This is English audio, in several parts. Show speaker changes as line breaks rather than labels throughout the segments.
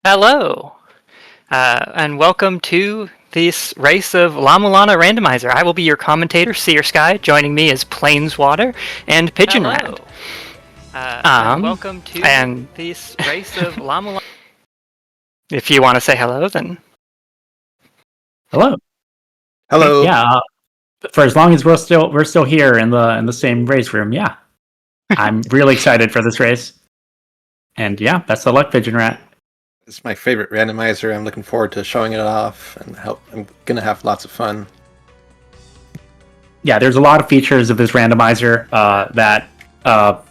Hello, and welcome to this race of La-Mulana Randomizer. I will be your commentator, Seer Sky. Joining me is Planeswater and Pigeon Rand.
And welcome to
and
this race of La-Mulana.
If you want to say hello, then
Hello.
Hello.
Yeah. For as long as we're still here in the same race room, yeah. I'm really excited for this race. And yeah, best of luck, Pigeon Rat.
It's my favorite randomizer. I'm looking forward to showing it off and I'm gonna have lots of fun.
Yeah, there's a lot of features of this randomizer that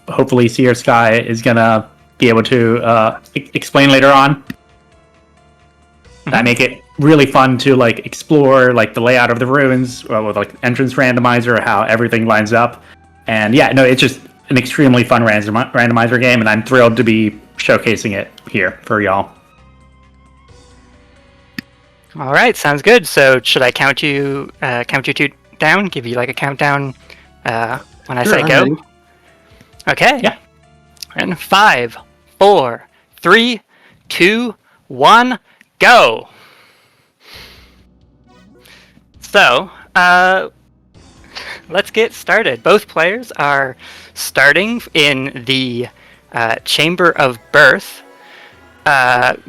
hopefully Seer Sky is gonna be able to explain later on. That make it really fun to like explore like the layout of the ruins with like entrance randomizer, how everything lines up. And yeah, no, it's just an extremely fun randomizer game, and I'm thrilled to be showcasing it here for y'all.
all right, sounds good. So should I count you two down? Give you like a countdown when I say go.
Ready.
Okay.
Yeah.
And 5, 4, 3, 2, 1, go. So, let's get started. Both players are starting in the Chamber of Birth.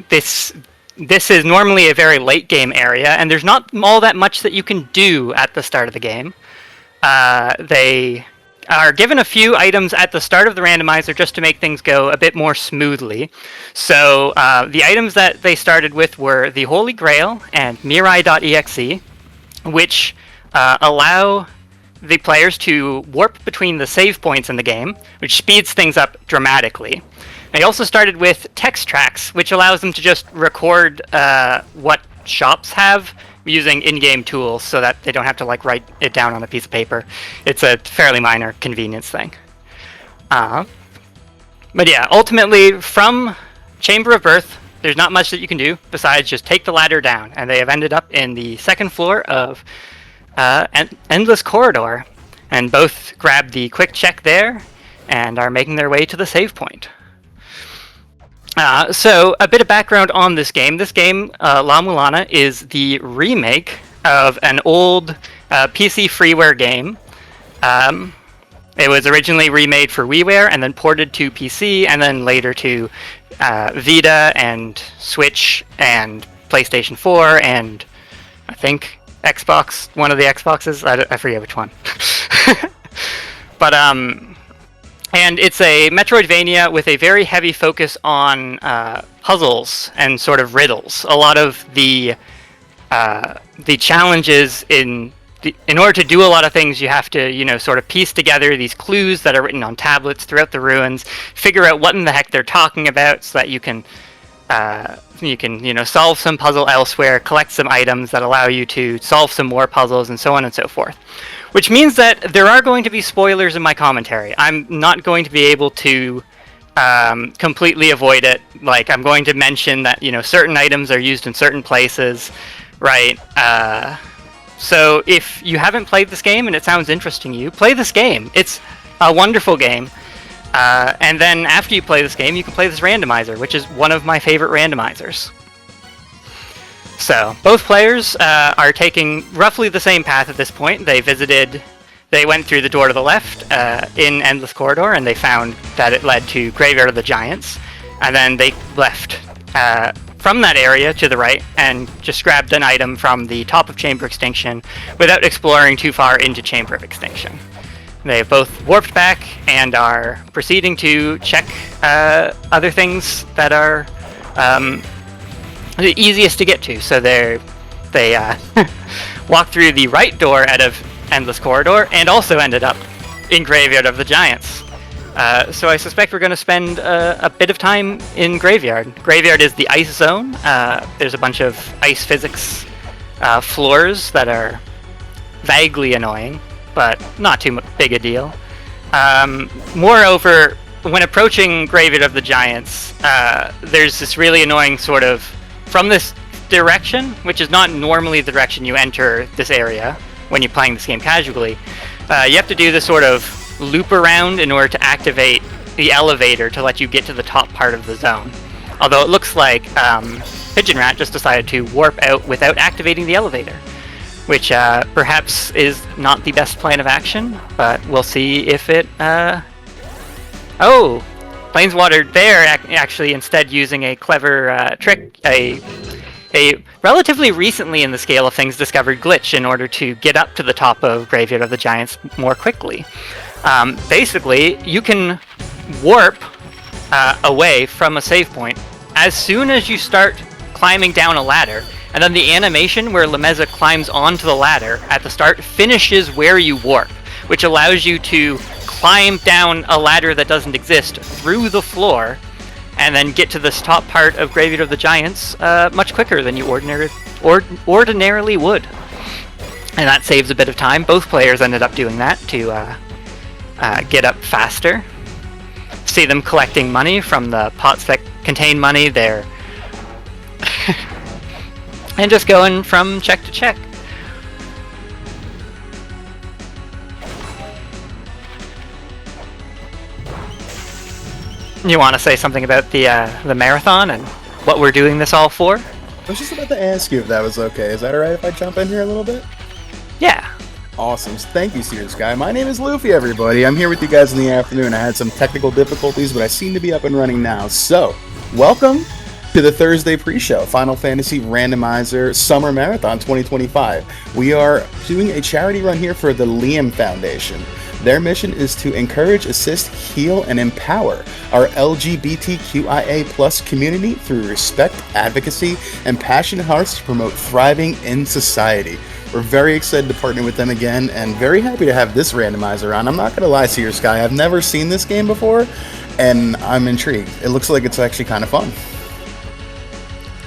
This is normally a very late game area, and there's not all that much that you can do at the start of the game. They are given a few items at the start of the randomizer just to make things go a bit more smoothly. So the items that they started with were the Holy Grail and Mirai.exe, which allow the players to warp between the save points in the game, which speeds things up dramatically. They also started with text tracks, which allows them to just record what shops have using in-game tools so that they don't have to like write it down on a piece of paper. It's a fairly minor convenience thing. But yeah, ultimately from Chamber of Birth, there's not much that you can do besides just take the ladder down, and they have ended up in the second floor of Endless Corridor, and both grabbed the quick check there and are making their way to the save point. So a bit of background on this game. This game, La-Mulana, is the remake of an old PC freeware game. It was originally remade for WiiWare and then ported to PC and then later to Vita and Switch and PlayStation 4 and I think Xbox, one of the Xboxes. I forget which one. But and it's a Metroidvania with a very heavy focus on puzzles and sort of riddles. A lot of the challenges in order to do a lot of things, you have to, sort of piece together these clues that are written on tablets throughout the ruins, figure out what in the heck they're talking about, so that you can solve some puzzle elsewhere, collect some items that allow you to solve some more puzzles, and so on and so forth. Which means that there are going to be spoilers in my commentary. I'm not going to be able to completely avoid it. Like, I'm going to mention that, certain items are used in certain places, right? So if you haven't played this game and it sounds interesting to you, play this game. It's a wonderful game. And then after you play this game, you can play this randomizer, which is one of my favorite randomizers. So, both players are taking roughly the same path at this point. They went through the door to the left in Endless Corridor, and they found that it led to Graveyard of the Giants. And then they left from that area to the right and just grabbed an item from the top of Chamber Extinction without exploring too far into Chamber of Extinction. They have both warped back and are proceeding to check other things that are the easiest to get to. So they walked through the right door out of Endless Corridor and also ended up in Graveyard of the Giants. So I suspect we're going to spend a bit of time in Graveyard. Graveyard is the ice zone. There's a bunch of ice physics floors that are vaguely annoying, but not too big a deal. Moreover, when approaching Graveyard of the Giants, there's this really annoying sort of, from this direction, which is not normally the direction you enter this area when you're playing this game casually, you have to do this sort of loop around in order to activate the elevator to let you get to the top part of the zone. Although it looks like Pigeon Rat just decided to warp out without activating the elevator, which perhaps is not the best plan of action, but we'll see if it... Oh! Planeswater there actually instead using a clever trick, a relatively recently in the scale of things discovered glitch in order to get up to the top of Graveyard of the Giants more quickly. Basically, you can warp away from a save point as soon as you start climbing down a ladder, and then the animation where Lemeza climbs onto the ladder at the start finishes where you warp, which allows you to climb down a ladder that doesn't exist through the floor and then get to this top part of Graveyard of the Giants much quicker than you ordinarily would. And that saves a bit of time. Both players ended up doing that to get up faster. See them collecting money from the pots that contain money there. And just going from check to check. You want to say something about the marathon and what we're doing this all for?
I was just about to ask you if that was okay. Is that alright if I jump in here a little bit?
Yeah.
Awesome. Thank you, Sears Guy. My name is Luffy, everybody. I'm here with you guys in the afternoon. I had some technical difficulties, but I seem to be up and running now. So, welcome to the Thursday pre-show, Final Fantasy Randomizer Summer Marathon 2025. We are doing a charity run here for the Liam Foundation. Their mission is to encourage, assist, heal, and empower our LGBTQIA+ community through respect, advocacy, and passionate hearts to promote thriving in society. We're very excited to partner with them again, and very happy to have this randomizer on. I'm not going to lie to you, Sky, I've never seen this game before, and I'm intrigued. It looks like it's actually kind of fun.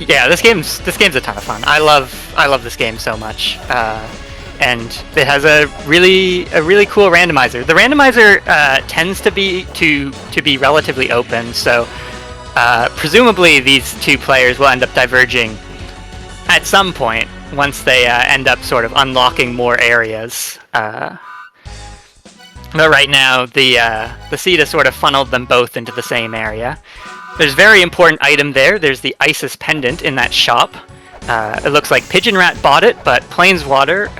Yeah, this game's a ton of fun. I love this game so much. And it has a really cool randomizer. The randomizer tends to be relatively open, so presumably these two players will end up diverging at some point once they end up sort of unlocking more areas. But right now, the seed has sort of funneled them both into the same area. There's a very important item there. There's the Isis pendant in that shop. It looks like Pigeon Rat bought it, but Planeswater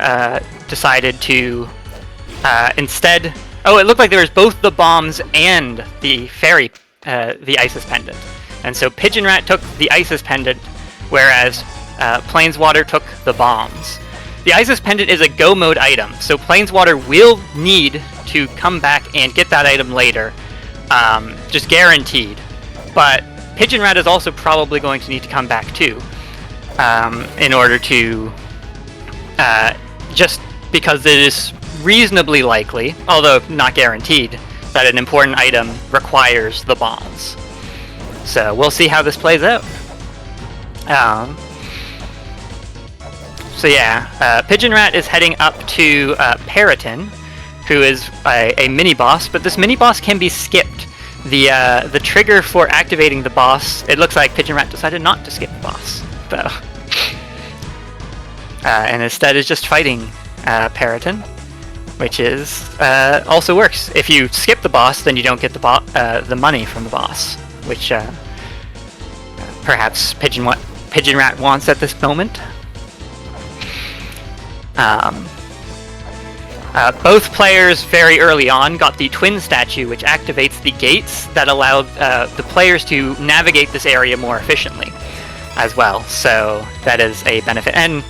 decided to instead... Oh, it looked like there was both the bombs and the fairy, the Isis pendant. And so Pigeon Rat took the Isis pendant, whereas Planeswater took the bombs. The Isis pendant is a go mode item, so Planeswater will need to come back and get that item later. Just guaranteed. But Pigeon Rat is also probably going to need to come back too. In order to, just because it is reasonably likely, although not guaranteed, that an important item requires the bombs. So we'll see how this plays out. So yeah, Pigeon Rat is heading up to Periton, who is a mini-boss, but this mini-boss can be skipped. The trigger for activating the boss, it looks like Pigeon Rat decided not to skip the boss. So, and instead is just fighting Periton, which is also works. If you skip the boss, then you don't get the money from the boss, which perhaps Pigeon Rat wants at this moment. Both players very early on got the twin statue, which activates the gates that allow the players to navigate this area more efficiently as well, so that is a benefit. And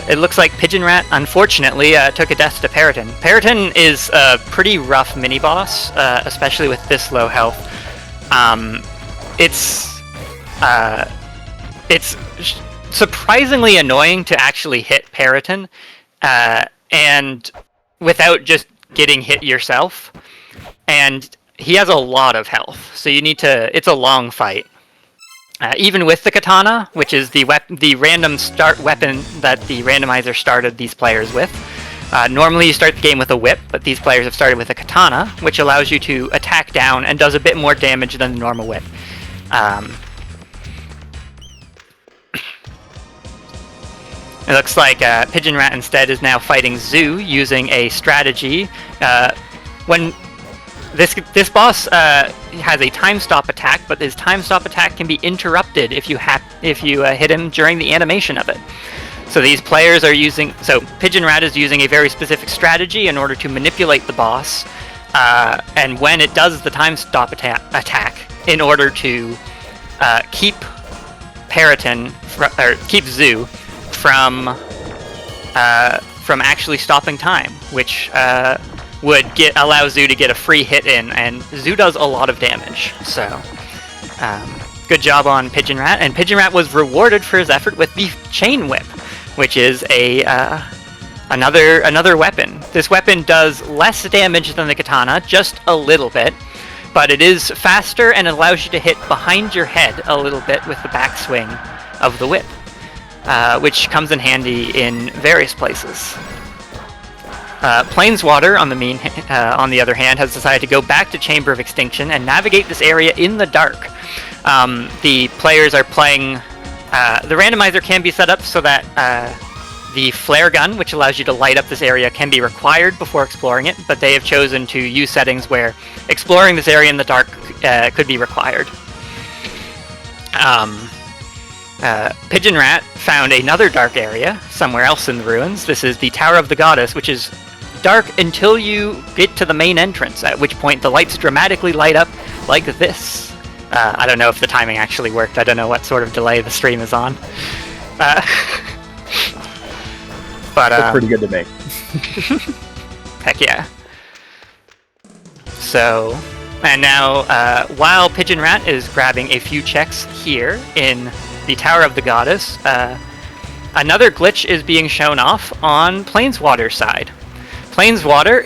it looks like Pigeon Rat, unfortunately, took a death to Periton. Periton is a pretty rough mini-boss, especially with this low health. It's surprisingly annoying to actually hit Periton, and without just getting hit yourself. And he has a lot of health, so you need to... It's a long fight. Even with the katana, which is the random start weapon that the randomizer started these players with. Normally you start the game with a whip, but these players have started with a katana, which allows you to attack down and does a bit more damage than the normal whip. It looks like Pigeon Rat instead is now fighting Zoo using a strategy. When this boss has a time stop attack, but his time stop attack can be interrupted if you hit him during the animation of it. So these players are using... So Pigeon Rat is using a very specific strategy in order to manipulate the boss, and when it does the time stop attack, in order to keep keep Zoo from actually stopping time, which would allow Zoo to get a free hit in, and Zoo does a lot of damage. So good job on Pigeon Rat, and Pigeon Rat was rewarded for his effort with the Chain Whip, which is another weapon. This weapon does less damage than the katana, just a little bit, but it is faster and allows you to hit behind your head a little bit with the backswing of the whip, which comes in handy in various places. Planeswater, on the other hand, has decided to go back to Chamber of Extinction and navigate this area in the dark. The players are playing... the randomizer can be set up so that the flare gun, which allows you to light up this area, can be required before exploring it, but they have chosen to use settings where exploring this area in the dark could be required. Pigeon Rat found another dark area somewhere else in the ruins. This is the Tower of the Goddess, which is dark until you get to the main entrance, at which point the lights dramatically light up like this. I don't know if the timing actually worked. I don't know what sort of delay the stream is on. But
That's pretty good to me.
Heck yeah. So, and now, while Pigeon Rat is grabbing a few checks here in the Tower of the Goddess, another glitch is being shown off on Planeswater's side. Planeswater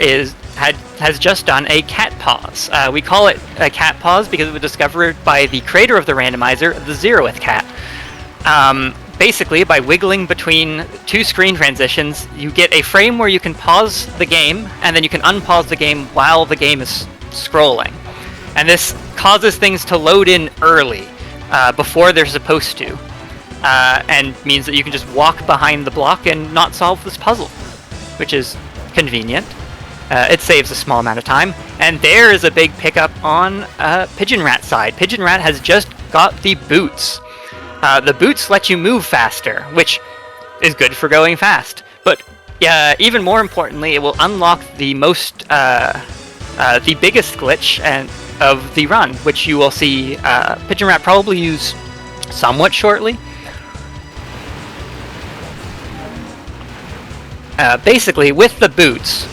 has just done a cat pause. We call it a cat pause because it was discovered by the creator of the randomizer, the Zeroth Cat. Basically, by wiggling between two screen transitions, you get a frame where you can pause the game, and then you can unpause the game while the game is scrolling. And this causes things to load in early, before they're supposed to, and means that you can just walk behind the block and not solve this puzzle, which is convenient. It saves a small amount of time, and there is a big pickup on Pigeon Rat's side. Pigeon Rat has just got the boots. The boots let you move faster, which is good for going fast. But even more importantly, it will unlock the biggest glitch of the run, which you will see Pigeon Rat probably use somewhat shortly. Basically, with the boots,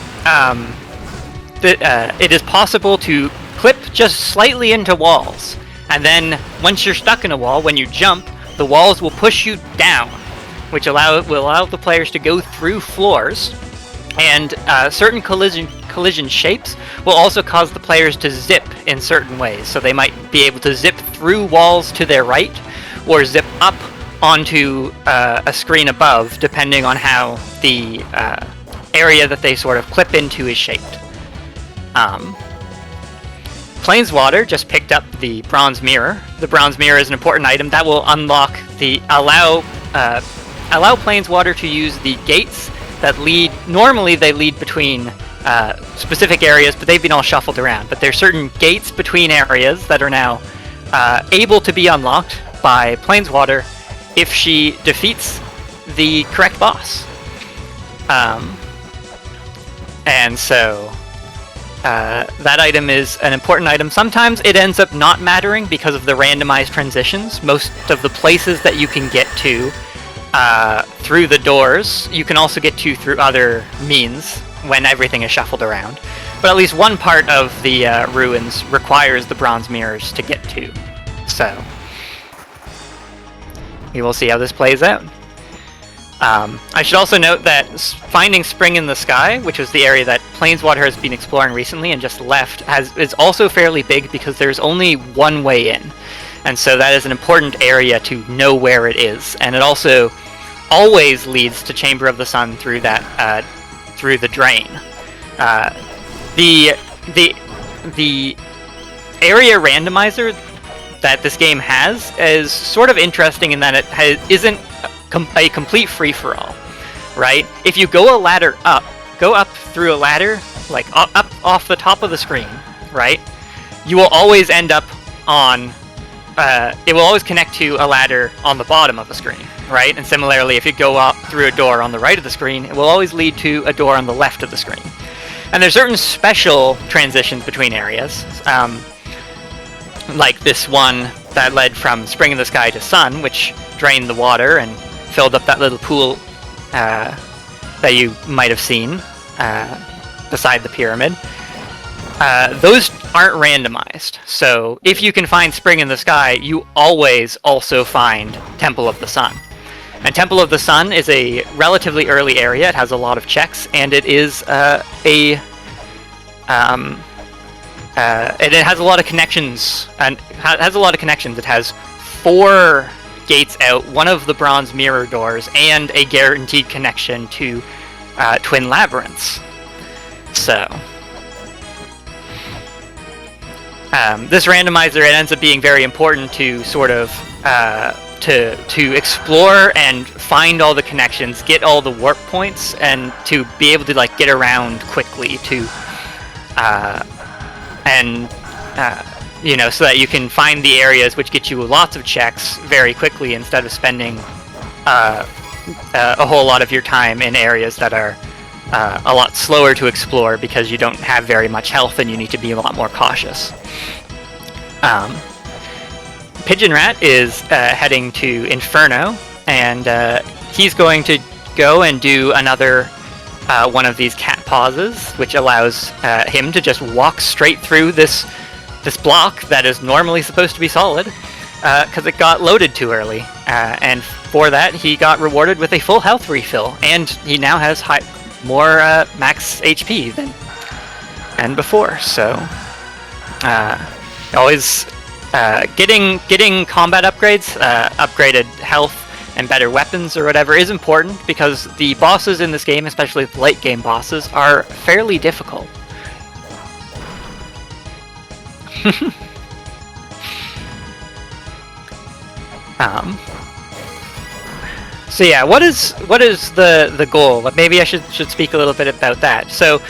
it is possible to clip just slightly into walls, and then once you're stuck in a wall, when you jump, the walls will push you down, which will allow the players to go through floors, and certain collision shapes will also cause the players to zip in certain ways. So they might be able to zip through walls to their right, or zip up onto a screen above, depending on how the area that they sort of clip into is shaped. Planeswater just picked up the Bronze Mirror. The Bronze Mirror is an important item that will allow Planeswater to use the gates that normally they lead between specific areas, but they've been all shuffled around. But there's certain gates between areas that are now able to be unlocked by Planeswater if she defeats the correct boss. And so that item is an important item. Sometimes it ends up not mattering because of the randomized transitions. Most of the places that you can get to through the doors, you can also get to through other means when everything is shuffled around. But at least one part of the ruins requires the bronze mirrors to get to. So we will see how this plays out. I should also note that finding Spring in the Sky, which was the area that Planeswater has been exploring recently and just left, is also fairly big because there's only one way in. And so that is an important area to know where it is. And it also always leads to Chamber of the Sun through that through the drain. The area randomizer that this game has is sort of interesting in that it isn't a complete free-for-all, right? If you go up through a ladder, like up off the top of the screen, right, you will always end up on, it will always connect to a ladder on the bottom of the screen, right? And similarly, if you go up through a door on the right of the screen, it will always lead to a door on the left of the screen. And there's certain special transitions between areas, like this one that led from Spring in the Sky to Sun, which drained the water and filled up that little pool that you might have seen beside the pyramid. Those aren't randomized, so if you can find Spring in the Sky, you always also find Temple of the Sun. And Temple of the Sun is a relatively early area. It has a lot of checks, and it is and it has a lot of connections. And has a lot of connections. It has 4 gates out, one of the bronze mirror doors, and a guaranteed connection to twin labyrinths. So this randomizer, it ends up being very important to sort of to explore and find all the connections, get all the warp points, and to be able to like get around quickly to you know, so that you can find the areas which get you lots of checks very quickly instead of spending a whole lot of your time in areas that are a lot slower to explore because you don't have very much health and you need to be a lot more cautious. Pigeon Rat is heading to Inferno, and he's going to go and do another one of these cat pauses, which allows him to just walk straight through this block that is normally supposed to be solid, because it got loaded too early. And for that, he got rewarded with a full health refill, and he now has more max HP than before. So always getting combat upgrades, upgraded health, and better weapons or whatever is important, because the bosses in this game, especially the late game bosses, are fairly difficult. So yeah, what is the goal? Maybe I should speak a little bit about that. So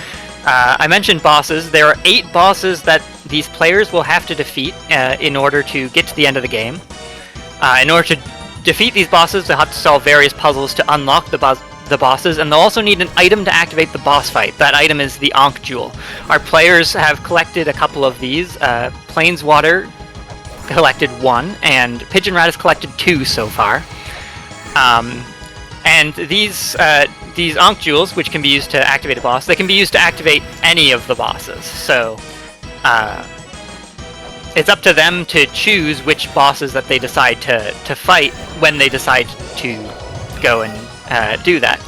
I mentioned bosses. There are 8 bosses that these players will have to defeat in order to get to the end of the game. In order to defeat these bosses, they'll have to solve various puzzles to unlock the bosses, and they'll also need an item to activate the boss fight. That item is the Ankh Jewel. Our players have collected a couple of these. Planeswater collected 1, and Pigeon Rat has collected 2 so far. And these Ankh Jewels, which can be used to activate a boss, they can be used to activate any of the bosses. So it's up to them to choose which bosses that they decide to fight when they decide to go and do that.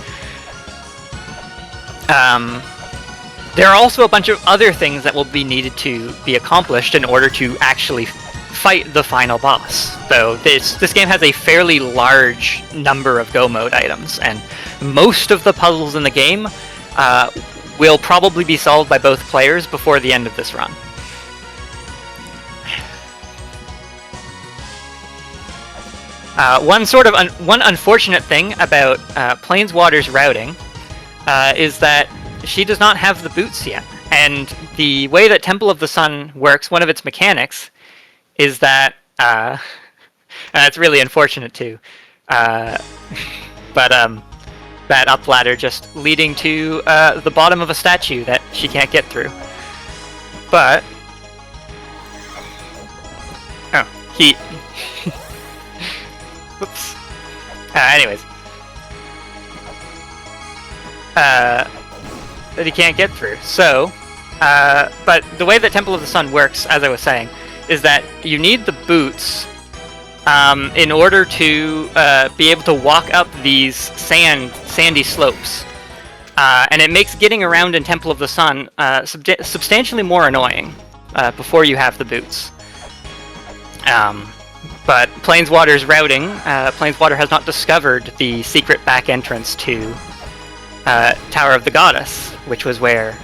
There are also a bunch of other things that will be needed to be accomplished in order to actually fight the final boss. So this game has a fairly large number of go mode items, and most of the puzzles in the game will probably be solved by both players before the end of this run. One unfortunate thing about Planeswater's routing is that she does not have the boots yet. And the way that Temple of the Sun works, one of its mechanics, is that, and it's really unfortunate too, but that up ladder just leading to the bottom of a statue that she can't get through. But, he... Whoops. Anyways. That he can't get through. So, but the way that Temple of the Sun works, as I was saying, is that you need the boots in order to be able to walk up these sandy slopes. And it makes getting around in Temple of the Sun substantially more annoying before you have the boots. But Planeswater's routing, Planeswater has not discovered the secret back entrance to Tower of the Goddess, which was where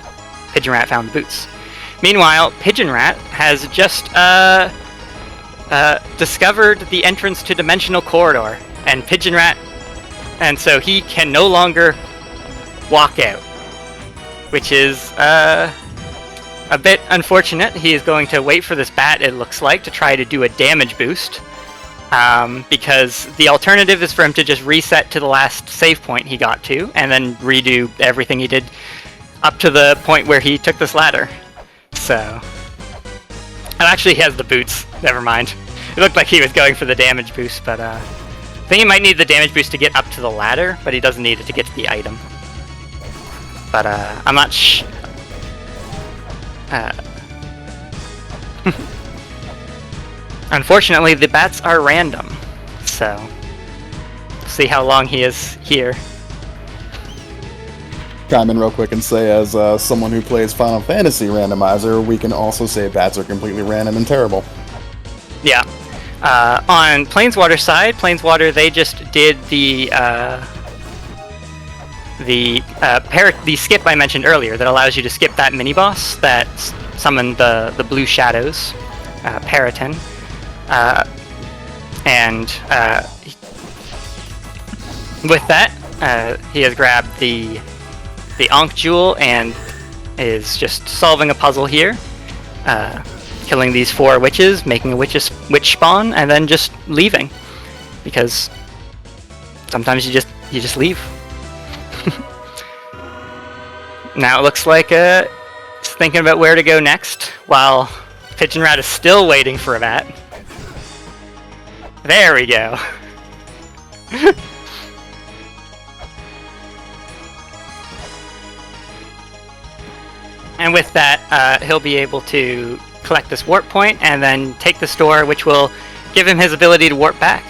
Pigeon Rat found the boots. Meanwhile, Pigeon Rat has just discovered the entrance to Dimensional Corridor, and so he can no longer walk out, which is a bit unfortunate. He is going to wait for this bat, it looks like, to try to do a damage boost. Because the alternative is for him to just reset to the last save point he got to, and then redo everything he did up to the point where he took this ladder. So... And actually he has the boots, never mind. It looked like he was going for the damage boost, but I think he might need the damage boost to get up to the ladder, but he doesn't need it to get to the item. But I'm not Unfortunately, the bats are random, so we'll see how long he is here.
Chime in real quick and say, as someone who plays Final Fantasy Randomizer, we can also say bats are completely random and terrible.
Yeah. On Planeswater side, Planeswater, they just did the skip I mentioned earlier that allows you to skip that mini boss that summoned the blue shadows, Paraton, and with that, he has grabbed the Ankh Jewel and is just solving a puzzle here, killing these 4 witches, making a witch spawn, and then just leaving, because sometimes you just leave. Now it looks like it's thinking about where to go next, while Pigeon Rat is still waiting for a bat. There we go. And with that, he'll be able to collect this warp point and then take the store, which will give him his ability to warp back.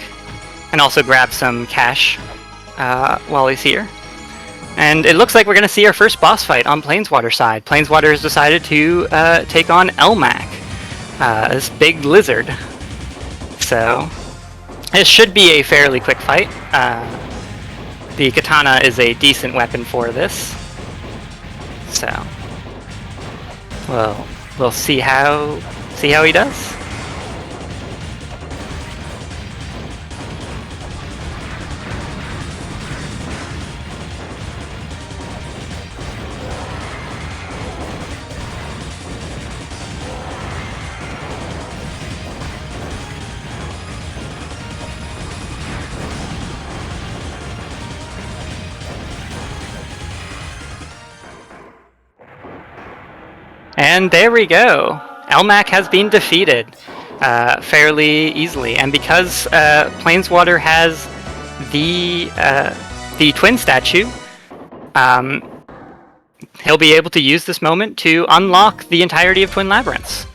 And also grab some cash while he's here. And it looks like we're going to see our first boss fight on Planeswater side. Planeswater has decided to take on Elmac, this big lizard. So, this should be a fairly quick fight. The katana is a decent weapon for this. So... well, we'll see how he does. And there we go. Elmac has been defeated fairly easily, and because Planeswater has the twin statue, he'll be able to use this moment to unlock the entirety of Twin Labyrinths,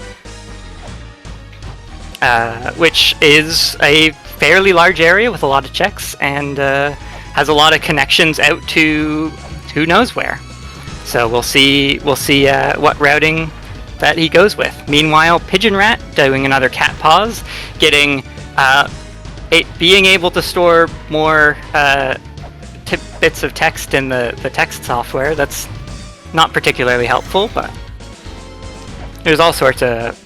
which is a fairly large area with a lot of checks and has a lot of connections out to who knows where. So we'll see what routing that he goes with. Meanwhile, Pigeon Rat doing another cat pause, getting being able to store more bits of text in the text software. That's not particularly helpful, but there's all sorts of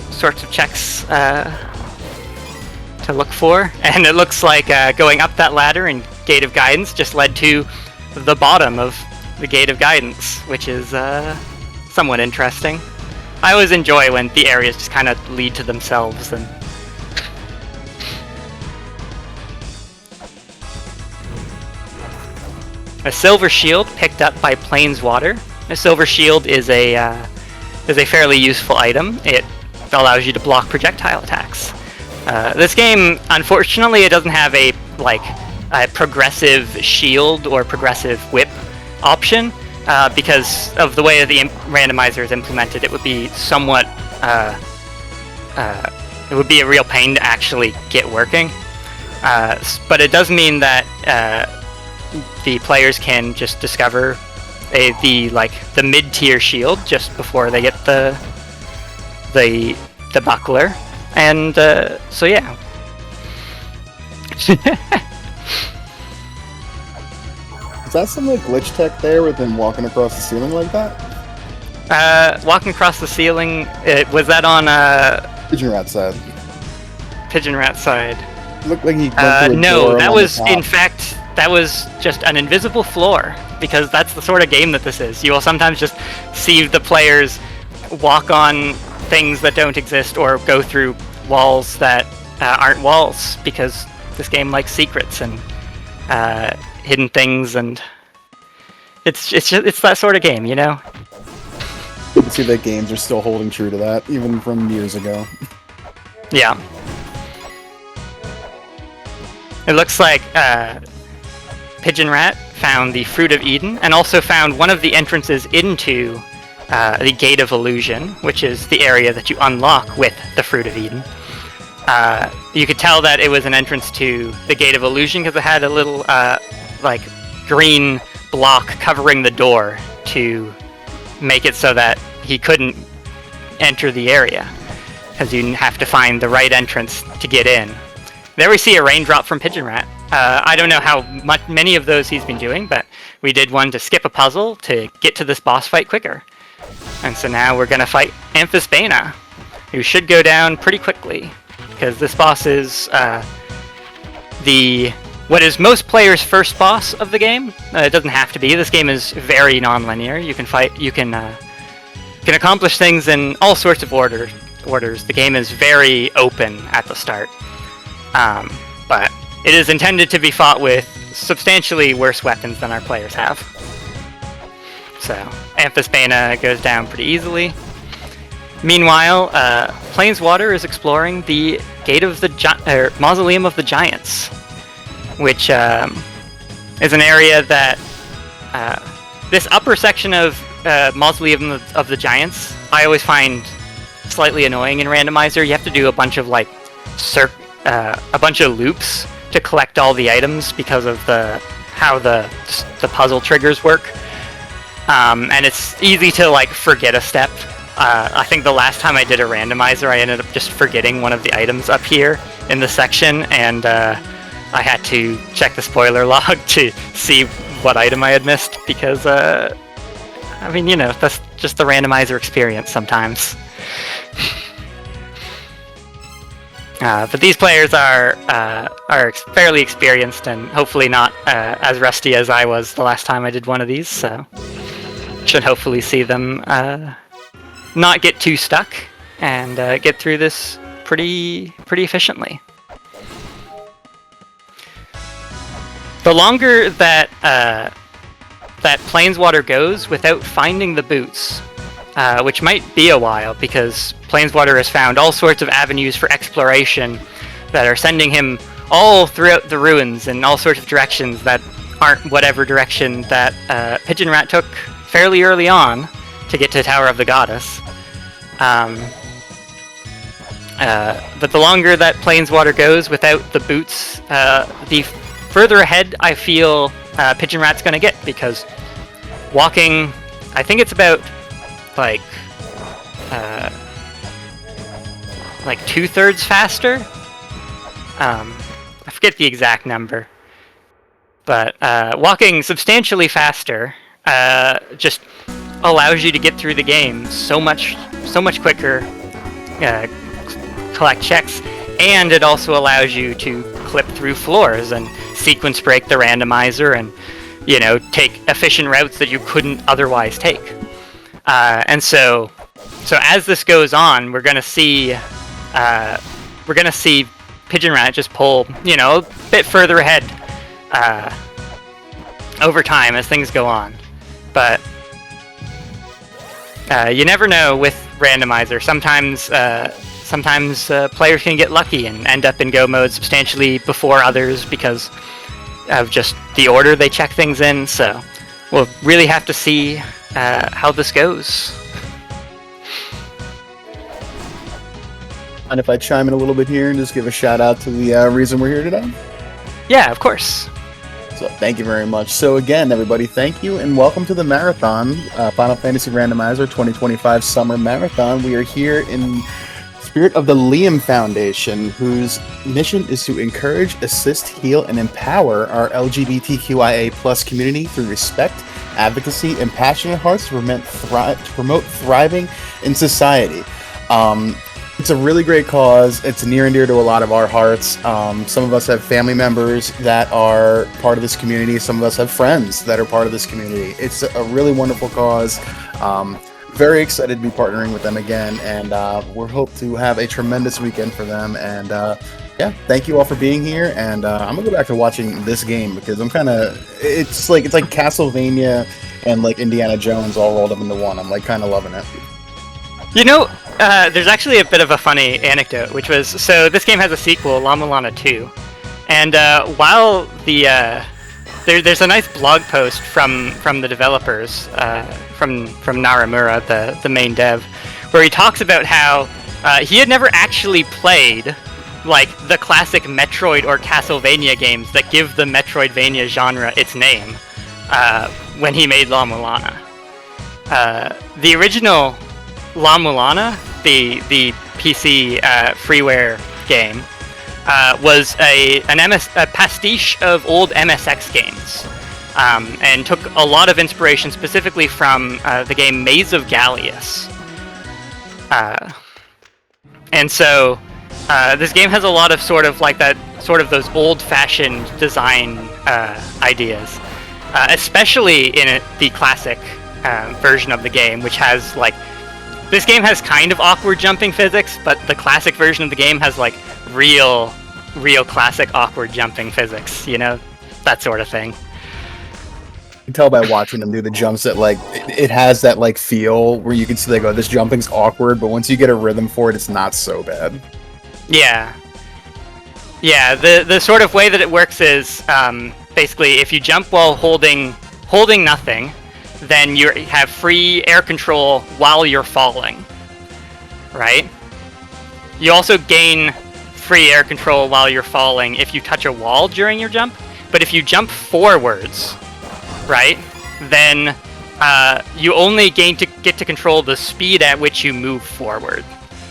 checks to look for, and it looks like going up that ladder in Gate of Guidance just led to the bottom of the Gate of Guidance, which is somewhat interesting. I always enjoy when the areas just kind of lead to themselves. And a silver shield picked up by Planeswater. A silver shield is a fairly useful item. It allows you to block projectile attacks. This game, unfortunately, it doesn't have a progressive shield or progressive whip option, because of the way the randomizer is implemented. It would be somewhat it would be a real pain to actually get working, but it does mean that the players can just discover the mid-tier shield just before they get the buckler, and so yeah.
Is that some glitch tech there with him walking across the ceiling like that?
Walking across the ceiling, was that on
Pigeon Rat side.
Pigeon Rat side?
Looked like he went through a
no,
door
that
on
was,
the top.
in fact, that was just an invisible floor, because that's the sort of game that this is. You will sometimes just see the players walk on things that don't exist or go through walls that aren't walls, because this game likes secrets and hidden things, and it's that sort of game, you know.
You can see that games are still holding true to that, even from years ago.
Yeah. It looks like Pigeon Rat found the Fruit of Eden, and also found one of the entrances into the Gate of Illusion, which is the area that you unlock with the Fruit of Eden. You could tell that it was an entrance to the Gate of Illusion because it had a little like green block covering the door to make it so that he couldn't enter the area, because you have to find the right entrance to get in. There we see a raindrop from Pigeon Rat. I don't know how many of those he's been doing, but we did one to skip a puzzle to get to this boss fight quicker. And so now we're going to fight Amphisbaena, who should go down pretty quickly, because this boss is what is most players' first boss of the game. It doesn't have to be. This game is very non-linear. You can accomplish things in all sorts of orders. The game is very open at the start. But it is intended to be fought with substantially worse weapons than our players have. So, Amphisbaena goes down pretty easily. Meanwhile, Planeswater is exploring the Gate of the Mausoleum of the Giants, which is an area that this upper section of Mausoleum of the Giants I always find slightly annoying in Randomizer. You have to do a bunch of like a bunch of loops to collect all the items because of how the puzzle triggers work, and it's easy to like forget a step. I think the last time I did a Randomizer, I ended up just forgetting one of the items up here in the section, and I had to check the spoiler log to see what item I had missed, because I mean, you know, that's just the Randomizer experience sometimes. But these players are fairly experienced and hopefully not as rusty as I was the last time I did one of these, so should hopefully see them not get too stuck and get through this pretty efficiently. The longer that Planeswater goes without finding the boots, which might be a while, because Planeswater has found all sorts of avenues for exploration that are sending him all throughout the ruins in all sorts of directions that aren't whatever direction that Pigeon Rat took fairly early on to get to Tower of the Goddess. But the longer that Planeswater goes without the boots, the further ahead I feel Pigeon Rat's going to get, because walking, I think it's about like 2/3 faster. I forget the exact number, but walking substantially faster just allows you to get through the game so much quicker, collect checks, and it also allows you to clip through floors and sequence break the randomizer and, you know, take efficient routes that you couldn't otherwise take. And so as this goes on, we're gonna see Pigeon Rat just pull, you know, a bit further ahead over time as things go on. But you never know with Randomizer. Sometimes players can get lucky and end up in go mode substantially before others because of just the order they check things in. So we'll really have to see how this goes.
And if I chime in a little bit here and just give a shout out to the reason we're here today?
Yeah, of course.
So thank you very much. So again, everybody, thank you and welcome to the Marathon, Final Fantasy Randomizer 2025 Summer Marathon. We are here in spirit of the Liam Foundation, whose mission is to encourage, assist, heal, and empower our LGBTQIA+ community through respect, advocacy, and passionate hearts to promote thriving in society. It's a really great cause. It's near and dear to a lot of our hearts. Some of us have family members that are part of this community. Some of us have friends that are part of this community. It's a really wonderful cause. very excited to be partnering with them again, and we hope to have a tremendous weekend for them. And yeah, thank you all for being here. And I'm gonna go back to watching this game because I'm kind of it's like Castlevania and like Indiana Jones all rolled up into one. I'm like kind of loving it.
You know, there's actually a bit of a funny anecdote, which was, so this game has a sequel, La-Mulana 2, and while the there's a nice blog post from the developers, from Naramura, the main dev, where he talks about how he had never actually played like the classic Metroid or Castlevania games that give the Metroidvania genre its name when he made La-Mulana. The original La-Mulana, the PC freeware game, was a pastiche of old MSX games, and took a lot of inspiration specifically from the game Maze of Gallius. And so this game has a lot of sort of those old-fashioned design ideas, especially in the classic version of the game, which has like, this game has kind of awkward jumping physics, but the classic version of the game has like real classic awkward jumping physics, you know, that sort of thing.
You can tell by watching them do the jumps that like it has that like feel where you can see like, oh, this jumping's awkward, but once you get a rhythm for it, it's not so bad. Yeah,
the sort of way that it works is basically if you jump while holding nothing, then you have free air control while you're falling, right? You also gain free air control while you're falling if you touch a wall during your jump, but if you jump forwards, right, then you only get to control the speed at which you move forward.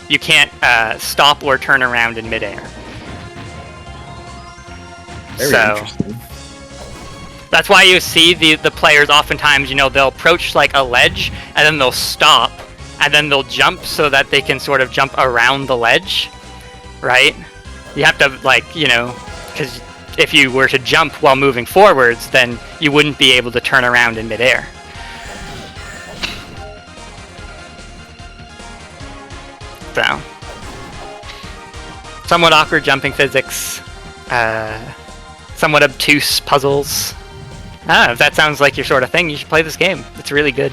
You can't stop or turn around in midair.
Very interesting.
That's why you see the players oftentimes, you know, they'll approach like a ledge and then they'll stop and then they'll jump so that they can sort of jump around the ledge, right? You have to, like, you know, because if you were to jump while moving forwards, then you wouldn't be able to turn around in midair. So, somewhat awkward jumping physics, somewhat obtuse puzzles. If that sounds like your sort of thing, you should play this game. It's really good.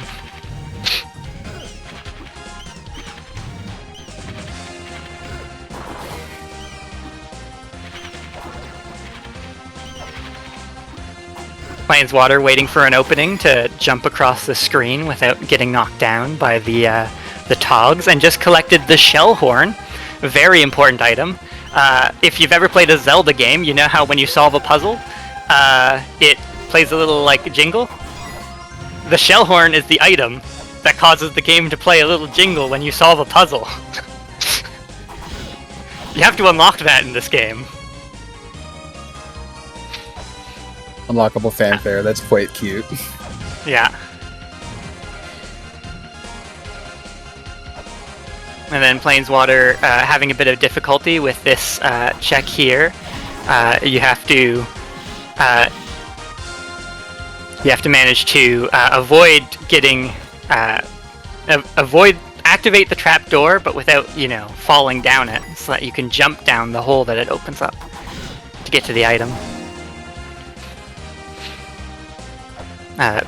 Planeswater waiting for an opening to jump across the screen without getting knocked down by the togs, and just collected the shell horn. A very important item. If you've ever played a Zelda game, you know how when you solve a puzzle, it plays a little like jingle. The shell horn is the item that causes the game to play a little jingle when you solve a puzzle. You have to unlock that in this game.
Unlockable fanfare, that's quite cute.
Yeah. And then Planeswater having a bit of difficulty with this check here. You have to manage to avoid getting activate the trapdoor, but without, you know, falling down it, so that you can jump down the hole that it opens up to get to the item.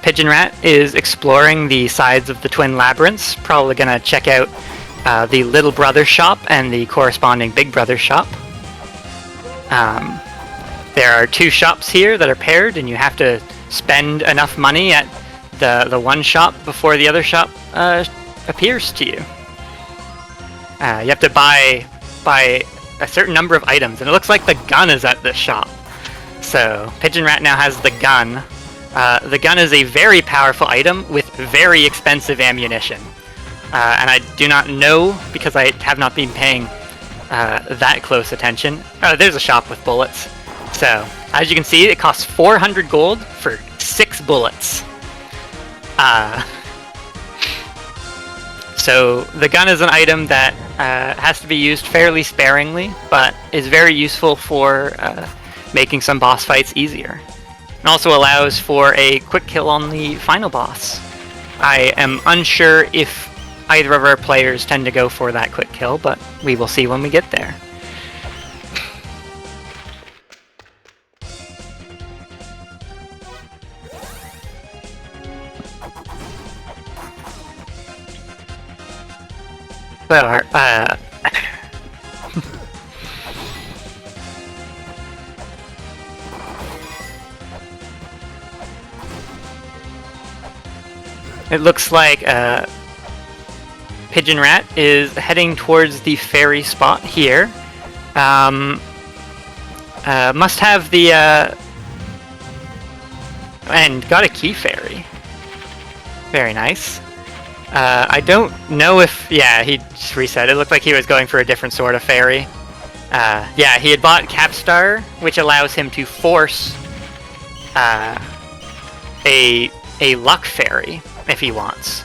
Pigeon Rat is exploring the sides of the Twin Labyrinths, probably gonna check out the Little Brother shop and the corresponding Big Brother shop. There are two shops here that are paired, and you have to spend enough money at the one shop before the other shop appears to you. You have to buy a certain number of items, and it looks like the gun is at this shop. So Pigeon Rat now has the gun. The gun is a very powerful item with very expensive ammunition. And I do not know, because I have not been paying that close attention. Oh, there's a shop with bullets. So, as you can see, it costs 400 gold for 6 bullets. So, the gun is an item that has to be used fairly sparingly, but is very useful for making some boss fights easier. It also allows for a quick kill on the final boss. I am unsure if either of our players tend to go for that quick kill, but we will see when we get there. So, it looks like Pigeon Rat is heading towards the ferry spot here. Must have the and got a key ferry. Very nice. I don't know if... Yeah, he just reset. It looked like he was going for a different sort of ferry. Yeah, he had bought Capstar, which allows him to force a luck ferry if he wants.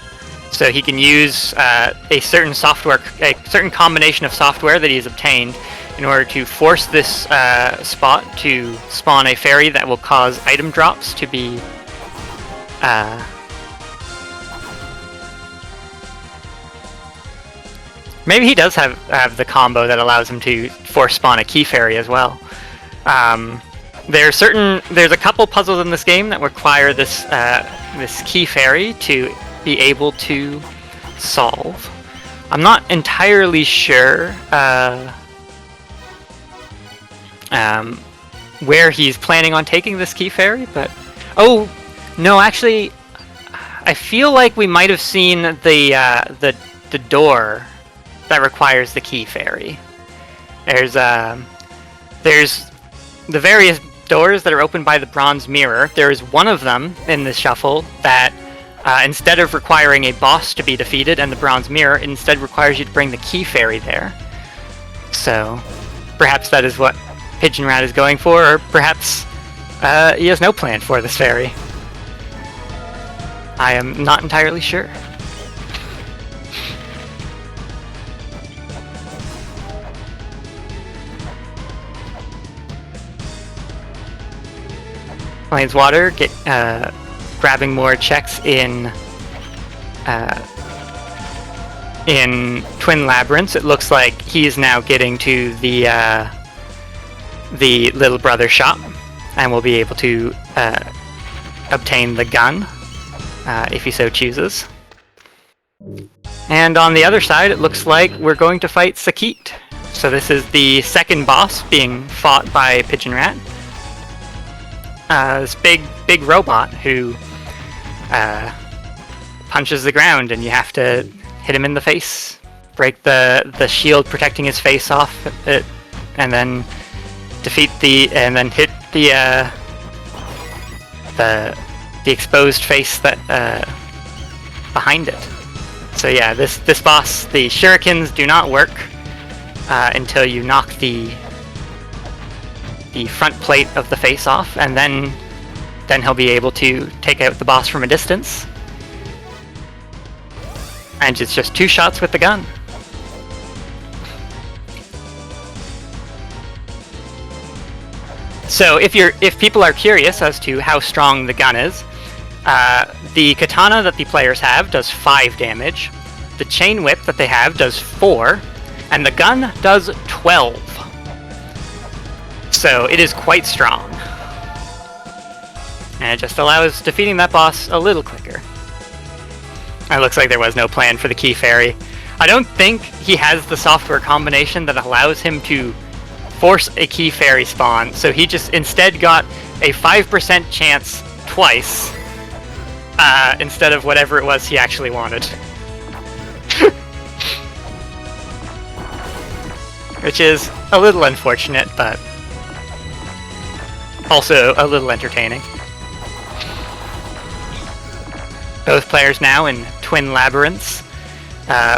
So he can use a certain combination of software that he's obtained in order to force this spot to spawn a ferry that will cause item drops to be... Maybe he does have the combo that allows him to force spawn a key ferry as well. There's a couple puzzles in this game that require this key ferry to be able to solve. I'm not entirely sure where he's planning on taking this key ferry, but oh no, actually, I feel like we might have seen the door that requires the key ferry. There's the various doors that are opened by the bronze mirror. There is one of them in this shuffle that instead of requiring a boss to be defeated and the bronze mirror, it instead requires you to bring the key ferry there. So perhaps that is what Pigeon Rat is going for, or perhaps he has no plan for this ferry. I am not entirely sure. Planeswater grabbing more checks in Twin Labyrinths. It looks like he is now getting to the little brother shop, and will be able to obtain the gun if he so chooses. And on the other side, it looks like we're going to fight Sakit. So this is the second boss being fought by Pigeon Rat. This big robot who punches the ground, and you have to hit him in the face, break the shield protecting his face off, and then hit the exposed face that behind it. So yeah, this boss, the shurikens do not work until you knock the front plate of the face off, and then he'll be able to take out the boss from a distance. And it's just 2 shots with the gun. So if people are curious as to how strong the gun is, the katana that the players have does 5 damage, the chain whip that they have does 4, and the gun does 12. So it is quite strong. And it just allows defeating that boss a little quicker. It looks like there was no plan for the key fairy. I don't think he has the software combination that allows him to force a key fairy spawn, so he just instead got a 5% chance twice instead of whatever it was he actually wanted. Which is a little unfortunate, but also a little entertaining. Both players now in Twin Labyrinths.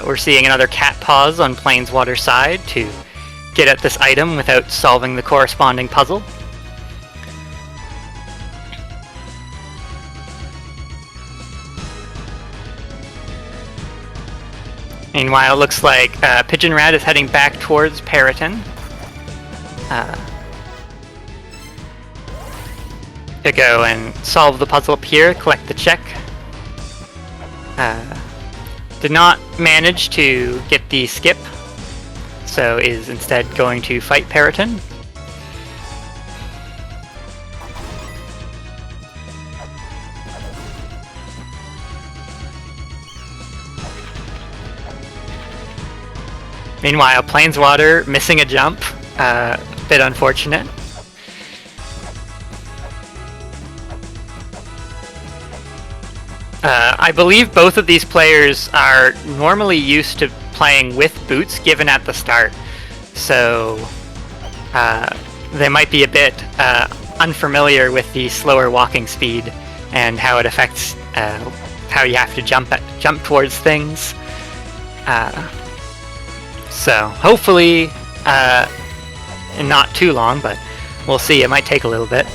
We're seeing another cat pause on Planeswater's side to get at this item without solving the corresponding puzzle. Meanwhile, it looks like Pigeon Rat is heading back towards Periton. To go and solve the puzzle up here, collect the check. did not manage to get the skip, so is instead going to fight Periton. Meanwhile, Planeswater missing a jump, bit unfortunate. I believe both of these players are normally used to playing with boots given at the start, so they might be a bit unfamiliar with the slower walking speed and how it affects how you have to jump towards things. So hopefully not too long, but we'll see. It might take a little bit.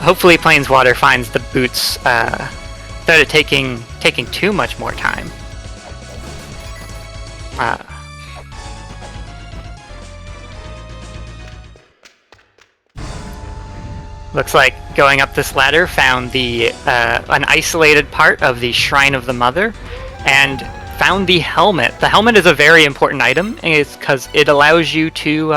Hopefully Planeswater finds the boots without it taking too much more time. Looks like going up this ladder found the an isolated part of the Shrine of the Mother, and found the helmet. The helmet is a very important item, and it's because it allows you to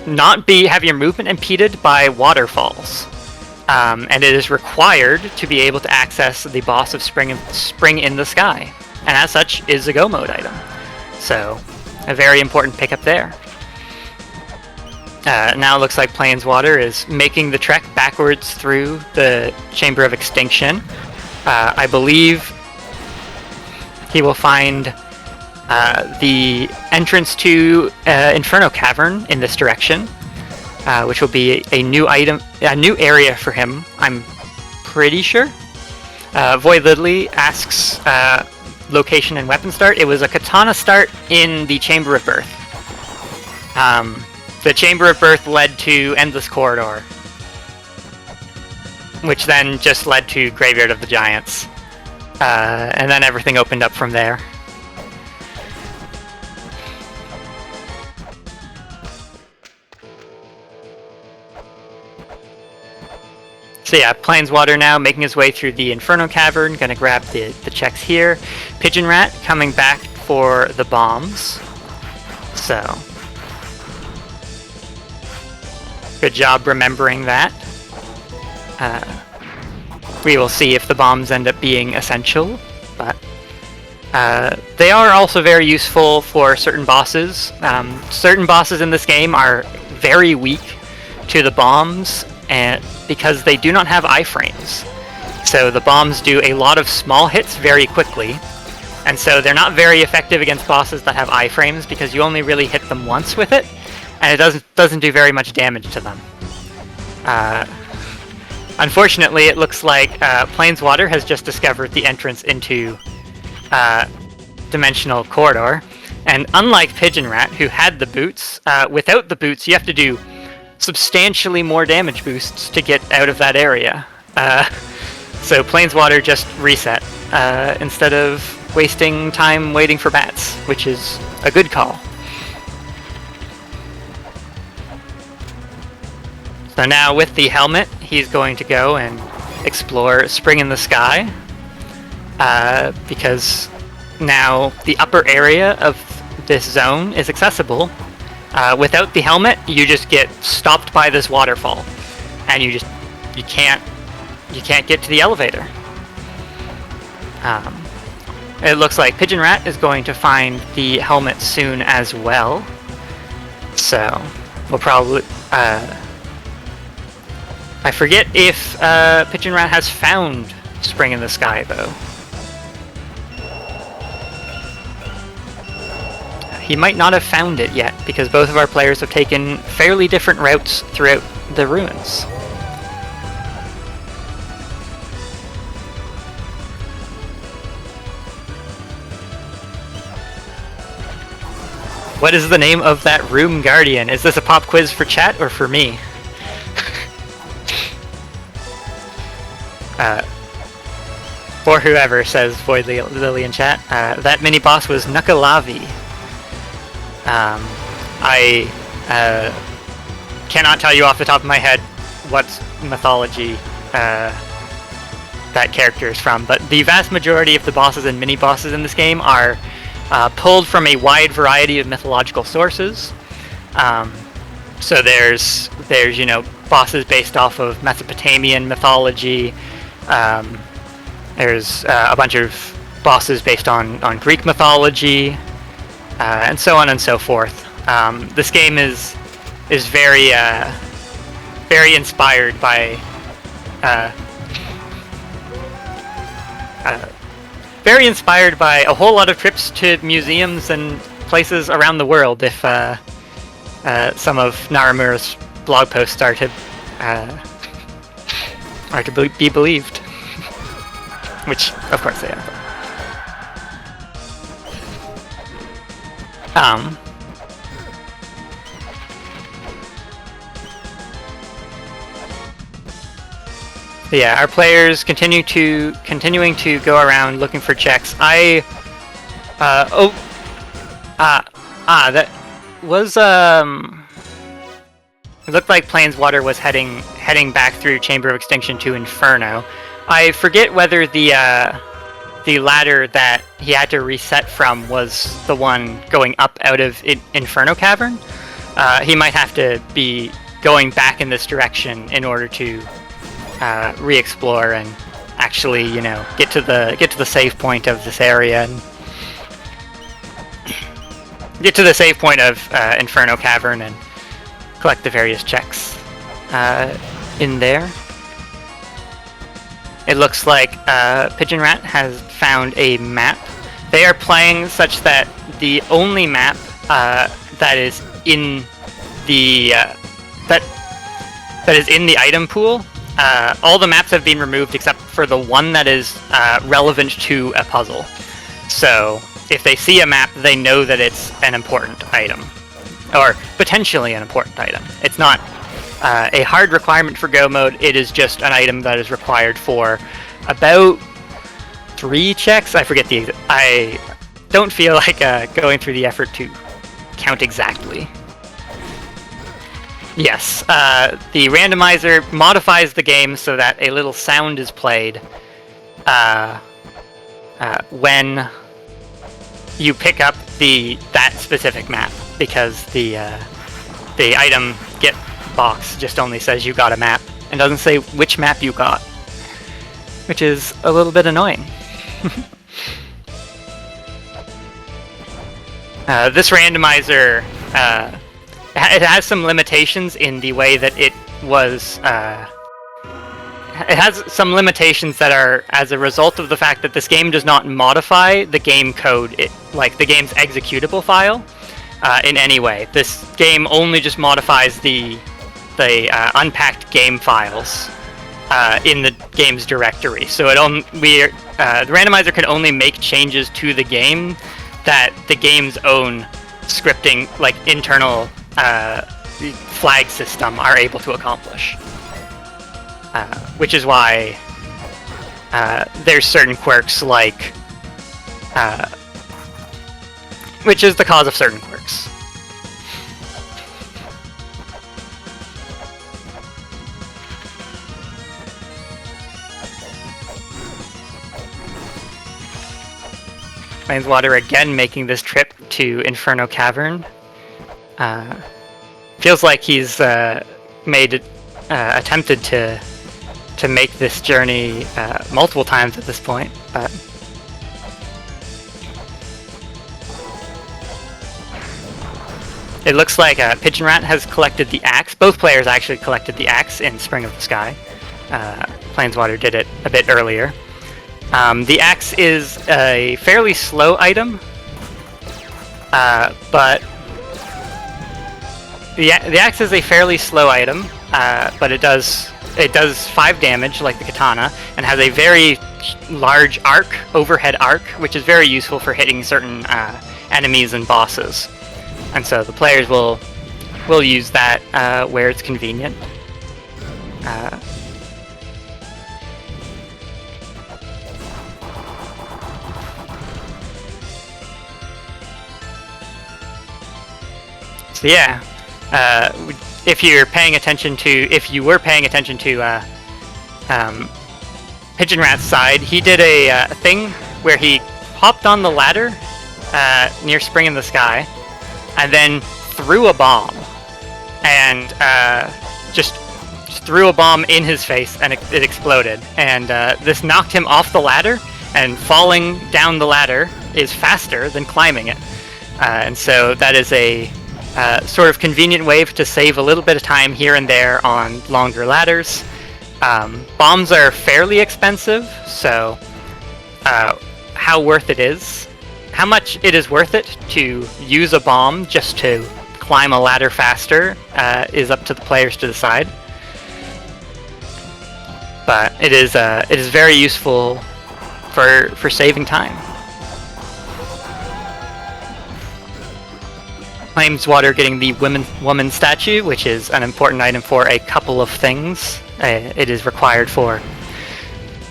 not have your movement impeded by waterfalls. And it is required to be able to access the boss of Spring in the Sky, and as such is a Go mode item. So, a very important pickup there. Now it looks like Planeswater is making the trek backwards through the Chamber of Extinction. I believe he will find the entrance to Inferno Cavern in this direction, which will be a new area for him, I'm pretty sure. Void Lidley asks location and weapon start. It was a katana start in the Chamber of Birth. The Chamber of Birth led to Endless Corridor, which then just led to Graveyard of the Giants. And then everything opened up from there. So yeah, Planeswater now making his way through the Inferno Cavern, gonna grab the checks here. Pigeon Rat coming back for the bombs. So, good job remembering that. We will see if the bombs end up being essential, but they are also very useful for certain bosses. Certain bosses in this game are very weak to the bombs, and because they do not have iframes. So the bombs do a lot of small hits very quickly, and so they're not very effective against bosses that have iframes because you only really hit them once with it, and it doesn't do very much damage to them. Unfortunately, it looks like Planeswater has just discovered the entrance into Dimensional Corridor, and unlike Pigeon Rat, who had the boots, without the boots you have to do substantially more damage boosts to get out of that area. So Planeswater just reset, instead of wasting time waiting for bats, which is a good call. So now with the helmet, he's going to go and explore Spring in the Sky, because now the upper area of this zone is accessible. Without the helmet, you just get stopped by this waterfall, and you can't get to the elevator. It looks like Pigeon Rat is going to find the helmet soon as well, so we'll probably. I forget if Pigeon Rat has found Spring in the Sky though. He might not have found it yet, because both of our players have taken fairly different routes throughout the ruins. What is the name of that room guardian? Is this a pop quiz for chat or for me? For whoever, says Void Lily in chat. That mini boss was Nuka-Lavi. I cannot tell you off the top of my head what mythology that character is from. But the vast majority of the bosses and mini bosses in this game are pulled from a wide variety of mythological sources. So there's bosses based off of Mesopotamian mythology. There's a bunch of bosses based on Greek mythology, and so on and so forth. This game is very very inspired by a whole lot of trips to museums and places around the world. If some of Naramura's blog posts are to be believed, which of course they are. Yeah, our players continuing to go around looking for checks. That was it looked like Planeswater was heading back through Chamber of Extinction to Inferno. I forget whether the ladder that he had to reset from was the one going up out of Inferno Cavern. He might have to be going back in this direction in order to re-explore and actually, get to the save point of this area and get to the save point of Inferno Cavern and collect the various checks in there. It looks like Pigeon Rat has found a map. They are playing such that the only map that is in the that is in the item pool, all the maps have been removed except for the one that is relevant to a puzzle. So if they see a map, they know that it's an important item, or potentially an important item. It's not a hard requirement for Go mode. It is just an item that is required for about 3 checks. I forget the I don't feel like going through the effort to count exactly. Yes, the randomizer modifies the game so that a little sound is played when you pick up that specific map, because the item get box just only says you got a map and doesn't say which map you got, which is a little bit annoying. This randomizer, it has some limitations in the way that it was. It has some limitations that are as a result of the fact that this game does not modify the game code, like the game's executable file, in any way. This game only just modifies the unpacked game files in the game's directory. So the randomizer can only make changes to the game that the game's own scripting, like internal flag system, are able to accomplish. Which is why there's certain quirks like, which is the cause of certain quirks. Planeswater again making this trip to Inferno Cavern. Feels like he's attempted to make this journey multiple times at this point, but it looks like Pigeon Rat has collected the axe. Both players actually collected the axe in Spring of the Sky. Planeswater did it a bit earlier. The axe is a fairly slow item, but the axe is a fairly slow item, but it does 5 damage like the katana, and has a very large overhead arc, which is very useful for hitting certain enemies and bosses. And so the players will use that where it's convenient. So yeah, if you were paying attention to Pigeon Rat's side, he did a thing where he hopped on the ladder near Spring in the Sky, and then threw a bomb, and just threw a bomb in his face, and it exploded. And this knocked him off the ladder, and falling down the ladder is faster than climbing it. And so that is a sort of convenient way to save a little bit of time here and there on longer ladders. Bombs are fairly expensive, so how worth it is, how much it is worth it to use a bomb just to climb a ladder faster is up to the players to decide. But it is very useful for saving time. Flameswater getting the woman statue, which is an important item for a couple of things. It is required for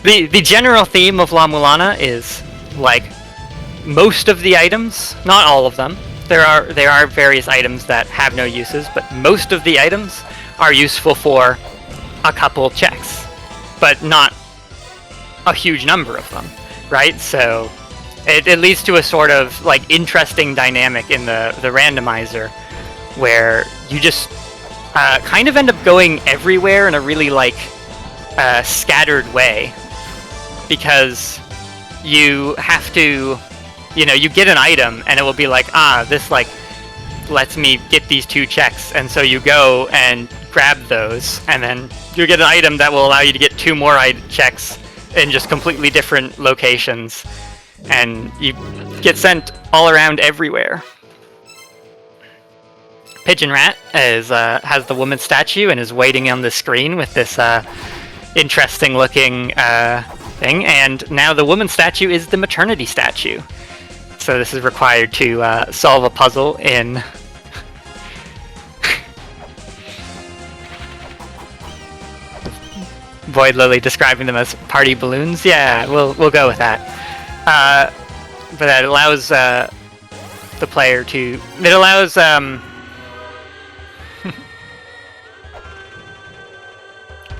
the general theme of La-Mulana is like most of the items, not all of them. There are various items that have no uses, but most of the items are useful for a couple checks, but not a huge number of them, right? So it leads to a sort of like interesting dynamic in the randomizer where you just kind of end up going everywhere in a really like scattered way, because you have to, you get an item and it will be like, this like lets me get these 2 checks, and so you go and grab those, and then you get an item that will allow you to get 2 more checks in just completely different locations, and you get sent all around everywhere. Pigeon Rat has the woman statue and is waiting on the screen with this interesting looking thing, and now the woman statue is the maternity statue. So this is required to solve a puzzle in Void Lily describing them as party balloons. Yeah, we'll go with that. But that allows the player to. It allows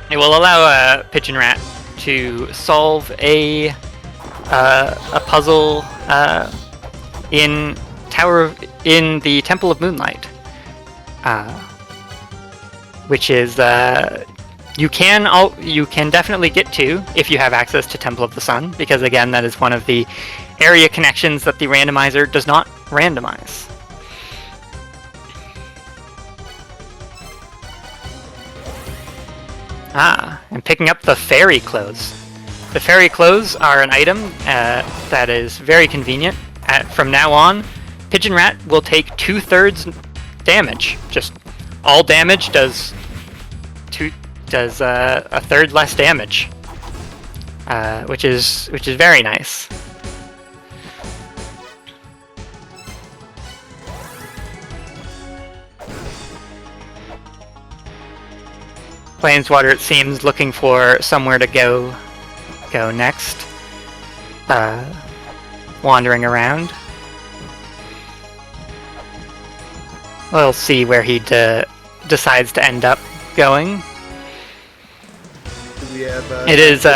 it will allow Pigeon Rat to solve a puzzle in the Temple of Moonlight, which is you can definitely get to if you have access to Temple of the Sun, because again that is one of the area connections that the randomizer does not randomize. And picking up the fairy clothes. The fairy clothes are an item that is very convenient. From now on, Pigeon Rat will take 2/3 damage. Just all damage does a third less damage, which is very nice. Planeswater, it seems, looking for somewhere to go next. Wandering around. We'll see where he decides to end up going.
Do we have,
it is,
Do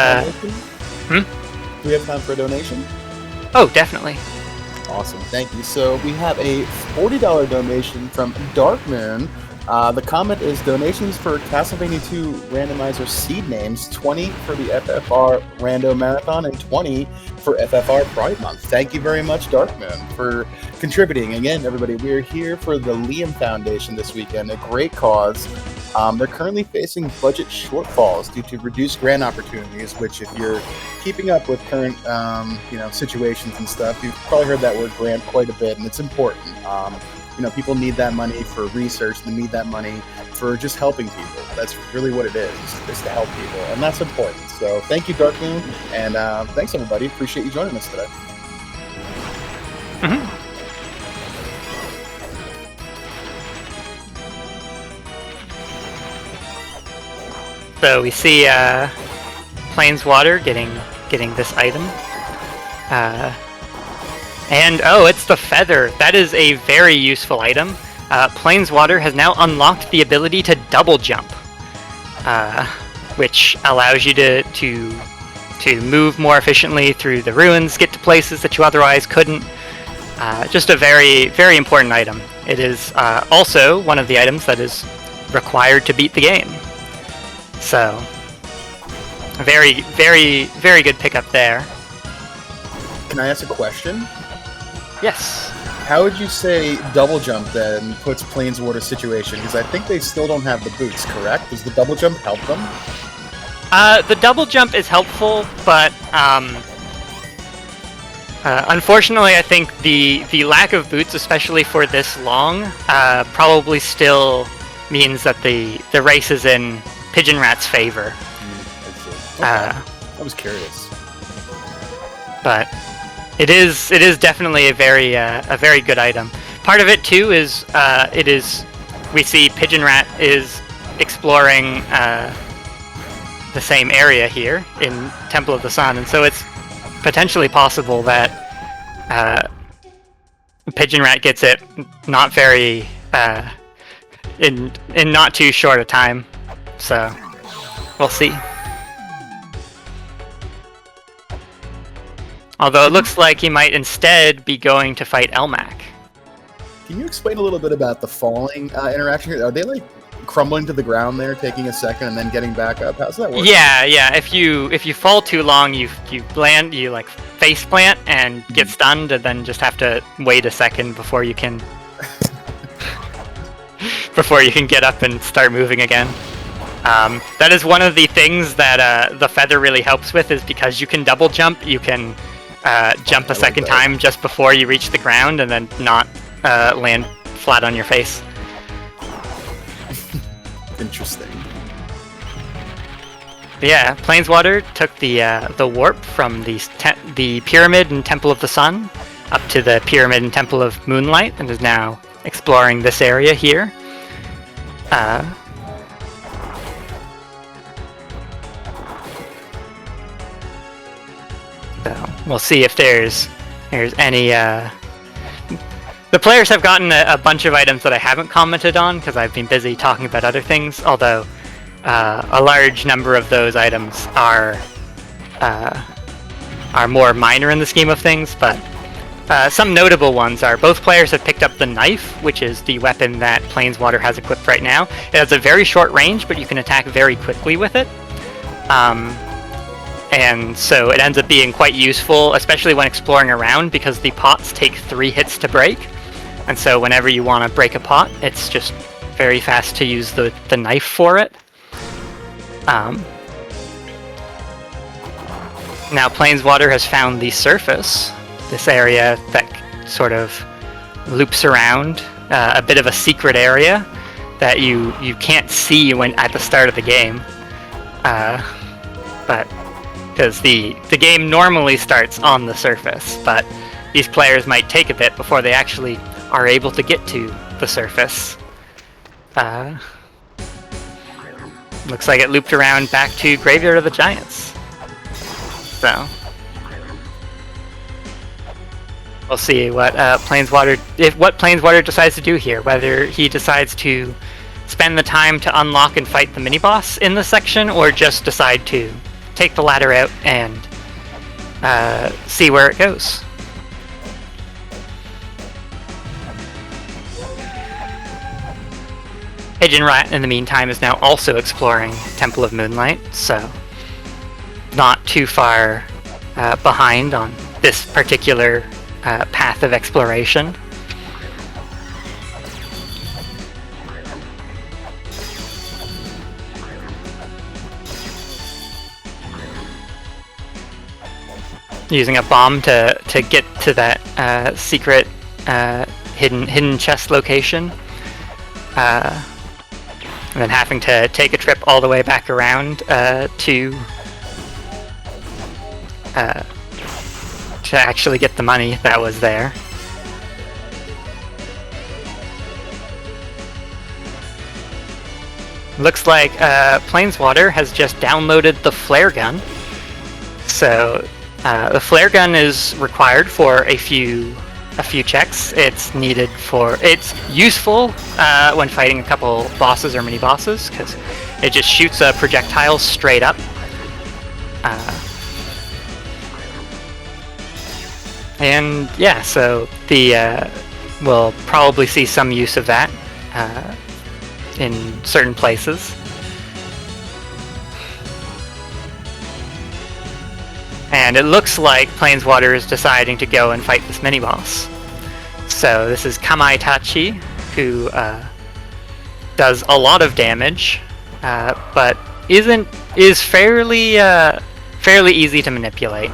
we have time for a donation?
Oh, definitely.
Awesome, thank you. So we have a $40 donation from Dark Moon. The comment is donations for Castlevania 2 randomizer seed names, 20 for the FFR Rando Marathon and 20 for FFR Pride Month. Thank you very much, Dark Moon, for contributing. Again, everybody, we are here for the Liam Foundation this weekend, a great cause. They're currently facing budget shortfalls due to reduced grant opportunities, which if you're keeping up with current situations and stuff, you've probably heard that word grant quite a bit, and it's important. People need that money for research. They need that money for just helping people. That's really what it is to help people, and that's important. So thank you, Dark Moon, and thanks, everybody. Appreciate you joining us today.
Mm-hmm. So we see Planeswater getting this item. And oh, it's the feather. That is a very useful item. Planeswater has now unlocked the ability to double jump, which allows you to to move more efficiently through the ruins, get to places that you otherwise couldn't. Just a very, very important item. It is also one of the items that is required to beat the game. So, a very, very, very good pickup there.
Can I ask a question?
Yes.
How would you say double jump then puts Planeswater situation? Because I think they still don't have the boots, correct? Does the double jump help them?
The double jump is helpful, but unfortunately, I think the lack of boots, especially for this long, probably still means that the race is in Pigeon Rat's favor.
Okay. I was curious.
But it is definitely a very good item. Part of it too is we see Pigeon Rat is exploring the same area here in Temple of the Sun, and so it's potentially possible that Pigeon Rat gets it not very in not too short a time. So we'll see. Although it looks like he might instead be going to fight Elmac.
Can you explain a little bit about the falling interaction here? Are they like crumbling to the ground there, taking a second and then getting back up? How's that work?
Yeah. If you fall too long, you land, you like face plant and get stunned, and then just have to wait a second before you can get up and start moving again. That is one of the things that the feather really helps with, is because you can double jump. You can jump a second time just before you reach the ground, and then not land flat on your face.
Interesting.
But yeah, Planeswater took the warp from the Pyramid and Temple of the Sun up to the Pyramid and Temple of Moonlight, and is now exploring this area here. So we'll see if there's any. The players have gotten a bunch of items that I haven't commented on because I've been busy talking about other things. Although a large number of those items are more minor in the scheme of things, but some notable ones are both players have picked up the knife, which is the weapon that Planeswater has equipped right now. It has a very short range, but you can attack very quickly with it. And so it ends up being quite useful, especially when exploring around, because the pots take 3 hits to break. And so whenever you want to break a pot, it's just very fast to use the knife for it. Now Planeswater has found the surface, this area that sort of loops around, a bit of a secret area that you can't see when at the start of the game. But because the game normally starts on the surface, but these players might take a bit before they actually are able to get to the surface. Looks like it looped around back to Graveyard of the Giants. So we'll see what Planeswater decides to do here. Whether he decides to spend the time to unlock and fight the mini boss in this section, or just decide to take the ladder out and see where it goes. Pigeon Rat, in the meantime, is now also exploring Temple of Moonlight, so not too far behind on this particular path of exploration. Using a bomb to get to that secret hidden chest location, and then having to take a trip all the way back around to actually get the money that was there. Looks like Planeswater has just downloaded the flare gun. So the flare gun is required for a few checks. It's useful when fighting a couple bosses or mini bosses, because it just shoots a projectile straight up. And yeah, so we'll probably see some use of that in certain places. And it looks like Planeswater is deciding to go and fight this mini-boss. So this is Kamaitachi, who does a lot of damage, but is fairly easy to manipulate.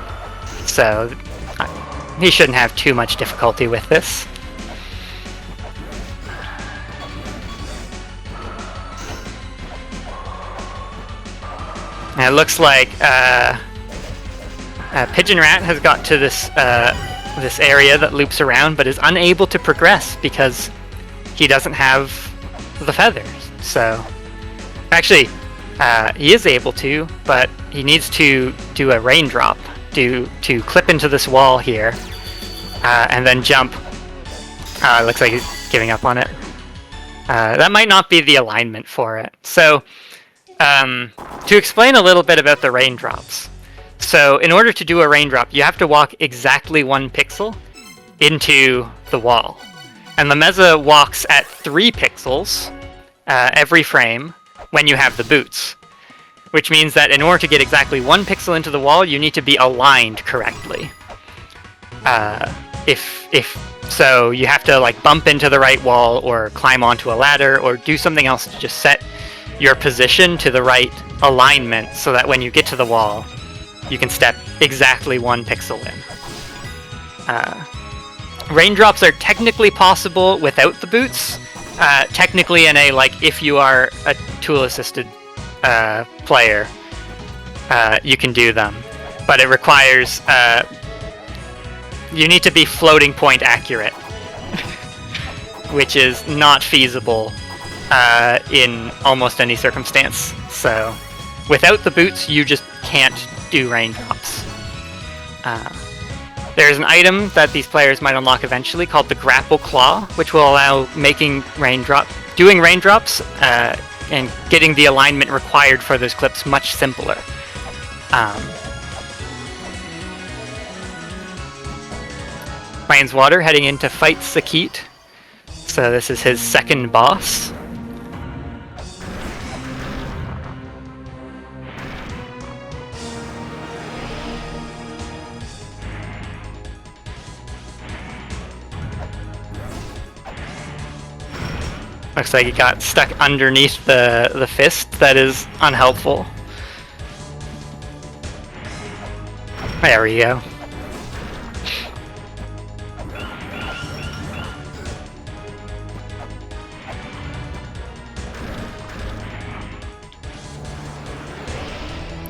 So he shouldn't have too much difficulty with this. And it looks like Pigeon Rat has got to this area that loops around, but is unable to progress because he doesn't have the feathers. So, actually, he is able to, but he needs to do a raindrop to clip into this wall here, and then jump. Looks like he's giving up on it. That might not be the alignment for it. So, to explain a little bit about the raindrops. So in order to do a raindrop, you have to walk exactly 1 pixel into the wall. And the Meza walks at 3 pixels every frame when you have the boots. Which means that in order to get exactly 1 pixel into the wall, you need to be aligned correctly. So you have to like bump into the right wall or climb onto a ladder or do something else to just set your position to the right alignment so that when you get to the wall, you can step exactly 1 pixel in. Raindrops are technically possible without the boots. Technically in a, like, if you are a tool-assisted player, you can do them. But it requires, you need to be floating point accurate, which is not feasible in almost any circumstance. So without the boots, you just can't do raindrops. There's an item that these players might unlock eventually called the Grapple Claw, which will allow doing raindrops and getting the alignment required for those clips much simpler. Planeswater heading in to fight Sakit. So this is his second boss. Looks like he got stuck underneath the fist. That is unhelpful. There we go.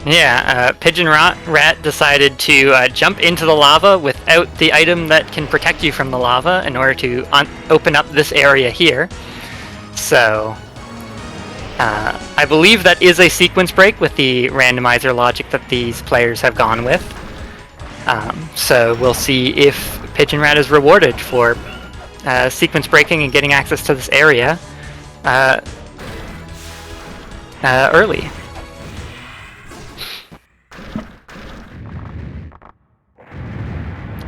Yeah, Pigeon Rat decided to jump into the lava without the item that can protect you from the lava in order to open up this area here. So, I believe that is a sequence break with the randomizer logic that these players have gone with. So we'll see if Pigeon Rat is rewarded for sequence breaking and getting access to this area early.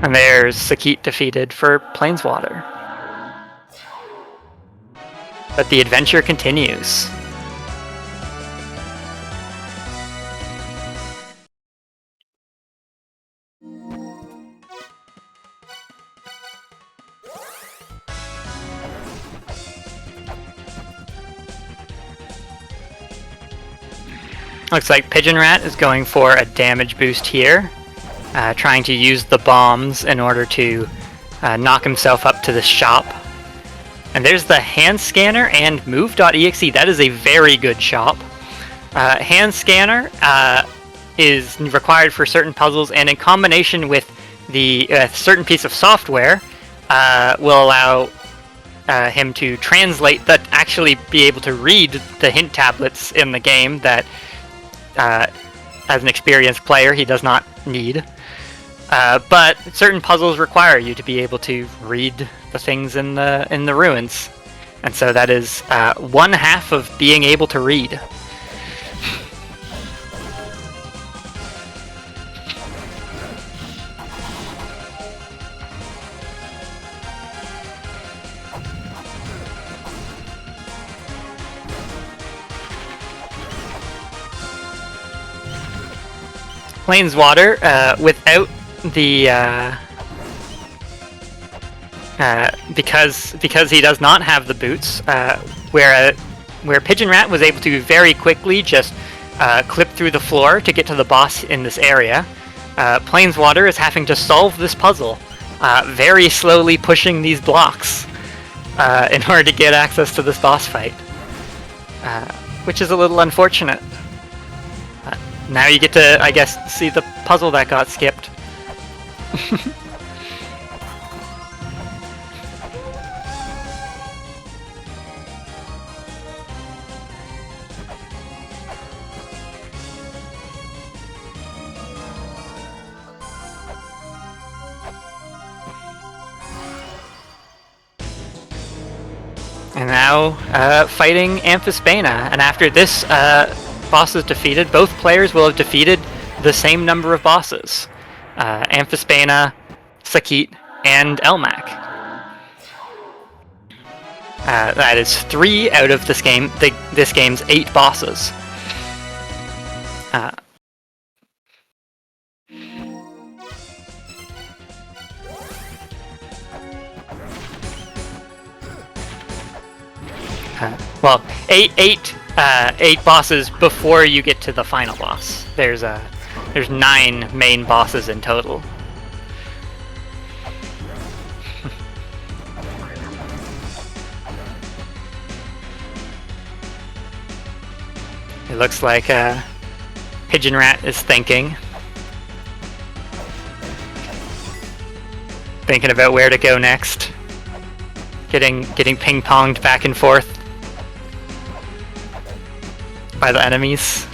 And there's Sakit defeated for Planeswater. But the adventure continues. Looks like Pigeon Rat is going for a damage boost here, trying to use the bombs in order to knock himself up to the shop. And there's the hand scanner and move.exe. That is a very good shop. Hand scanner is required for certain puzzles, and in combination with the certain piece of software, will allow him to translate, that actually be able to read the hint tablets in the game that, as an experienced player, he does not need. But certain puzzles require you to be able to read the things in the ruins, and so that is one half of being able to read. Planeswater, without the because he does not have the boots, where Pigeon Rat was able to very quickly just clip through the floor to get to the boss in this area. Planeswater is having to solve this puzzle, very slowly pushing these blocks in order to get access to this boss fight, which is a little unfortunate. Now you get to, I guess, see the puzzle that got skipped. And now, fighting Amphisbaena. And after this boss is defeated, both players will have defeated the same number of bosses. Amphisbaena, Sakit, and Elmac. That is 3 out of this game's 8 bosses. Well, eight bosses before you get to the final boss. There's 9 main bosses in total. It looks like Pigeon Rat is thinking about where to go next. Getting ping-ponged back and forth by the enemies.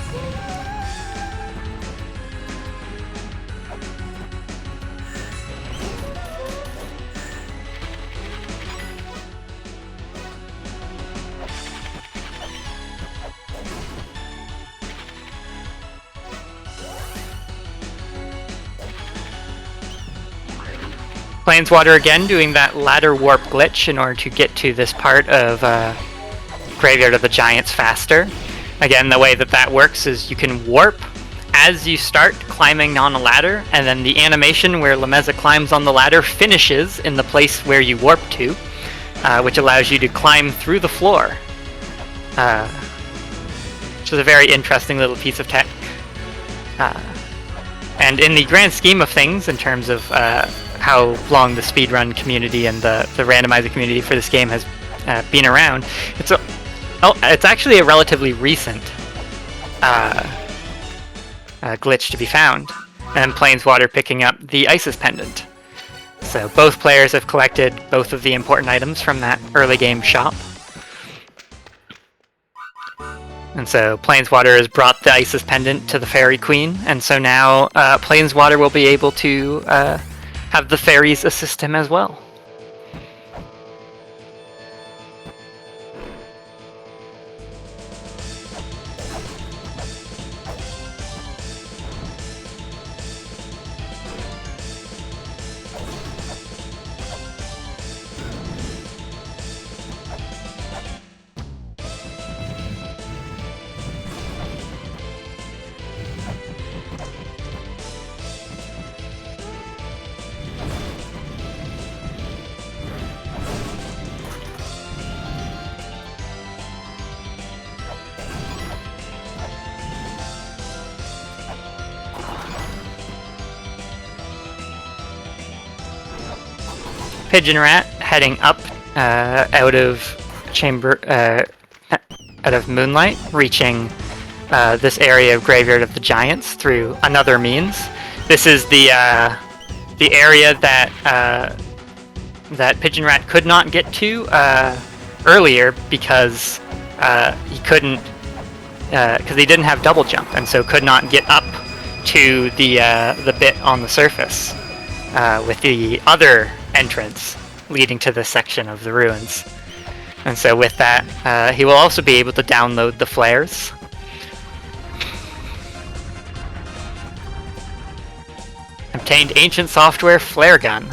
Planeswater again doing that ladder warp glitch in order to get to this part of Graveyard of the Giants faster. Again, the way that works is you can warp as you start climbing on a ladder, and then the animation where Lameza climbs on the ladder finishes in the place where you warp to, which allows you to climb through the floor. Which is a very interesting little piece of tech. And in the grand scheme of things, in terms of how long the speedrun community and the randomizer community for this game has been around, it's actually a relatively recent glitch to be found, and Planeswater picking up the Isis Pendant. So both players have collected both of the important items from that early game shop. And so Planeswater has brought the Isis Pendant to the Fairy Queen, and so now Planeswater will be able to have the fairies assist him as well. Pigeon Rat heading up out of Moonlight, reaching this area of Graveyard of the Giants through another means. This is the area that Pigeon Rat could not get to earlier because he couldn't, because he didn't have double jump, and so could not get up to the bit on the surface with the other entrance leading to this section of the ruins. And so with that, he will also be able to download the flares. Obtained ancient software flare gun.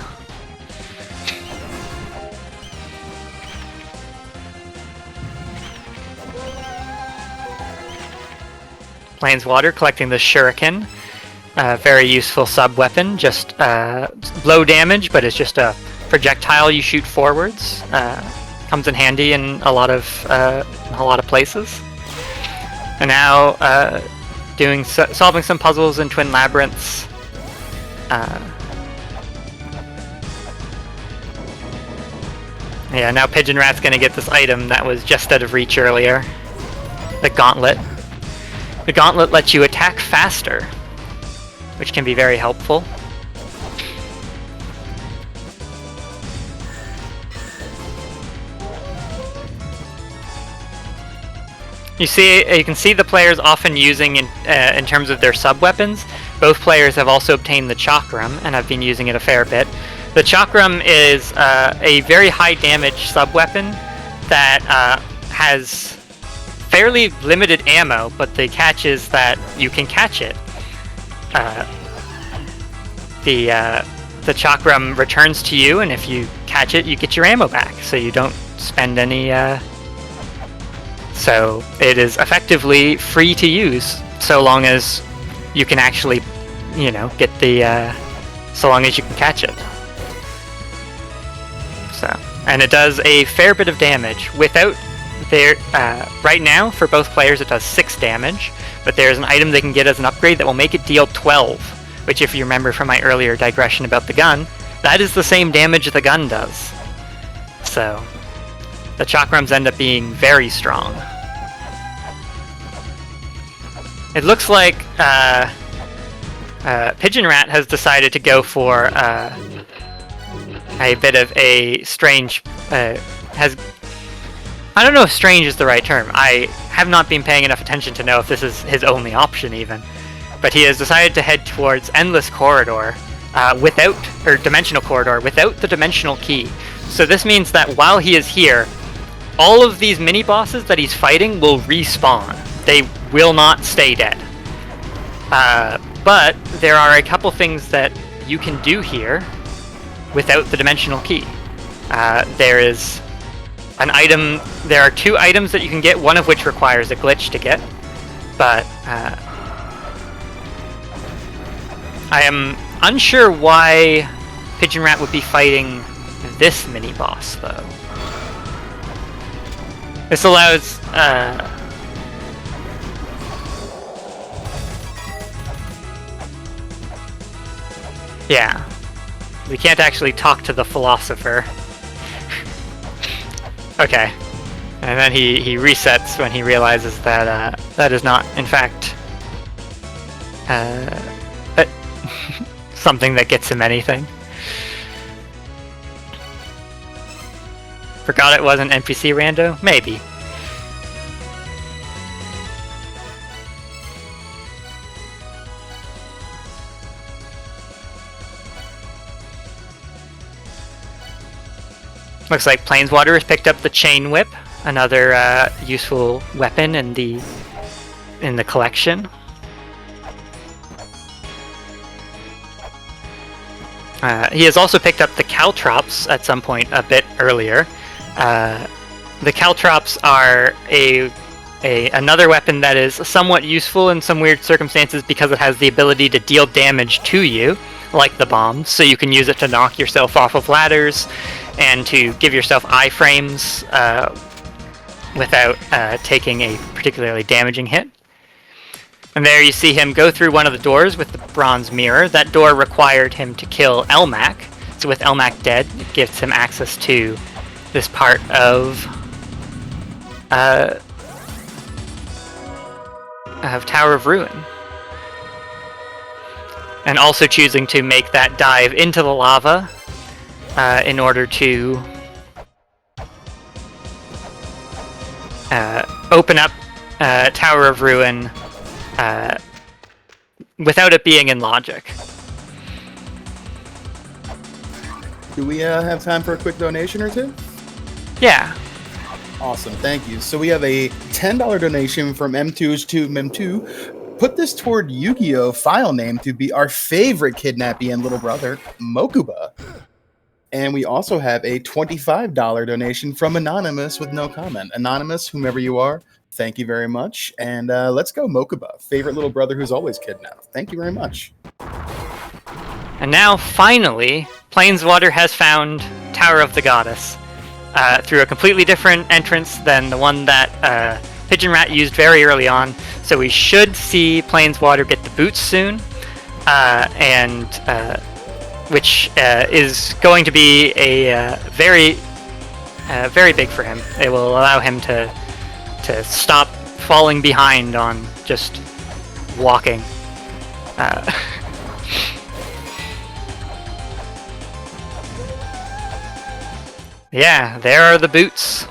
Planeswater collecting the shuriken. very useful sub-weapon, just low damage, but it's just a projectile you shoot forwards. Comes in handy in a lot of places. And now solving some puzzles in Twin Labyrinths. Yeah, now Pigeon Rat's gonna get this item that was just out of reach earlier. The Gauntlet. The Gauntlet lets you attack faster, which can be very helpful. You can see the players often using in terms of their sub-weapons. Both players have also obtained the Chakram, and have been using it a fair bit. The Chakram is a very high damage sub-weapon that has fairly limited ammo, but the catch is that you can catch it. The Chakram returns to you, and if you catch it, you get your ammo back, so you don't spend any... So it is effectively free to use, so long as you can actually, get the... so long as you can catch it. And it does a fair bit of damage. Without their right now, for both players, it does 6 damage, but there's an item they can get as an upgrade that will make it deal 12, which, if you remember from my earlier digression about the gun, that is the same damage the gun does. So, the Chakrams end up being very strong. It looks like Pigeon Rat has decided to go for a bit of a strange, I don't know if strange is the right term. I have not been paying enough attention to know if this is his only option even. But he has decided to head towards Endless Corridor, Dimensional Corridor, without the Dimensional Key. So this means that while he is here, all of these mini-bosses that he's fighting will respawn. They will not stay dead. But there are a couple things that you can do here without the Dimensional Key. There is an item. There are 2 items that you can get, one of which requires a glitch to get. But I am unsure why Pigeon Rat would be fighting this mini-boss, though. This allows... yeah. We can't actually talk to the philosopher. Okay. And then he resets when he realizes that that is not, in fact, something that gets him anything. Forgot it wasn't NPC Rando? Maybe. Looks like Planeswater has picked up the Chain Whip, another useful weapon in the collection. He has also picked up the Caltrops at some point a bit earlier. The Caltrops are another weapon that is somewhat useful in some weird circumstances because it has the ability to deal damage to you, like the bombs, so you can use it to knock yourself off of ladders and to give yourself iframes without taking a particularly damaging hit. And there you see him go through one of the doors with the bronze mirror. That door required him to kill Elmac, so with Elmac dead, it gives him access to this part of Tower of Ruin. And also choosing to make that dive into the lava in order to open up Tower of Ruin without it being in logic.
Do we have time for a quick donation or two?
Yeah.
Awesome, thank you. So we have a $10 donation from M2's to M2. Put this toward Yu-Gi-Oh! File name to be our favorite Kidnappy little brother, Mokuba. And we also have a $25 donation from Anonymous with no comment. Anonymous, whomever you are, Thank you very much. And let's go Mokuba, favorite little brother who's always kidnapped. Thank you very much.
And now, finally, Planeswater has found Tower of the Goddess through a completely different entrance than the one that Pigeon Rat used very early on. So we should see Planeswater get the boots soon, which is going to be a very big for him. It will allow him to stop falling behind on just walking. Yeah, there are the boots.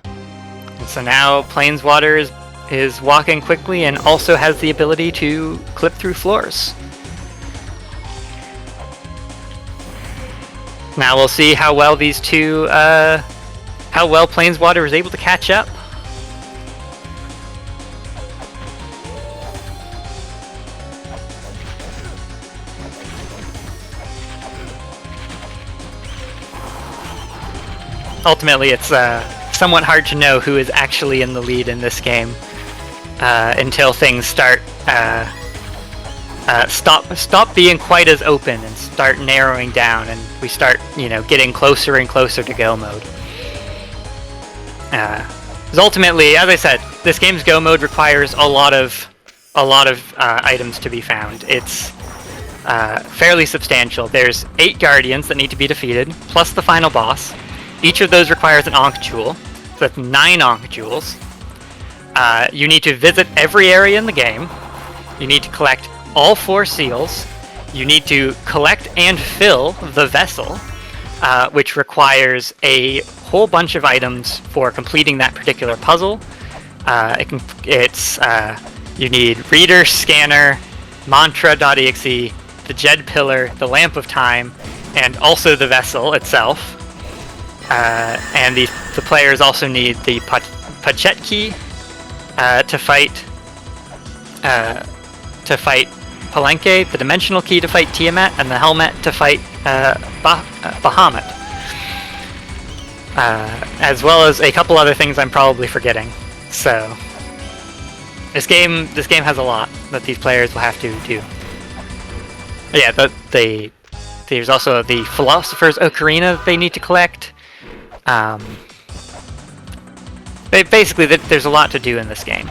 And so now Planeswater is walking quickly and also has the ability to clip through floors. Now we'll see how well these two, how well Planeswater is able to catch up. Ultimately, it's somewhat hard to know who is actually in the lead in this game until things start stop being quite as open and start narrowing down, and we start getting closer and closer to go mode. Because ultimately, as I said, this game's go mode requires a lot of items to be found. It's fairly substantial. There's 8 guardians that need to be defeated, plus the final boss. Each of those requires an Ankh Jewel, so that's 9 Ankh Jewels. You need to visit every area in the game. You need to collect all 4 seals. You need to collect and fill the vessel, which requires a whole bunch of items for completing that particular puzzle. You need Reader, Scanner, Mantra.exe, the Jed Pillar, the Lamp of Time, and also the vessel itself. And the players also need the Pachet Key to fight Palenque, the Dimensional Key to fight Tiamat, and the Helmet to fight Bahamut. As well as a couple other things I'm probably forgetting. So this game has a lot that these players will have to do. Yeah, there's also the Philosopher's Ocarina that they need to collect. Basically, there's a lot to do in this game.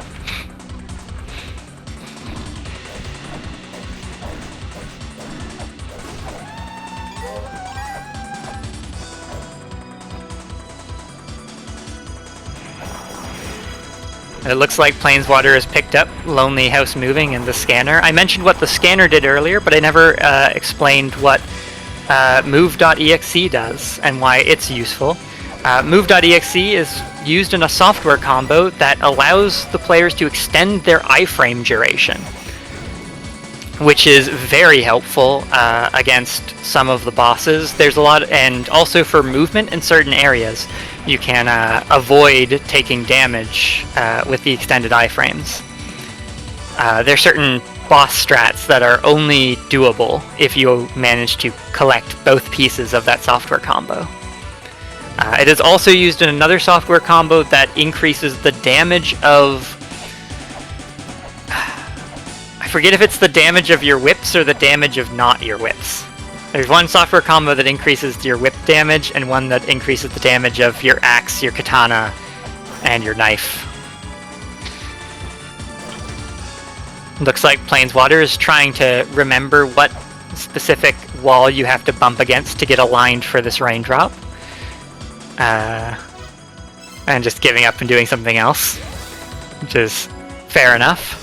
It looks like Planeswater has picked up Lonely House Moving and the Scanner. I mentioned what the Scanner did earlier, but I never explained what Move.exe does and why it's useful. Move.exe is used in a software combo that allows the players to extend their iframe duration, which is very helpful against some of the bosses. There's a lot, and also for movement in certain areas, you can avoid taking damage with the extended iframes. There are certain boss strats that are only doable if you manage to collect both pieces of that software combo. It is also used in another software combo that increases the damage of... I forget if it's the damage of your whips or the damage of not your whips. There's one software combo that increases your whip damage, and one that increases the damage of your axe, your katana, and your knife. Looks like Planeswater is trying to remember what specific wall you have to bump against to get aligned for this raindrop. And just giving up and doing something else, which is fair enough.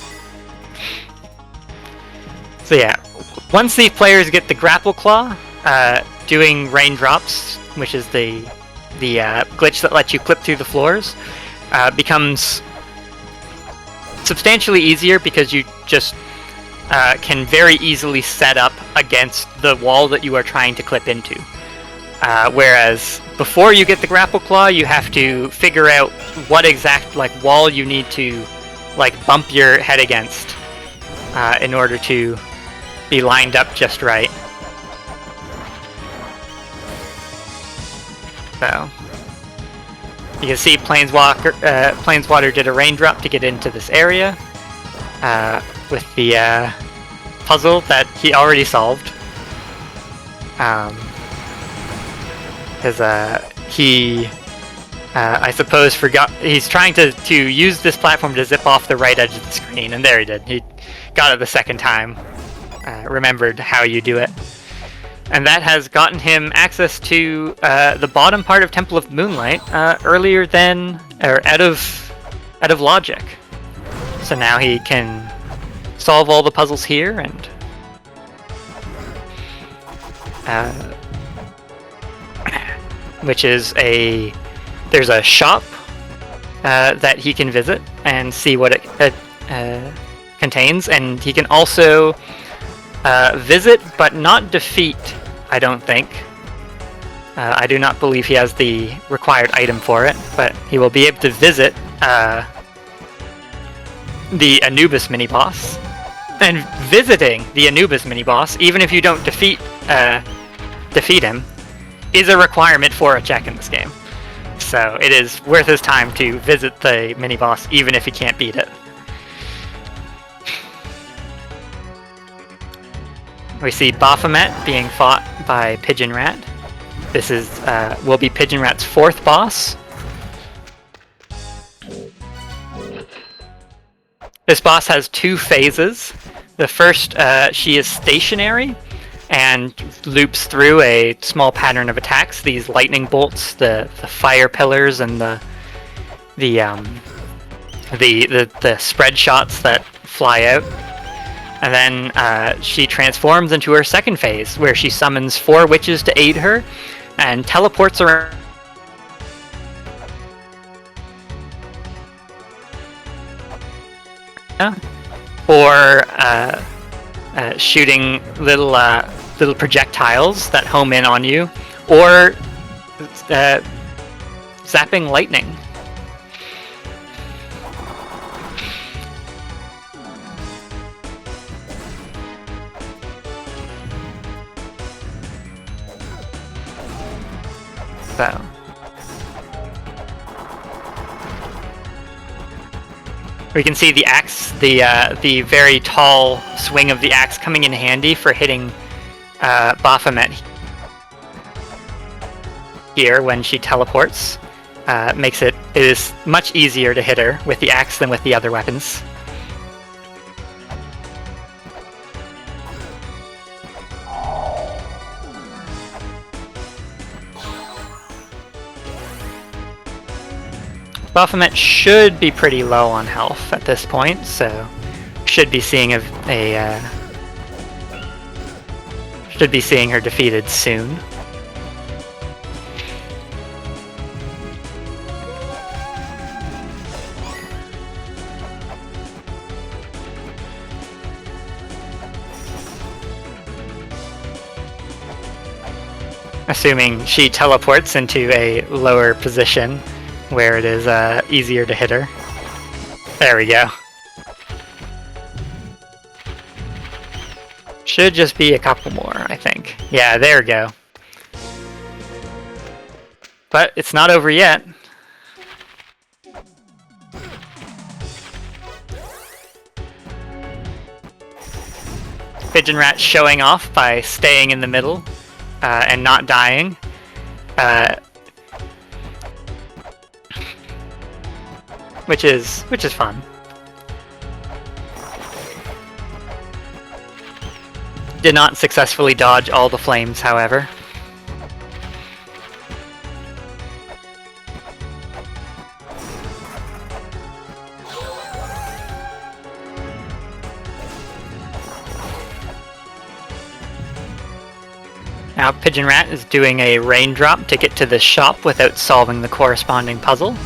So yeah, once the players get the Grapple Claw, doing raindrops, which is the glitch that lets you clip through the floors, becomes substantially easier because you just can very easily set up against the wall that you are trying to clip into. Whereas before you get the Grapple Claw, you have to figure out what exact wall you need to bump your head against in order to be lined up just right. So you can see Planeswater did a raindrop to get into this area with the puzzle that he already solved. Because he, I suppose, forgot. He's trying to use this platform to zip off the right edge of the screen, and there he did. He got it the second time. Remembered how you do it. And that has gotten him access to the bottom part of Temple of Moonlight earlier than, or out of logic. So now he can solve all the puzzles here, and which is there's a shop that he can visit and see what it contains, and he can also visit but not defeat, I don't think. I do not believe he has the required item for it, but he will be able to visit the Anubis mini-boss. And visiting the Anubis mini-boss, even if you don't defeat him, is a requirement for a check in this game. So it is worth his time to visit the mini-boss, even if he can't beat it. We see Baphomet being fought by Pigeon Rat. This will be Pigeon Rat's 4th boss. This boss has 2 phases. The first, she is stationary and loops through a small pattern of attacks. These lightning bolts, the fire pillars, and the spread shots that fly out. And then she transforms into her second phase, where she summons 4 witches to aid her and teleports around. Or shooting little projectiles that home in on you, or zapping lightning. So we can see the axe, the very tall swing of the axe coming in handy for hitting Baphomet here when she teleports. It is much easier to hit her with the axe than with the other weapons. Baphomet should be pretty low on health at this point, so should be seeing should be seeing her defeated soon. Assuming she teleports into a lower position where it is easier to hit her. There we go. Should just be a couple more, I think. Yeah, there we go. But it's not over yet. Pigeon Rat showing off by staying in the middle and not dying. Which is fun. Did not successfully dodge all the flames, however. Now Pigeon Rat is doing a raindrop to get to the shop without solving the corresponding puzzle.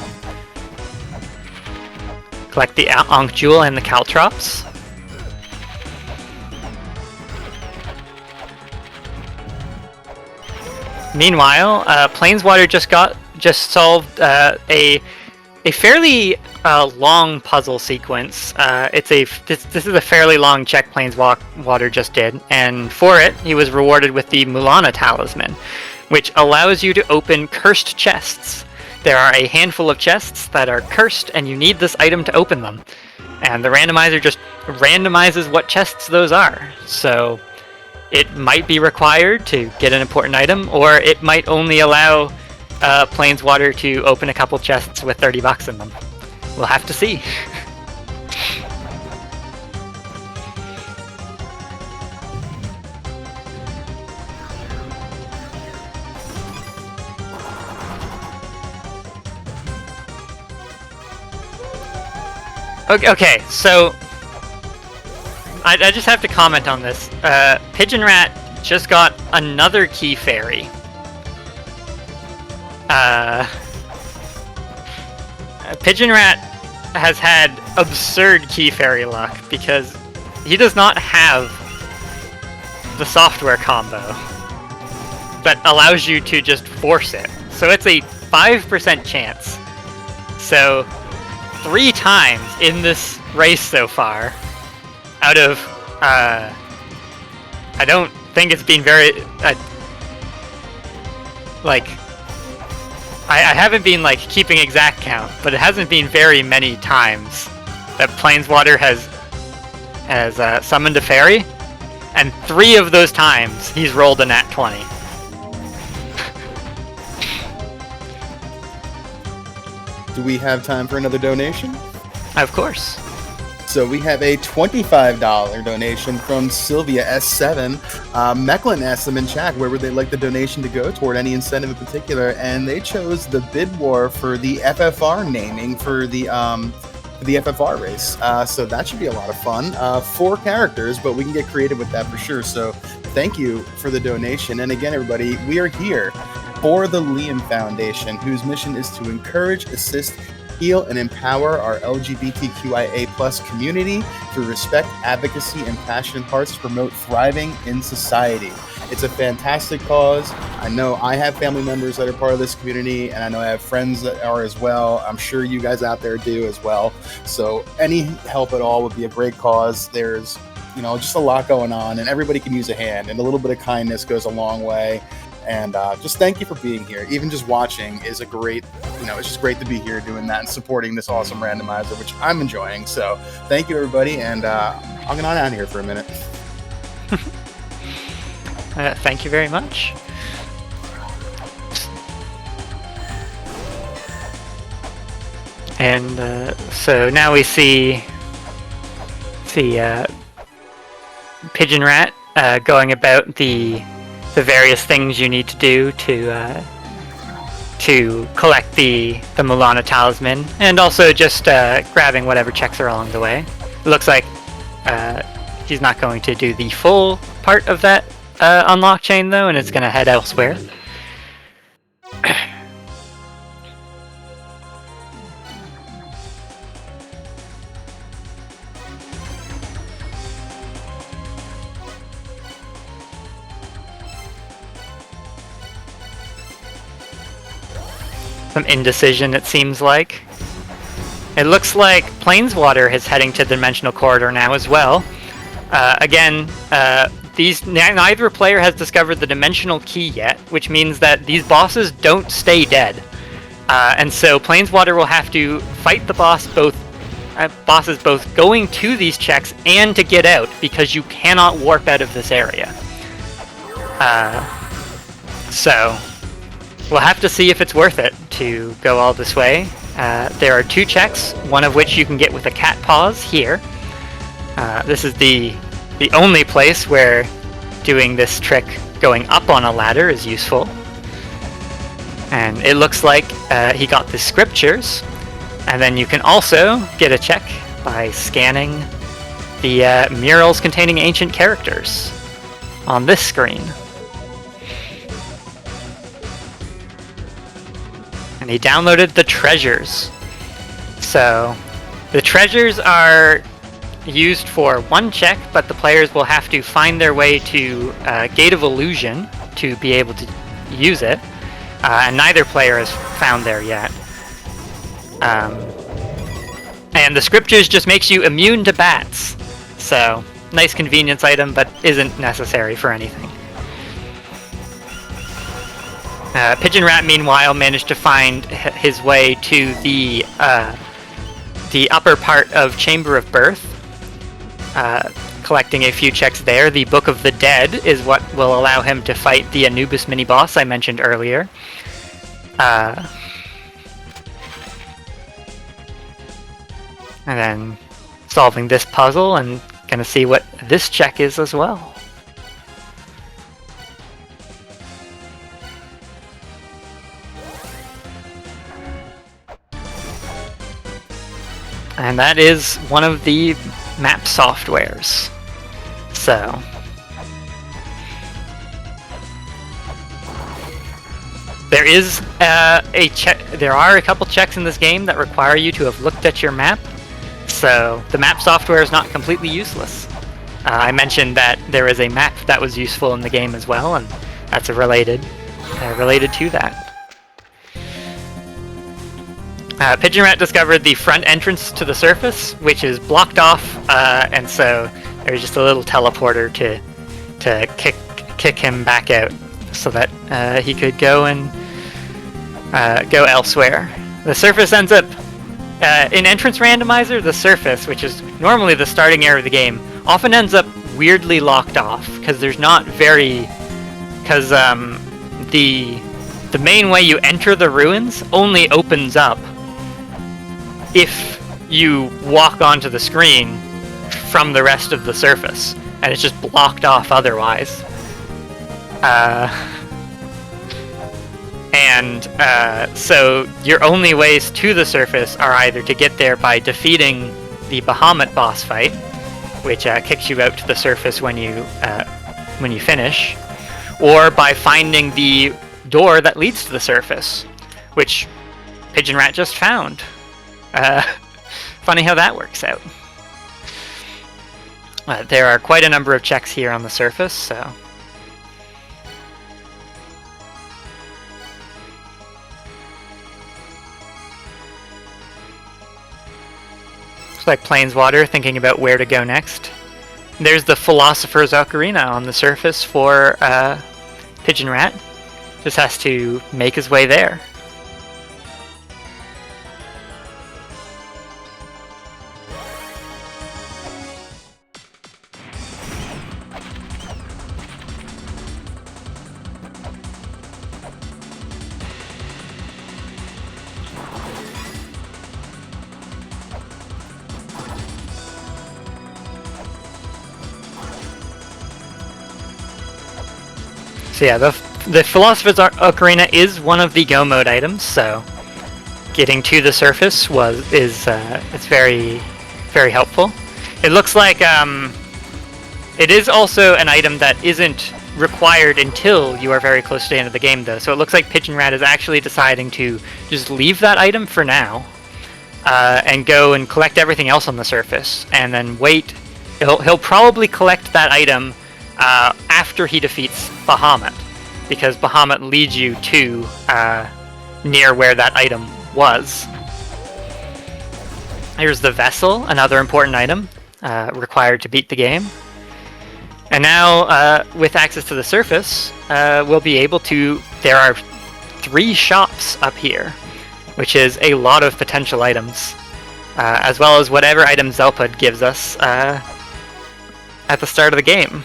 Collect the Ankh Jewel and the Caltrops. Meanwhile, Planeswater just solved a fairly long puzzle sequence. This is a fairly long check Planeswater just did, and for it he was rewarded with the Mulana talisman, which allows you to open cursed chests. There are a handful of chests that are cursed, and you need this item to open them. And the randomizer just randomizes what chests those are. So it might be required to get an important item, or it might only allow Planeswater to open a couple chests with $30 in them. We'll have to see. Okay, so I just have to comment on this. Pigeon Rat just got another Key Fairy. Pigeon Rat has had absurd Key Fairy luck because he does not have the software combo that allows you to just force it. So it's a 5% chance. So 3 times in this race so far, out of, I don't think it's been very, I haven't been, keeping exact count, but it hasn't been very many times that Planeswater has summoned a fairy, and 3 of those times he's rolled a nat 20.
Do we have time for another donation?
Of course.
So we have a $25 donation from Sylvia S7. Mecklin asked them in chat where would they like the donation to go toward, any incentive in particular, and they chose the bid war for the FFR naming for the FFR race. So that should be a lot of fun. 4 characters, but we can get creative with that for sure. So thank you for the donation. And again, everybody, we are here for the Liam Foundation, whose mission is to encourage, assist, heal, and empower our LGBTQIA+ community through respect, advocacy, and passionate hearts to promote thriving in society. It's a fantastic cause. I know I have family members that are part of this community, and I know I have friends that are as well. I'm sure you guys out there do as well. So any help at all would be a great cause. There's, just a lot going on, and everybody can use a hand, and a little bit of kindness goes a long way. And just thank you for being here. Even just watching is a great, it's just great to be here doing that and supporting this awesome randomizer, which I'm enjoying. So thank you, everybody. And I'll get on out of here for a minute.
Thank you very much. And so now we see Pigeon Rat going about the various things you need to do to collect the La-Mulana talisman, and also just grabbing whatever checks are along the way. It looks like he's not going to do the full part of that unlock chain though, and it's going to head elsewhere. Some indecision, it seems like. It looks like Planeswater is heading to the Dimensional Corridor now as well. Neither player has discovered the Dimensional Key yet, which means that these bosses don't stay dead. And so Planeswater will have to fight the bosses both going to these checks and to get out, because you cannot warp out of this area. So we'll have to see if it's worth it to go all this way. There are 2 checks, one of which you can get with a cat paws here. This is the only place where doing this trick going up on a ladder is useful. And it looks like he got the scriptures. And then you can also get a check by scanning the murals containing ancient characters on this screen. And he downloaded the treasures. So the treasures are used for 1 check, but the players will have to find their way to Gate of Illusion to be able to use it. And neither player has found there yet. And the scriptures just makes you immune to bats. So nice convenience item, but isn't necessary for anything. Pigeon Rat, meanwhile, managed to find his way to the upper part of Chamber of Birth, collecting a few checks there. The Book of the Dead is what will allow him to fight the Anubis mini-boss I mentioned earlier. And then solving this puzzle and gonna see what this check is as well. And that is one of the map softwares. So there is there are a couple checks in this game that require you to have looked at your map. So the map software is not completely useless. I mentioned that there is a map that was useful in the game as well, and that's related to that. Pigeon Rat discovered the front entrance to the surface, which is blocked off, and so there's just a little teleporter to kick him back out, so that he could go and go elsewhere. The surface ends up in Entrance Randomizer. The surface, which is normally the starting area of the game, often ends up weirdly locked off because the main way you enter the ruins only opens up if you walk onto the screen from the rest of the surface, and it's just blocked off otherwise. So your only ways to the surface are either to get there by defeating the Bahamut boss fight, which kicks you out to the surface when you finish, or by finding the door that leads to the surface, which Pigeon Rat just found. Funny how that works out. There are quite a number of checks here on the surface, so... Looks like Planeswater thinking about where to go next. There's the Philosopher's Ocarina on the surface for Pigeon Rat. Just has to make his way there. So yeah, the Philosopher's Ocarina is one of the Go mode items, so getting to the surface is very, very helpful. It looks like it is also an item that isn't required until you are very close to the end of the game, though. So it looks like Pigeon Rat is actually deciding to just leave that item for now, and go and collect everything else on the surface, and then wait. He'll probably collect that item after he defeats Bahamut, because Bahamut leads you to near where that item was. Here's the Vessel, another important item required to beat the game. And now, with access to the surface, we'll be able to... There are 3 shops up here, which is a lot of potential items, as well as whatever item Zelpud gives us at the start of the game.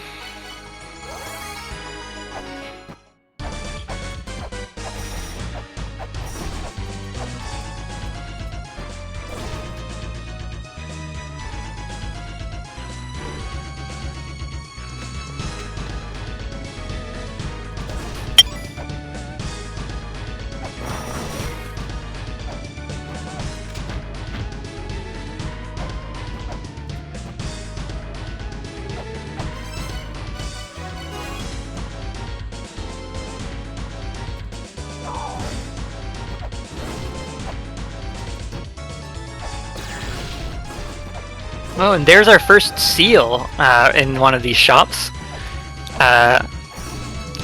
Oh, and there's our first seal in one of these shops.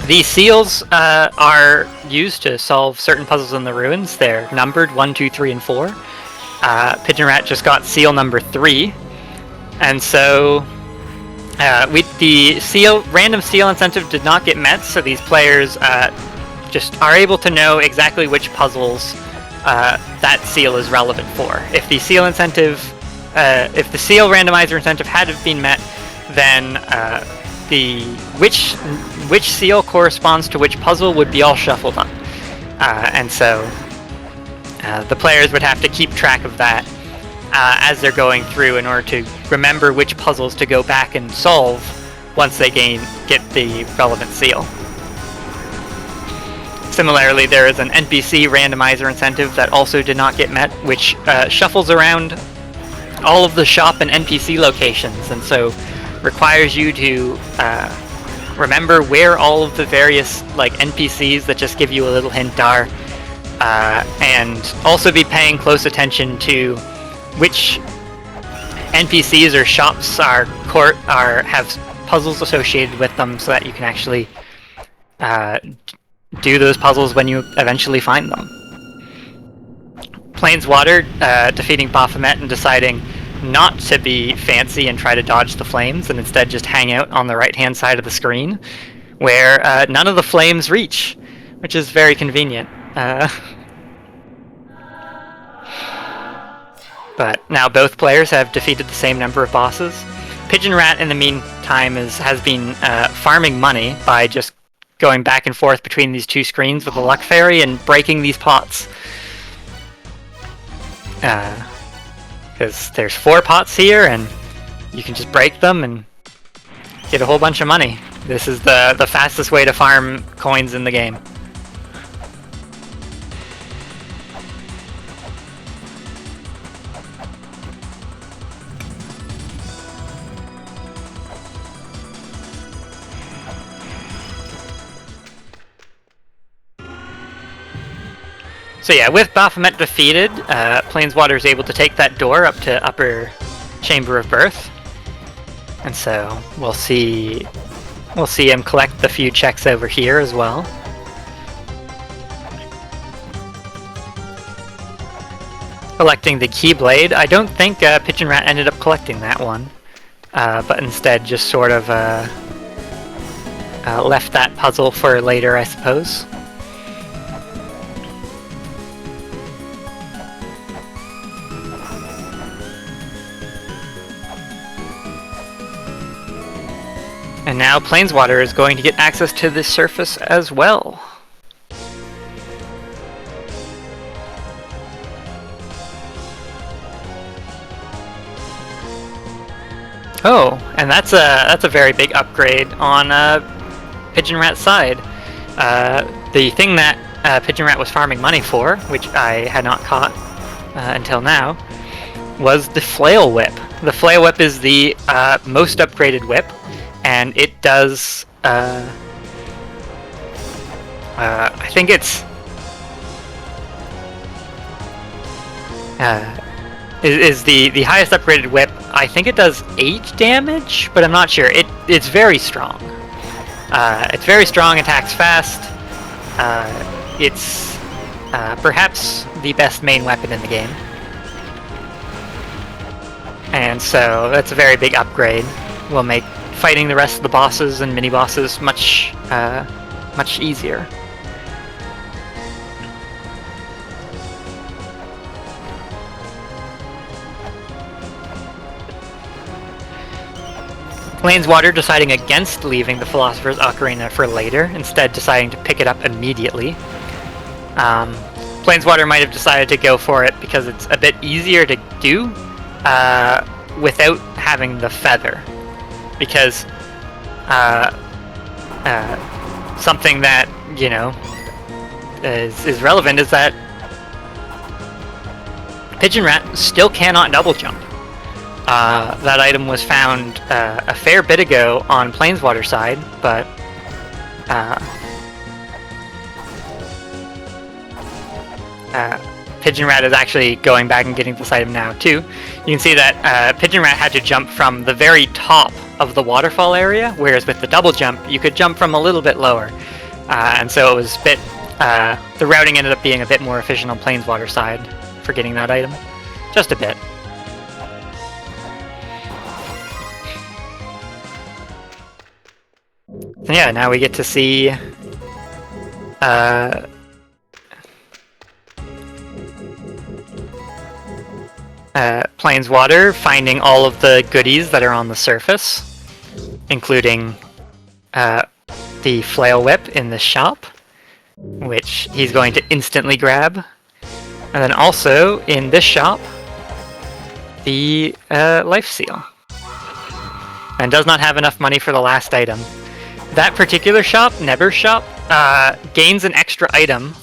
These seals are used to solve certain puzzles in the ruins. They're numbered 1, 2, 3, and 4. Pigeon Rat just got seal number 3, and so the random seal incentive did not get met. So these players just are able to know exactly which puzzles that seal is relevant for. If the seal incentive, if the seal randomizer incentive had have been met, then which seal corresponds to which puzzle would be all shuffled up, and so the players would have to keep track of that as they're going through in order to remember which puzzles to go back and solve once they get the relevant seal. Similarly, there is an NPC randomizer incentive that also did not get met, which shuffles around all of the shop and NPC locations, and so requires you to remember where all of the various like NPCs that just give you a little hint are, and also be paying close attention to which NPCs or shops have puzzles associated with them, so that you can actually do those puzzles when you eventually find them. Planeswater defeating Baphomet and deciding not to be fancy and try to dodge the flames, and instead just hang out on the right-hand side of the screen, where none of the flames reach, which is very convenient. But now both players have defeated the same number of bosses. Pigeon Rat, in the meantime, has been farming money by just going back and forth between these two screens with the Luck Fairy and breaking these pots. Because there's 4 pots here, and you can just break them and get a whole bunch of money. This is the fastest way to farm coins in the game. So yeah, with Baphomet defeated, Planeswater is able to take that door up to Upper Chamber of Birth, and so we'll see him collect the few checks over here as well. Collecting the Keyblade. I don't think Pigeon Rat ended up collecting that one, but instead just sort of left that puzzle for later, I suppose. And now Planeswater is going to get access to this surface as well. Oh, and that's a very big upgrade on Pigeon Rat's side. The thing that Pigeon Rat was farming money for, which I had not caught until now, was the Flail Whip. The Flail Whip is the most upgraded whip, and it does, I think it's, is the highest upgraded whip. I think it does 8 damage, but I'm not sure. It's very strong. It's very strong, attacks fast. It's perhaps the best main weapon in the game. And so that's a very big upgrade. Will make fighting the rest of the bosses and mini-bosses much easier. Planeswater deciding against leaving the Philosopher's Ocarina for later, instead deciding to pick it up immediately. Planeswater might have decided to go for it because it's a bit easier to do without having the feather. Because something that, you know, is relevant is that Pigeon Rat still cannot double jump. That item was found a fair bit ago on Planeswater's side, but Pigeon Rat is actually going back and getting this item now too. You can see that Pigeon Rat had to jump from the very top of the waterfall area, whereas with the double jump you could jump from a little bit lower, and so it was a bit, the routing ended up being a bit more efficient on Planeswater's side for getting that item, just a bit. So yeah, now we get to see Planeswater finding all of the goodies that are on the surface, including the flail whip in the shop, which he's going to instantly grab. And then also in this shop, the life seal. And does not have enough money for the last item. That particular shop, Neber's shop, gains an extra item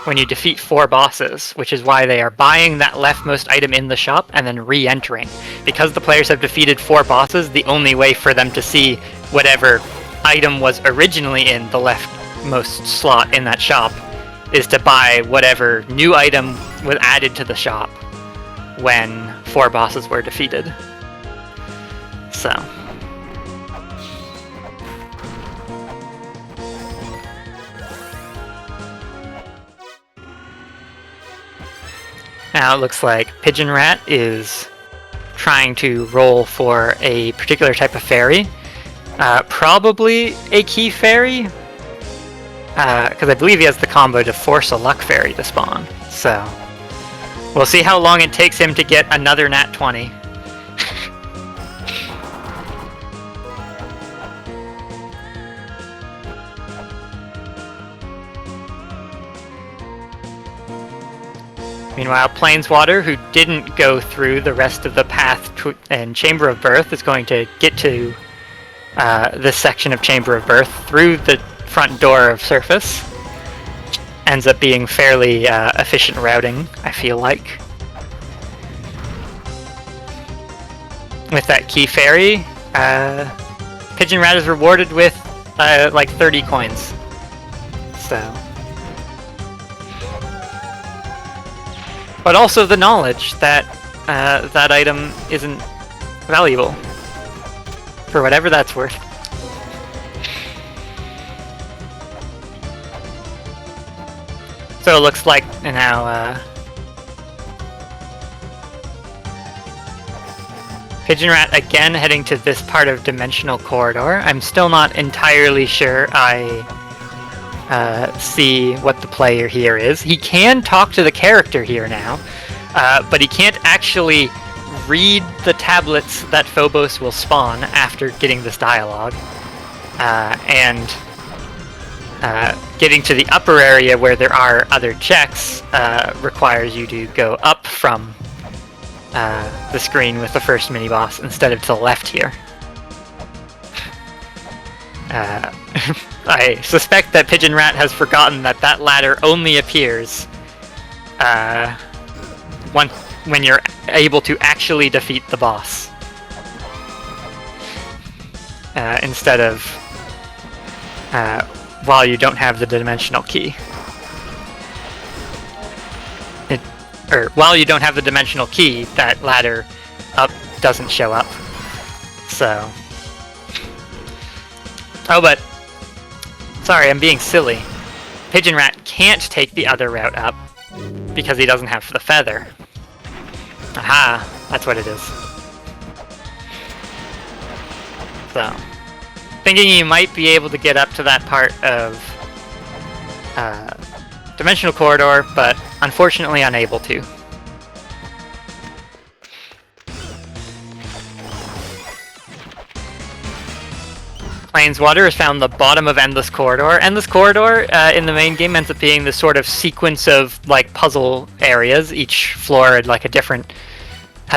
when you defeat 4 bosses, which is why they are buying that leftmost item in the shop and then re-entering. Because the players have defeated 4 bosses, the only way for them to see whatever item was originally in the leftmost slot in that shop is to buy whatever new item was added to the shop when 4 bosses were defeated. So... now it looks like Pigeon Rat is trying to roll for a particular type of fairy. Probably a key fairy, because I believe he has the combo to force a luck fairy to spawn. So we'll see how long it takes him to get another nat 20. Meanwhile, Planeswater, who didn't go through the rest of the path in Chamber of Birth, is going to get to this section of Chamber of Birth through the front door of Surface. Ends up being fairly efficient routing, I feel like. With that key fairy, Pigeon Rat is rewarded with like 30 coins. So... but also the knowledge that that item isn't valuable, for whatever that's worth. So it looks like now Pigeon Rat again heading to this part of Dimensional Corridor. I'm still not entirely sure I see what the player here is. He can talk to the character here now, but he can't actually read the tablets that Phobos will spawn after getting this dialogue. And getting to the upper area where there are other checks requires you to go up from the screen with the first mini-boss instead of to the left here. I suspect that Pigeon Rat has forgotten that that ladder only appears when you're able to actually defeat the boss, instead of while you don't have the dimensional key. Or while you don't have the dimensional key, that ladder up doesn't show up. So... oh, but... sorry, I'm being silly. Pigeon Rat can't take the other route up because he doesn't have the feather. Aha, that's what it is. So, thinking you might be able to get up to that part of Dimensional Corridor, but unfortunately unable to. Planeswater has found the bottom of Endless Corridor. Endless Corridor in the main game ends up being this sort of sequence of like puzzle areas. Each floor has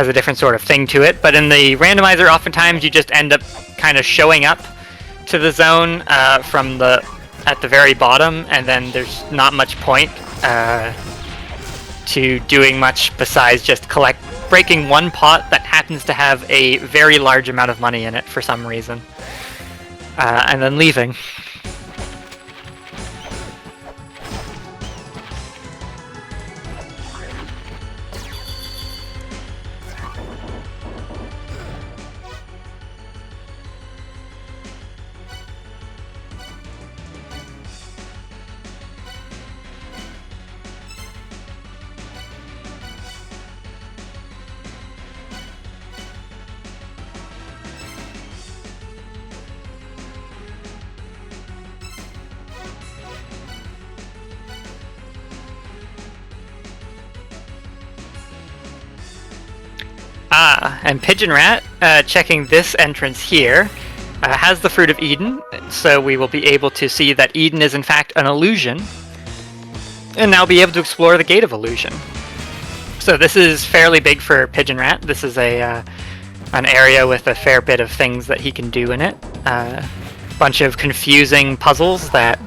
a different sort of thing to it. But in the randomizer, oftentimes you just end up kind of showing up to the zone at the very bottom, and then there's not much point to doing much besides just breaking one pot that happens to have a very large amount of money in it for some reason. And then leaving. And Pigeon Rat, checking this entrance here, has the Fruit of Eden, so we will be able to see that Eden is in fact an illusion, and now be able to explore the Gate of Illusion. So this is fairly big for Pigeon Rat. This is an area with a fair bit of things that he can do in it. Bunch of confusing puzzles that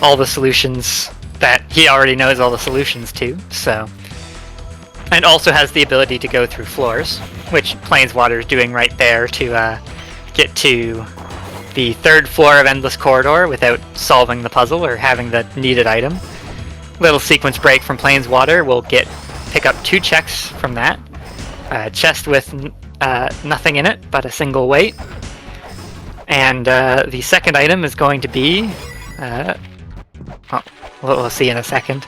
all the solutions that he already knows all the solutions to, so. And also has the ability to go through floors, which Planeswater is doing right there to get to the 3rd floor of Endless Corridor without solving the puzzle or having the needed item. Little sequence break from Planeswater will pick up 2 checks from that. Chest with nothing in it but a single weight. And the second item is going to be... we'll see in a second.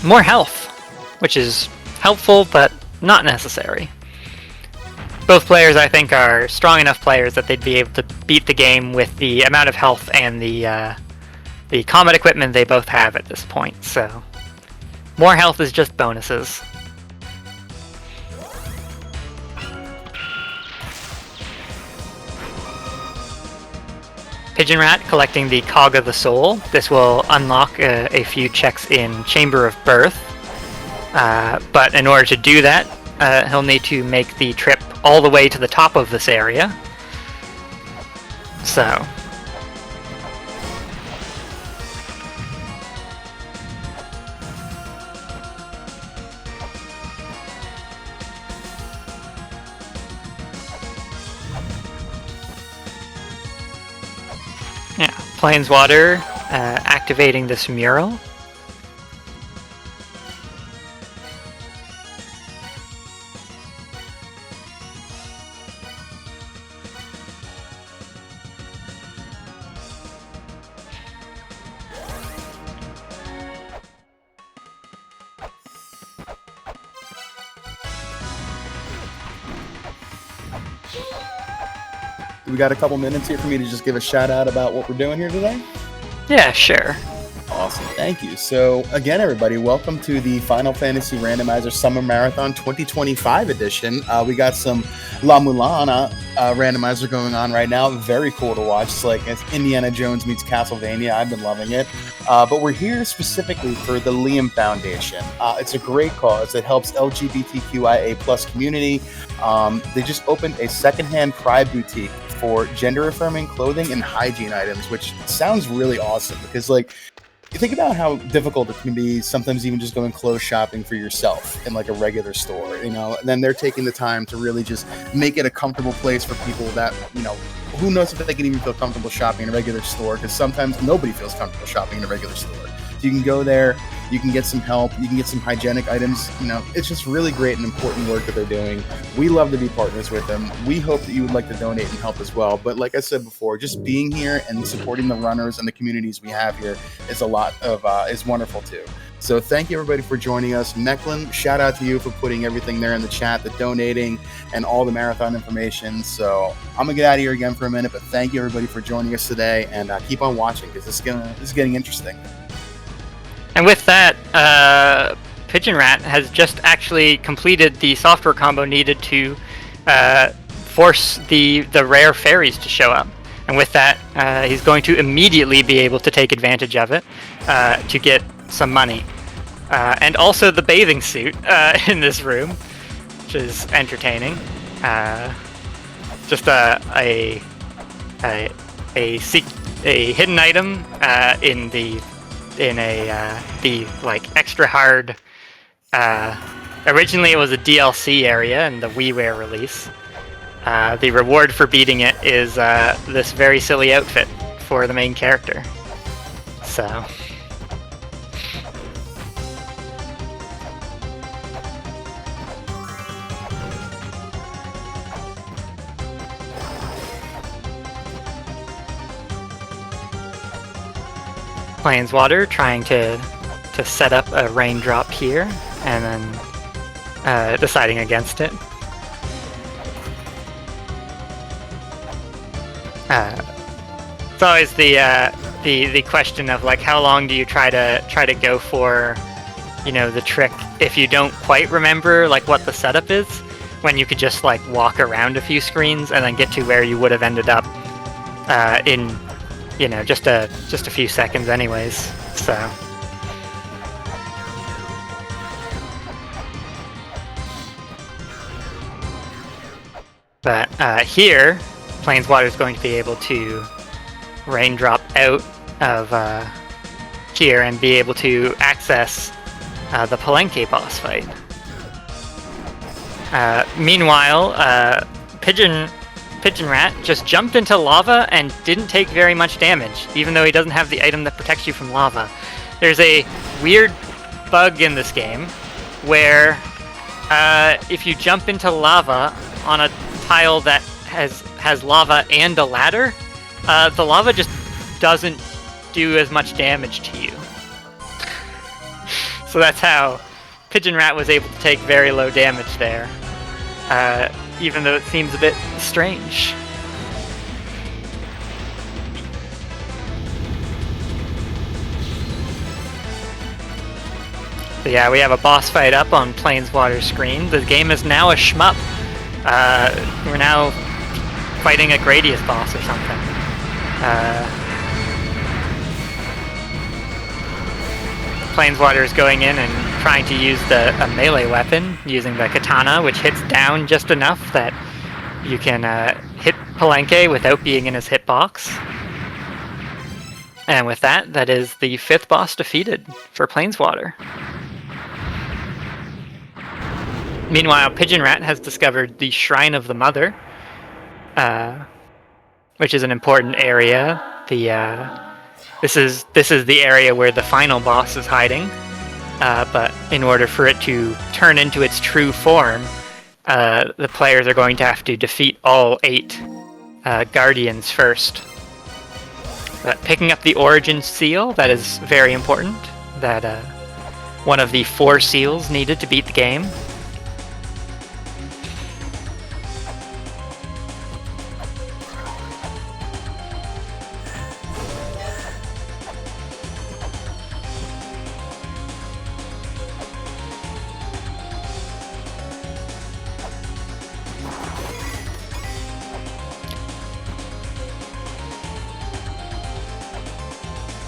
More health, which is helpful but not necessary. Both players, I think, are strong enough players that they'd be able to beat the game with the amount of health and the combat equipment they both have at this point, so more health is just bonuses. Pigeon Rat collecting the Cog of the Soul. This will unlock a few checks in Chamber of Birth, but in order to do that, he'll need to make the trip all the way to the top of this area. So. Yeah, Planeswater activating this mural.
We got a couple minutes here for me to just give a shout out about what we're doing here today.
Yeah, sure.
Awesome, thank you. So again, everybody, welcome to the Final Fantasy Randomizer Summer Marathon 2025 edition. We got some La-Mulana randomizer going on right now. Very cool to watch. It's like Indiana Jones meets Castlevania. I've been loving it. But we're here specifically for the Liam Foundation. It's a great cause. It helps LGBTQIA plus community. They just opened a secondhand Pride boutique for gender-affirming clothing and hygiene items, which sounds really awesome because, like, you think about how difficult it can be sometimes even just going clothes shopping for yourself in like a regular store, you know, and then they're taking the time to really just make it a comfortable place for people that, you know, who knows if they can even feel comfortable shopping in a regular store, because sometimes nobody feels comfortable shopping in a regular store. So you can go there, you can get some help, you can get some hygienic items, you know, it's just really great and important work that they're doing. We love to be partners with them. We hope that you would like to donate and help as well. But like I said before, just being here and supporting the runners and the communities we have here is is wonderful too. So thank you everybody for joining us. Mecklin, shout out to you for putting everything there in the chat, the donating and all the marathon information. So I'm gonna get out of here again for a minute, but thank you everybody for joining us today, and keep on watching because this is getting interesting.
And with that, Pigeon Rat has just actually completed the software combo needed to force the rare fairies to show up. And with that, he's going to immediately be able to take advantage of it to get some money. And also the bathing suit in this room, which is entertaining. Just a hidden item in the like extra hard. Originally, it was a DLC area in the WiiWare release. The reward for beating it is this very silly outfit for the main character. So. Planeswater trying to set up a raindrop here, and then deciding against it. It's always the question of like how long do you try to go for, the trick if you don't quite remember like what the setup is, when you could just like walk around a few screens and then get to where you would have ended up in just a few seconds anyways. So but here Planeswater is going to be able to raindrop out of here and be able to access the Palenque boss fight. Meanwhile, Pigeon Rat just jumped into lava and didn't take very much damage, even though he doesn't have the item that protects you from lava. There's a weird bug in this game where if you jump into lava on a tile that has lava and a ladder, the lava just doesn't do as much damage to you. So that's how Pigeon Rat was able to take very low damage there, even though it seems a bit strange. So yeah, we have a boss fight up on Planeswater's screen. The game is now a shmup. We're now fighting a Gradius boss or something. Planeswater is going in and trying to use a melee weapon, using the katana, which hits down just enough that you can hit Palenque without being in his hitbox. And with that, that is the 5th boss defeated for Planeswater. Meanwhile, Pigeon Rat has discovered the Shrine of the Mother, which is an important area. This is the area where the final boss is hiding. But in order for it to turn into its true form, the players are going to have to defeat all 8 Guardians first. But picking up the Origin Seal, that is very important. That one of the 4 seals needed to beat the game.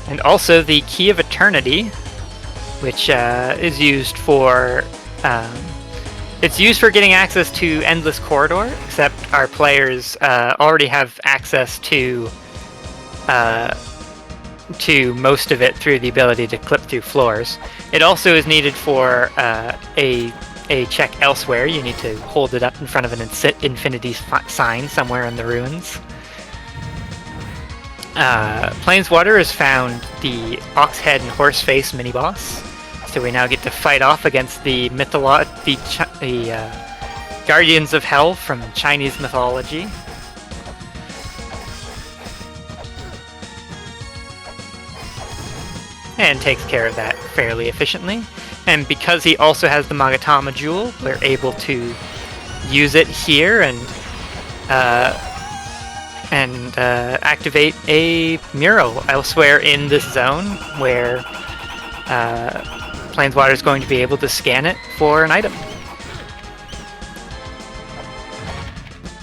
And also the Key of Eternity, which is used for getting access to Endless Corridor, except our players already have access to most of it through the ability to clip through floors. It also is needed for a check elsewhere. You need to hold it up in front of an infinity sign somewhere in the ruins. Planeswater has found the Oxhead and Horseface mini-boss, so we now get to fight off against the Guardians of Hell from Chinese mythology. And takes care of that fairly efficiently. And because he also has the Magatama Jewel, we're able to use it here and activate a mural elsewhere in this zone where Planeswater is going to be able to scan it for an item.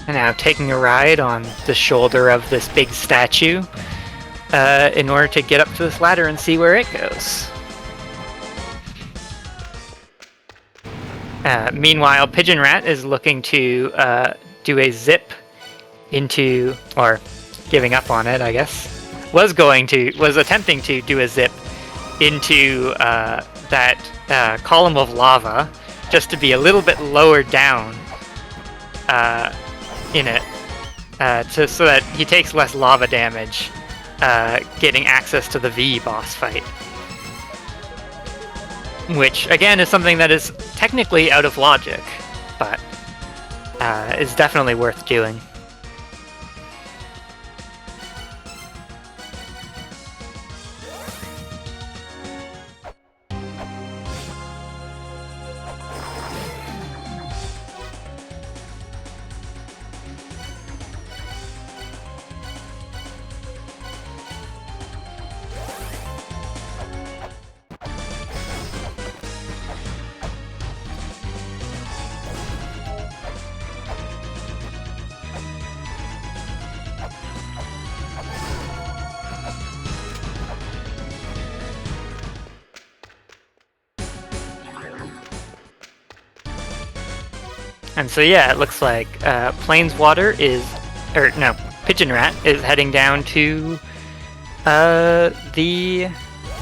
And now taking a ride on the shoulder of this big statue in order to get up to this ladder and see where it goes. Meanwhile, Pigeon Rat is looking to do a zip into, or giving up on it, I guess, was attempting to do a zip into that column of lava, just to be a little bit lower down in it, so that he takes less lava damage, getting access to the V boss fight. Which, again, is something that is technically out of logic, but is definitely worth doing. And so yeah, it looks like Planeswater is, or no, Pigeon Rat is heading down to the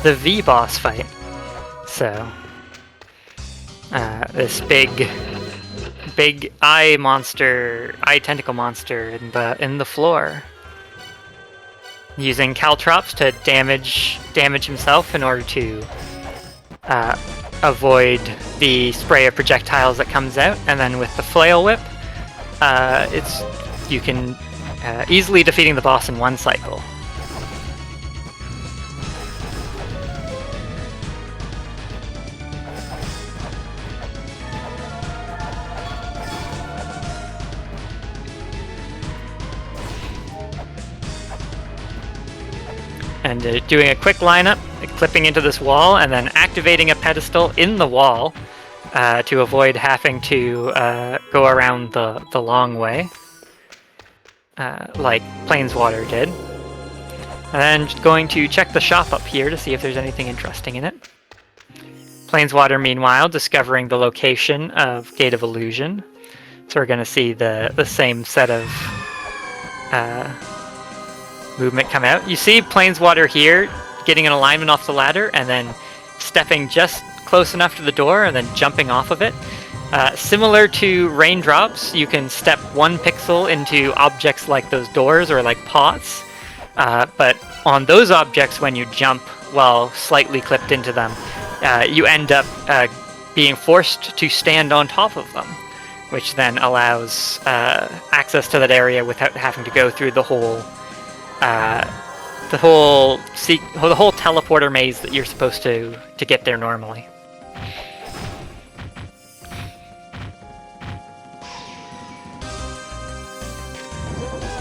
V boss fight. So this big eye tentacle monster in the floor, using Caltrops to damage himself in order to avoid the spray of projectiles that comes out, and then with the Flail Whip, you can easily defeating the boss in one cycle. And doing a quick lineup, clipping into this wall, and then activating a pedestal in the wall to avoid having to go around the long way, like Planeswater did. And then going to check the shop up here to see if there's anything interesting in it. Planeswater, meanwhile, discovering the location of Gate of Illusion. So we're going to see the same set of movement come out. You see Planeswater here getting an alignment off the ladder and then stepping just close enough to the door and then jumping off of it. Similar to Raindrops, you can step 1 pixel into objects like those doors or like pots, but on those objects, when you jump while slightly clipped into them, you end up being forced to stand on top of them, which then allows access to that area without having to go through the whole teleporter maze that you're supposed to get there normally.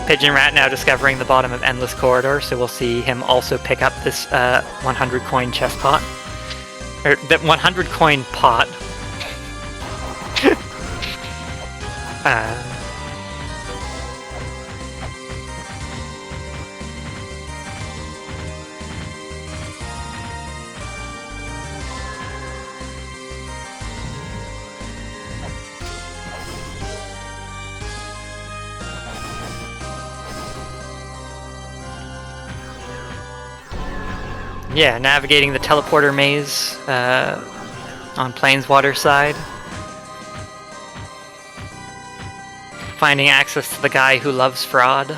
Pigeon Rat now discovering the bottom of Endless Corridor, so we'll see him also pick up this 100 coin chest pot. Or that 100 coin pot. Yeah, navigating the teleporter maze on Planeswater side. Finding access to the guy who loves fraud.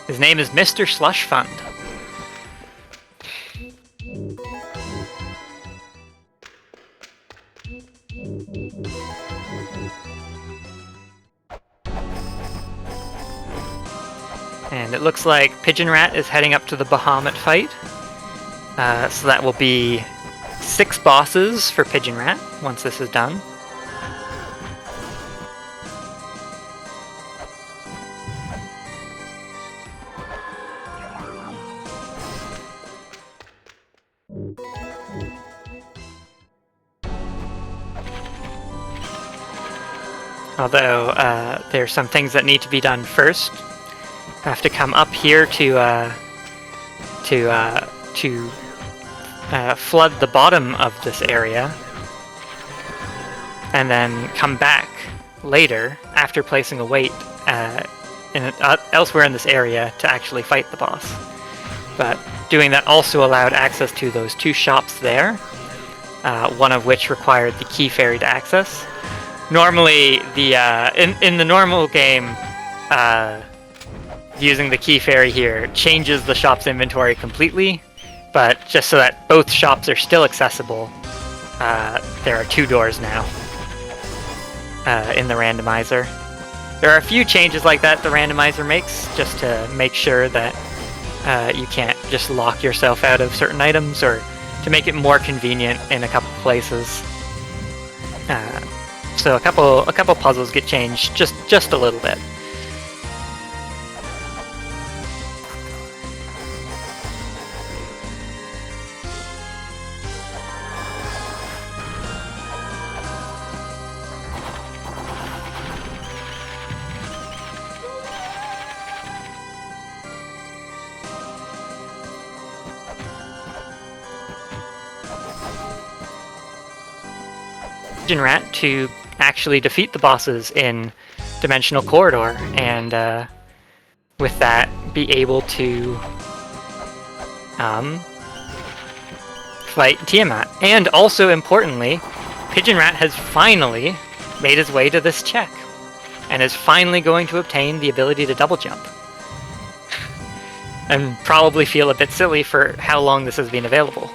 His name is Mr. Slush Fund. And it looks like Pigeon Rat is heading up to the Bahamut fight. So that will be 6 bosses for Pigeon Rat once this is done. Although there are some things that need to be done first. I have to come up here to flood the bottom of this area, and then come back later after placing a weight elsewhere in this area to actually fight the boss. But doing that also allowed access to those 2 shops there, one of which required the Key Fairy to access. Normally, in the normal game, using the Key Fairy here changes the shop's inventory completely, but just so that both shops are still accessible, there are 2 doors now in the randomizer. There are a few changes like that the randomizer makes, just to make sure that you can't just lock yourself out of certain items, or to make it more convenient in a couple places. So a couple puzzles get changed just a little bit. Pigeon Rat to actually defeat the bosses in Dimensional Corridor, and with that, be able to fight Tiamat. And also importantly, Pigeon Rat has finally made his way to this check, and is finally going to obtain the ability to double jump. And probably feel a bit silly for how long this has been available.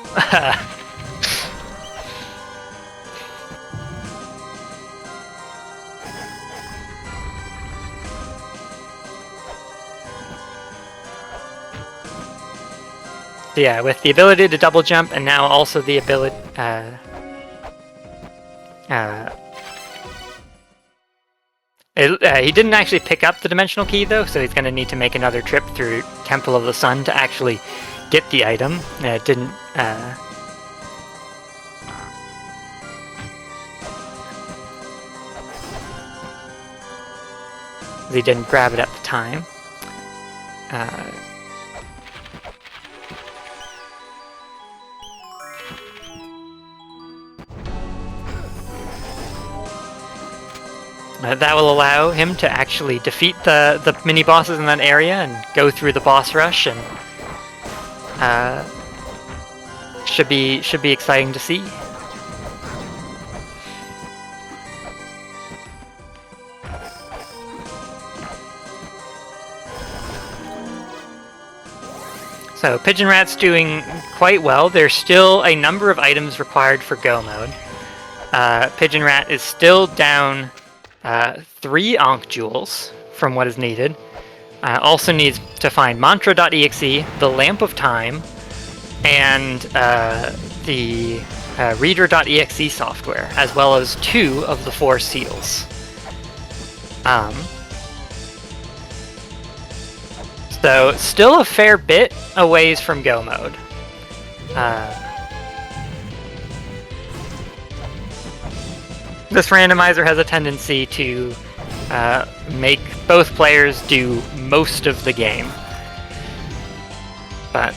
So yeah, with the ability to double jump, and now also the ability... he didn't actually pick up the dimensional key though, so he's going to need to make another trip through Temple of the Sun to actually get the item. It didn't... he didn't grab it at the time. That will allow him to actually defeat the mini-bosses in that area and go through the boss rush, and should be exciting to see. So Pigeon Rat's doing quite well. There's still a number of items required for Go mode. Pigeon Rat is still down 3 Ankh Jewels from what is needed. Also needs to find Mantra.exe, the Lamp of Time, and the Reader.exe software, as well as 2 of the 4 seals. So still a fair bit a ways from Go mode. This randomizer has a tendency to make both players do most of the game. But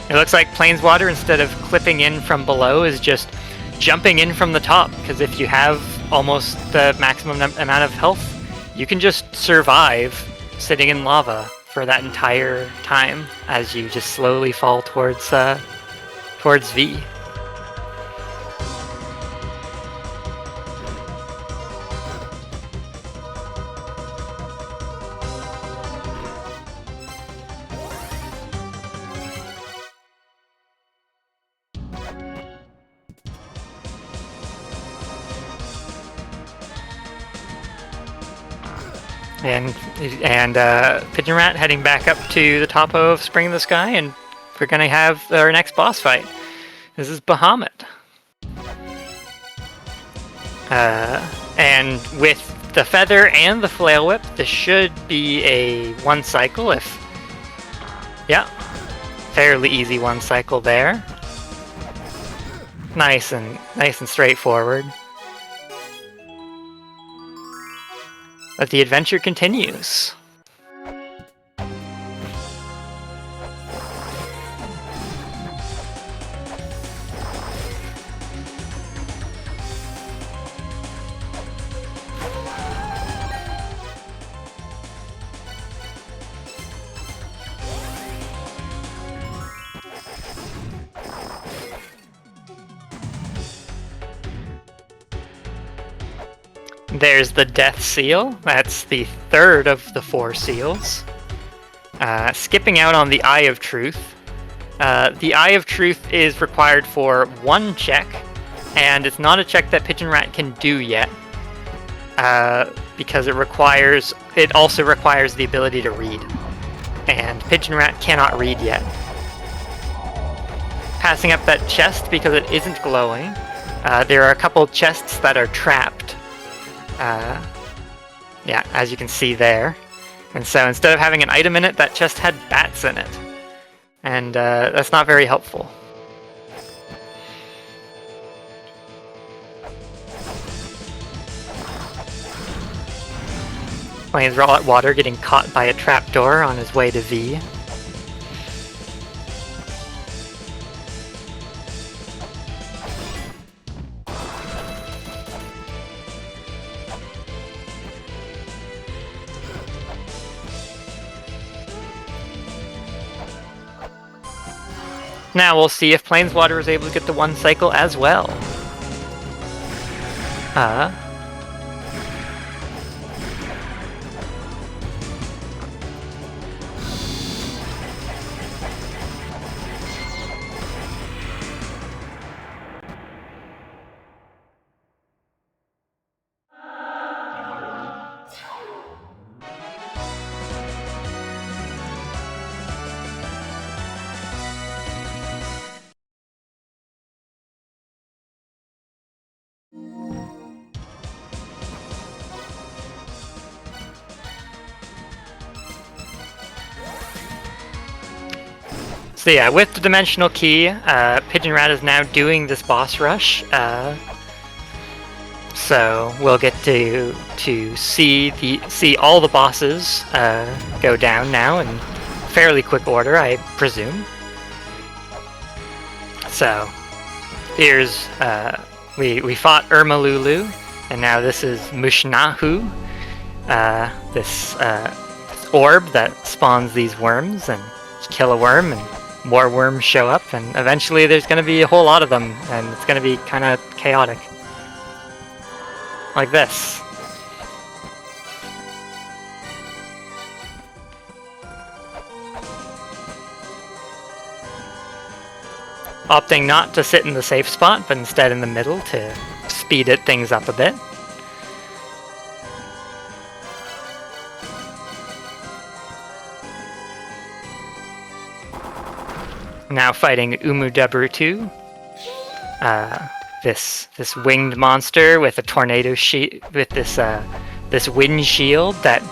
it looks like Planeswater, instead of clipping in from below, is just jumping in from the top, because if you have almost the maximum amount of health, you can just survive sitting in lava for that entire time as you just slowly fall towards V. And Pigeon Rat heading back up to the top of Spring in the Sky, and we're gonna have our next boss fight. This is Bahamut. And with the Feather and the Flail Whip, this should be a 1 cycle yeah, fairly easy 1 cycle there. Nice and straightforward. But the adventure continues. There's the Death Seal. That's the 3rd of the 4 seals. Skipping out on the Eye of Truth. The Eye of Truth is required for 1 check, and it's not a check that Pigeon Rat can do yet, because it also requires the ability to read, and Pigeon Rat cannot read yet. Passing up that chest because it isn't glowing. There are a couple chests that are trapped. Yeah, as you can see there. And so instead of having an item in it, that chest had bats in it. And that's not very helpful. Planeswater getting caught by a trapdoor on his way to V. Now we'll see if Planeswater is able to get the 1 cycle as well. So yeah, with the Dimensional Key, Pigeon Rat is now doing this boss rush. So we'll get to see all the bosses go down now in fairly quick order, I presume. So here's we fought Lulu, and now this is Mushnahu, this orb that spawns these worms, and kill a worm and more worms show up, and eventually there's going to be a whole lot of them, and it's going to be kind of chaotic. Like this. Opting not to sit in the safe spot, but instead in the middle to speed things up a bit. Now fighting Umudabrutu, this winged monster with a tornado with this wind shield that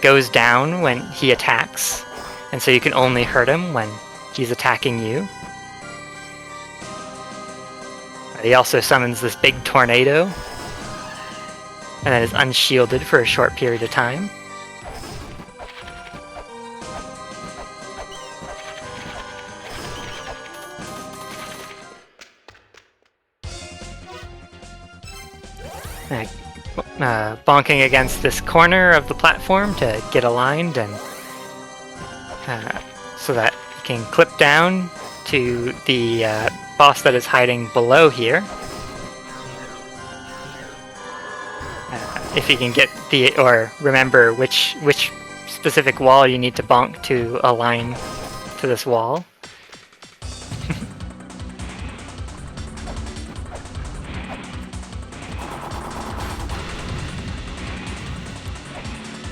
goes down when he attacks, and so you can only hurt him when he's attacking you. He also summons this big tornado, and then is unshielded for a short period of time. Bonking against this corner of the platform to get aligned, and so that you can clip down to the boss that is hiding below here. If you can get or remember which specific wall you need to bonk to align to this wall.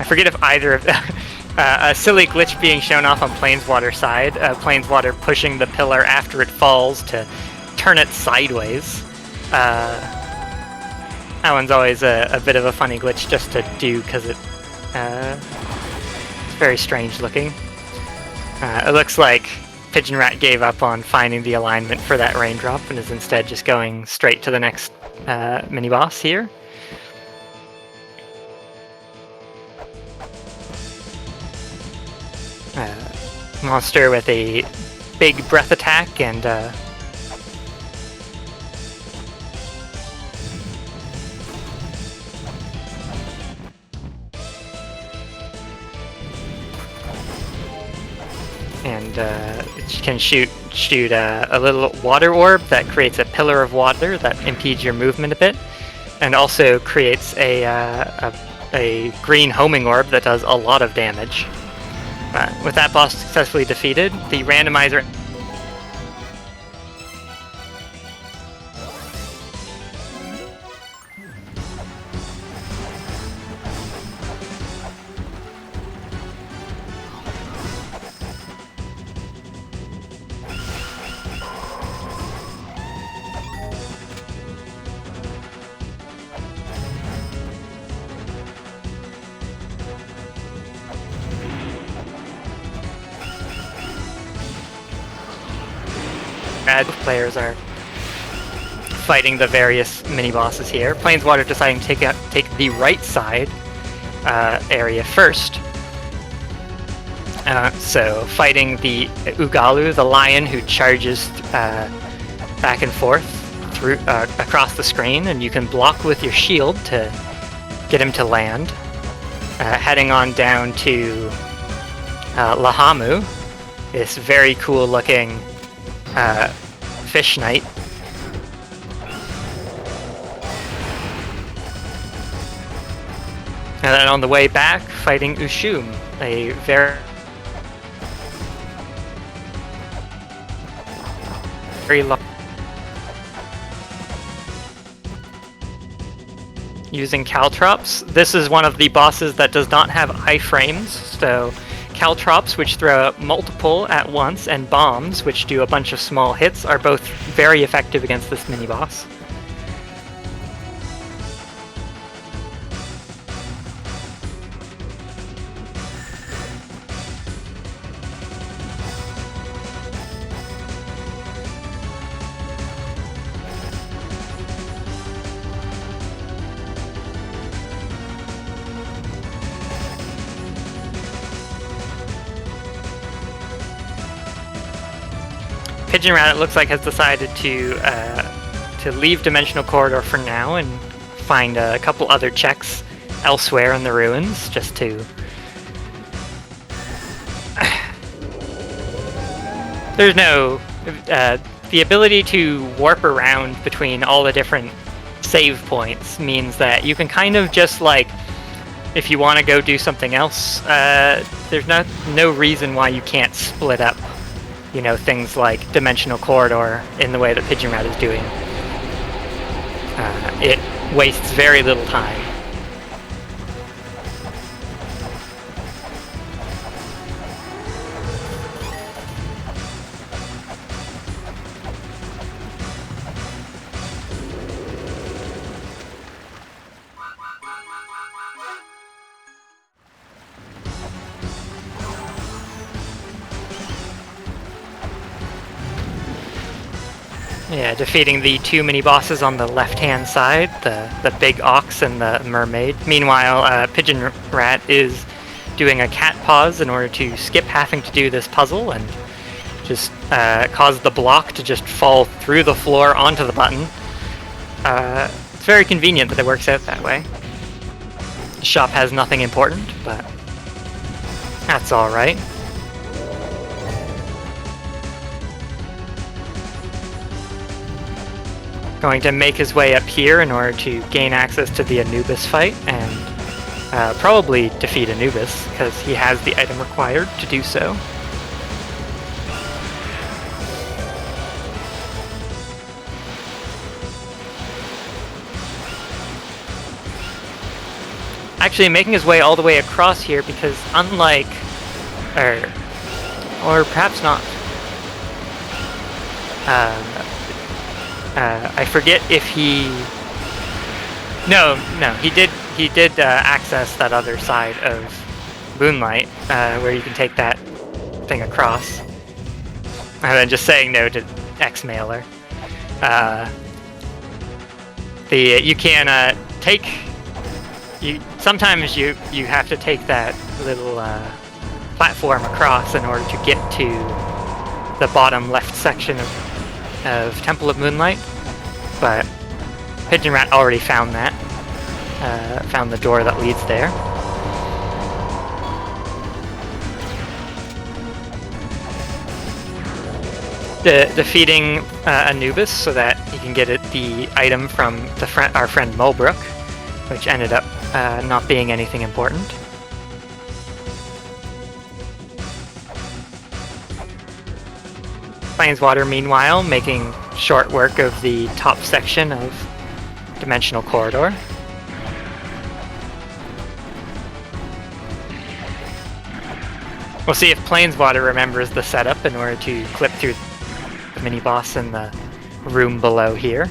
I forget if either of a silly glitch being shown off on Planeswater's side, Planeswater pushing the pillar after it falls to turn it sideways. That one's always a bit of a funny glitch just to do, because it's very strange looking. It looks like Pigeon Rat gave up on finding the alignment for that raindrop and is instead just going straight to the next mini-boss here. Monster with a big breath attack and it can shoot a little water orb that creates a pillar of water that impedes your movement a bit, and also creates a green homing orb that does a lot of damage. With that boss successfully defeated, the randomizer players are fighting the various mini-bosses here. Planeswater deciding to take the right side area first. So fighting the Ugalu, the lion who charges back and forth through across the screen, and you can block with your shield to get him to land. Heading on down to Lahamu, this very cool looking Fish Knight. And then on the way back, fighting Ushum, a very long. Using Caltrops. This is one of the bosses that does not have iframes, so Caltrops, which throw out multiple at once, and bombs, which do a bunch of small hits, are both very effective against this mini-boss. Pigeon Rat, it looks like, has decided to leave Dimensional Corridor for now and find a couple other checks elsewhere in the ruins, just to... There's no... the ability to warp around between all the different save points means that you can kind of just, like, if you want to go do something else, there's no reason why you can't split up, you know, things like Dimensional Corridor in the way that Pigeon Rat is doing. It wastes very little time. Yeah, defeating the two mini-bosses on the left-hand side, the big ox and the mermaid. Meanwhile, Pigeon Rat is doing a cat pause in order to skip having to do this puzzle and just cause the block to just fall through the floor onto the button. It's very convenient that it works out that way. The shop has nothing important, but that's alright. Going to make his way up here in order to gain access to the Anubis fight and probably defeat Anubis because he has the item required to do so. Actually making his way all the way across here because unlike, or perhaps not, I forget if he... No, he did access that other side of Moonlight, where you can take that thing across. And then just saying no to X-Mailer. You can take... Sometimes you have to take that little platform across in order to get to the bottom left section of Temple of Moonlight, but Pigeon Rat already found that. Found the door that leads there. Defeating Anubis so that he can get the item from our friend Mulbrook, which ended up not being anything important. Planeswater, meanwhile, making short work of the top section of Dimensional Corridor. We'll see if Planeswater remembers the setup in order to clip through the mini-boss in the room below here.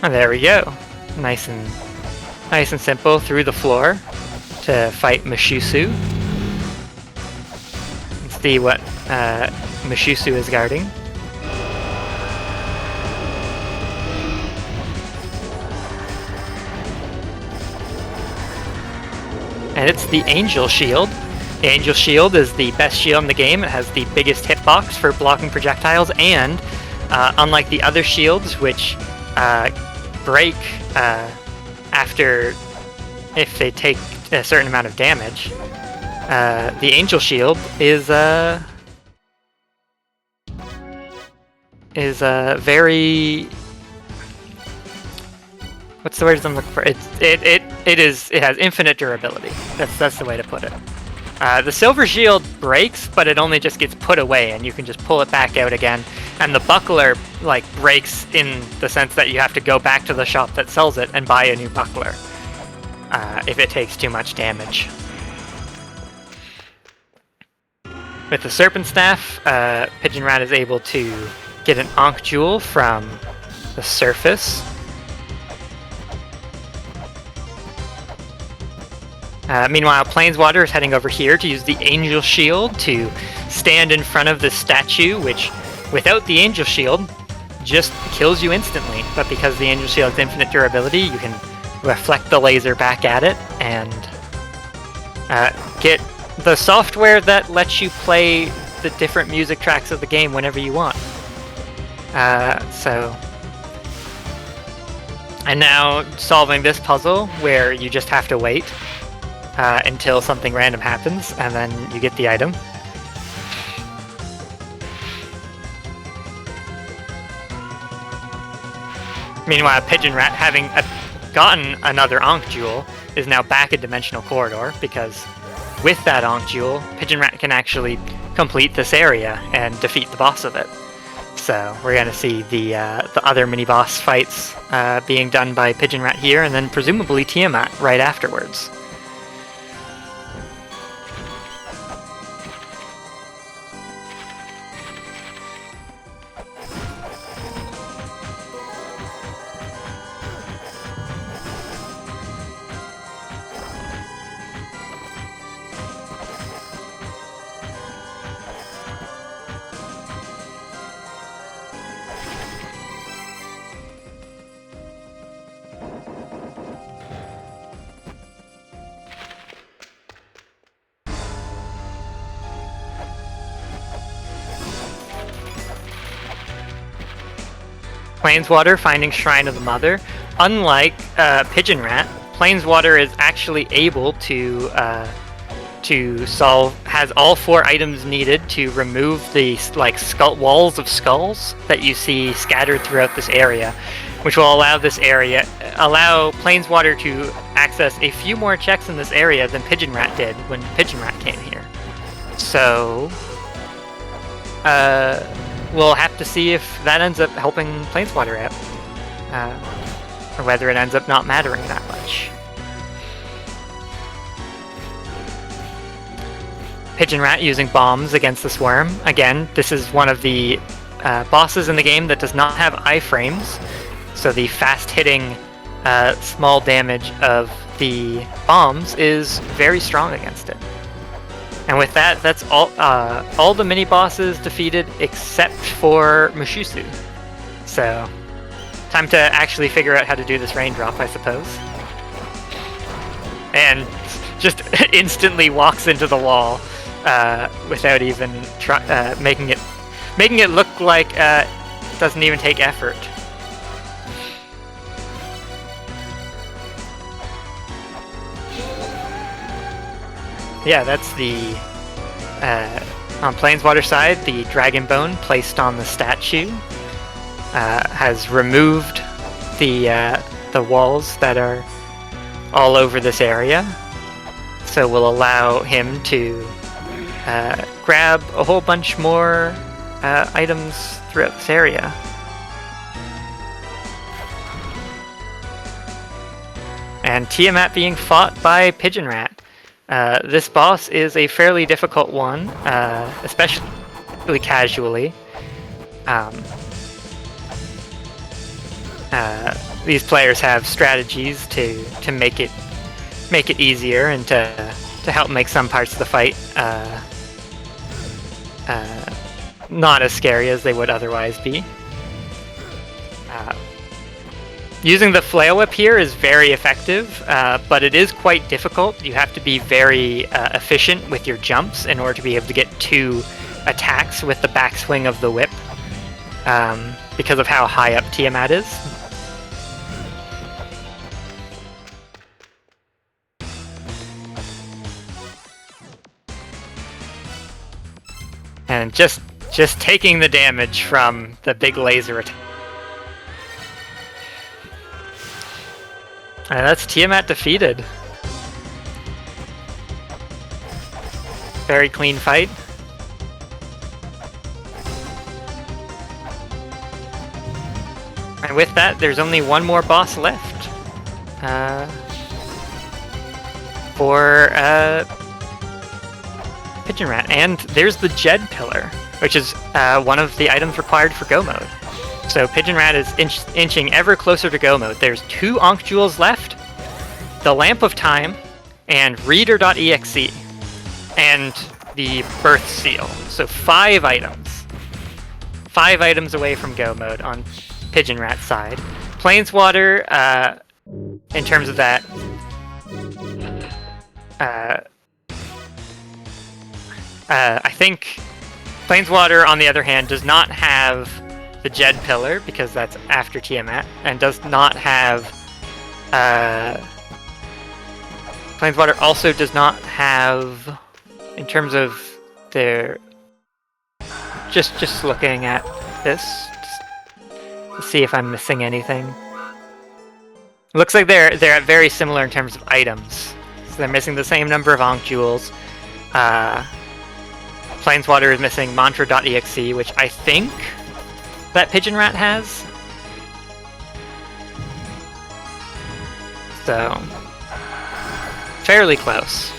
And there we go. Nice and simple through the floor to fight Mishusu. Let's see what Mishusu is guarding. And it's the Angel Shield. The Angel Shield is the best shield in the game. It has the biggest hitbox for blocking projectiles, and unlike the other shields, which break after if they take a certain amount of damage. The Angel Shield is very, what's the word I'm looking for? It has infinite durability. That's the way to put it. The Silver Shield breaks, but it only just gets put away, and you can just pull it back out again. And the Buckler like breaks in the sense that you have to go back to the shop that sells it and buy a new Buckler if it takes too much damage. With the Serpent Staff, Pigeon Rat is able to get an Ankh Jewel from the surface. Meanwhile, Planeswater is heading over here to use the Angel Shield to stand in front of the statue, which, without the Angel Shield, just kills you instantly. But because the Angel Shield has infinite durability, you can reflect the laser back at it and get the software that lets you play the different music tracks of the game whenever you want. And now solving this puzzle where you just have to wait until something random happens, and then you get the item. Meanwhile, Pigeon Rat, having gotten another Ankh Jewel, is now back in Dimensional Corridor, because with that Ankh Jewel, Pigeon Rat can actually complete this area and defeat the boss of it. So we're going to see the other mini-boss fights being done by Pigeon Rat here, and then presumably Tiamat right afterwards. Planeswater finding Shrine of the Mother. Unlike Pigeon Rat, Planeswater is actually able to solve, has all 4 items needed to remove the walls of skulls that you see scattered throughout this area, which will allow Planeswater to access a few more checks in this area than Pigeon Rat did when Pigeon Rat came here. So we'll have to see if that ends up helping Planeswater out, or whether it ends up not mattering that much. Pigeon Rat using bombs against the Swarm. Again, this is one of the bosses in the game that does not have iframes, so the fast-hitting small damage of the bombs is very strong against it. And with that, that's all the mini-bosses defeated except for Mushisu. So, time to actually figure out how to do this raindrop, I suppose. And just instantly walks into the wall without even making it look like it doesn't even take effort. Yeah, that's the on Planeswater side, the Dragon Bone placed on the statue has removed the walls that are all over this area, so will allow him to grab a whole bunch more items throughout this area. And Tiamat being fought by Pigeon Rat. This boss is a fairly difficult one, especially casually. These players have strategies to make it easier and to help make some parts of the fight not as scary as they would otherwise be. Using the Flail Whip here is very effective, but it is quite difficult. You have to be very efficient with your jumps in order to be able to get 2 attacks with the backswing of the whip, because of how high up Tiamat is. And just taking the damage from the big laser attack. And that's Tiamat defeated. Very clean fight. And with that, there's only one more boss left. For Pigeon Rat. And there's the Jed Pillar, which is one of the items required for Go Mode. So Pigeon Rat is inching ever closer to Go Mode. There's 2 Ankh Jewels left, the Lamp of Time, and Reader.exe, and the Birth Seal. So 5 items. 5 items away from Go Mode on Pigeon Rat's side. Planeswater, in terms of that, I think Planeswater, on the other hand, does not have the Jed Pillar, because that's after Tiamat, and does not have... Planeswater also does not have, in terms of their... Just looking at this, to see if I'm missing anything. Looks like they're very similar in terms of items. So they're missing the same number of Ankh Jewels. Planeswater is missing Mantra.exe, which I think that Pigeon Rat has. So, fairly close.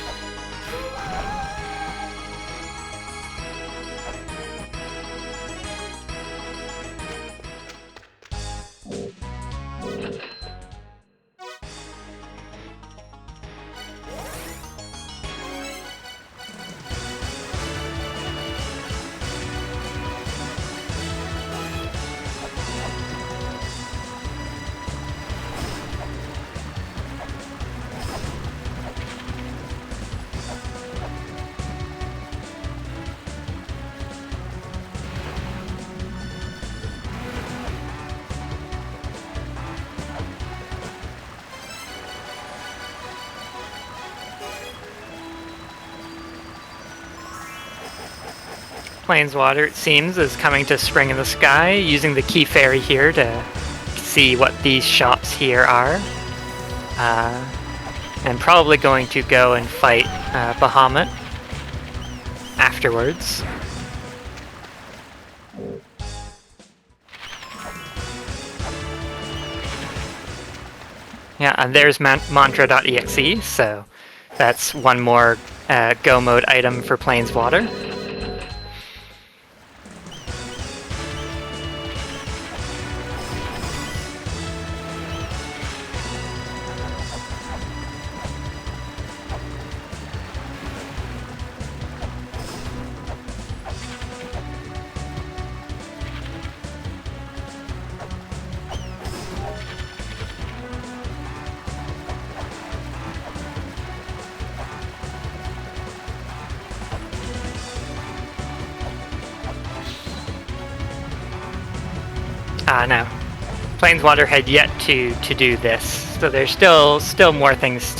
Planeswater, it seems, is coming to Spring in the Sky, using the Key Fairy here to see what these shops here are. And probably going to go and fight Bahamut afterwards. Yeah, and there's Mantra.exe, so that's one more Go Mode item for Planeswater. No. Planeswater had yet to do this, so there's still more things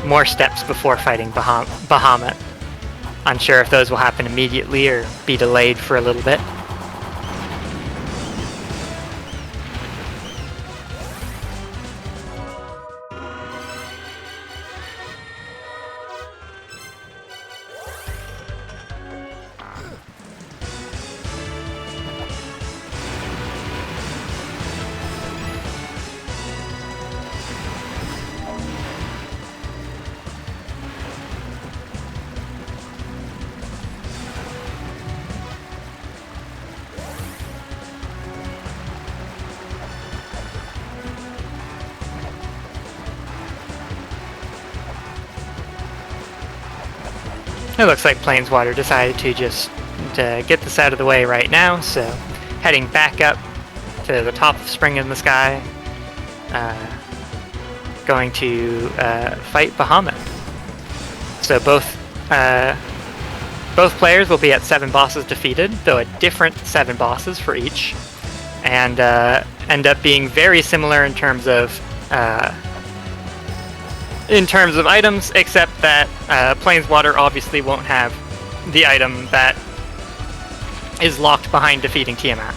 more steps before fighting Bahamut. Unsure if those will happen immediately or be delayed for a little bit. It looks like Planeswater decided to just get this out of the way right now, so heading back up to the top of Spring in the Sky, going to fight Bahamut. So both players will be at 7 bosses defeated, though a different 7 bosses for each, and end up being very similar in terms of items, except that Planeswater obviously won't have the item that is locked behind defeating Tiamat.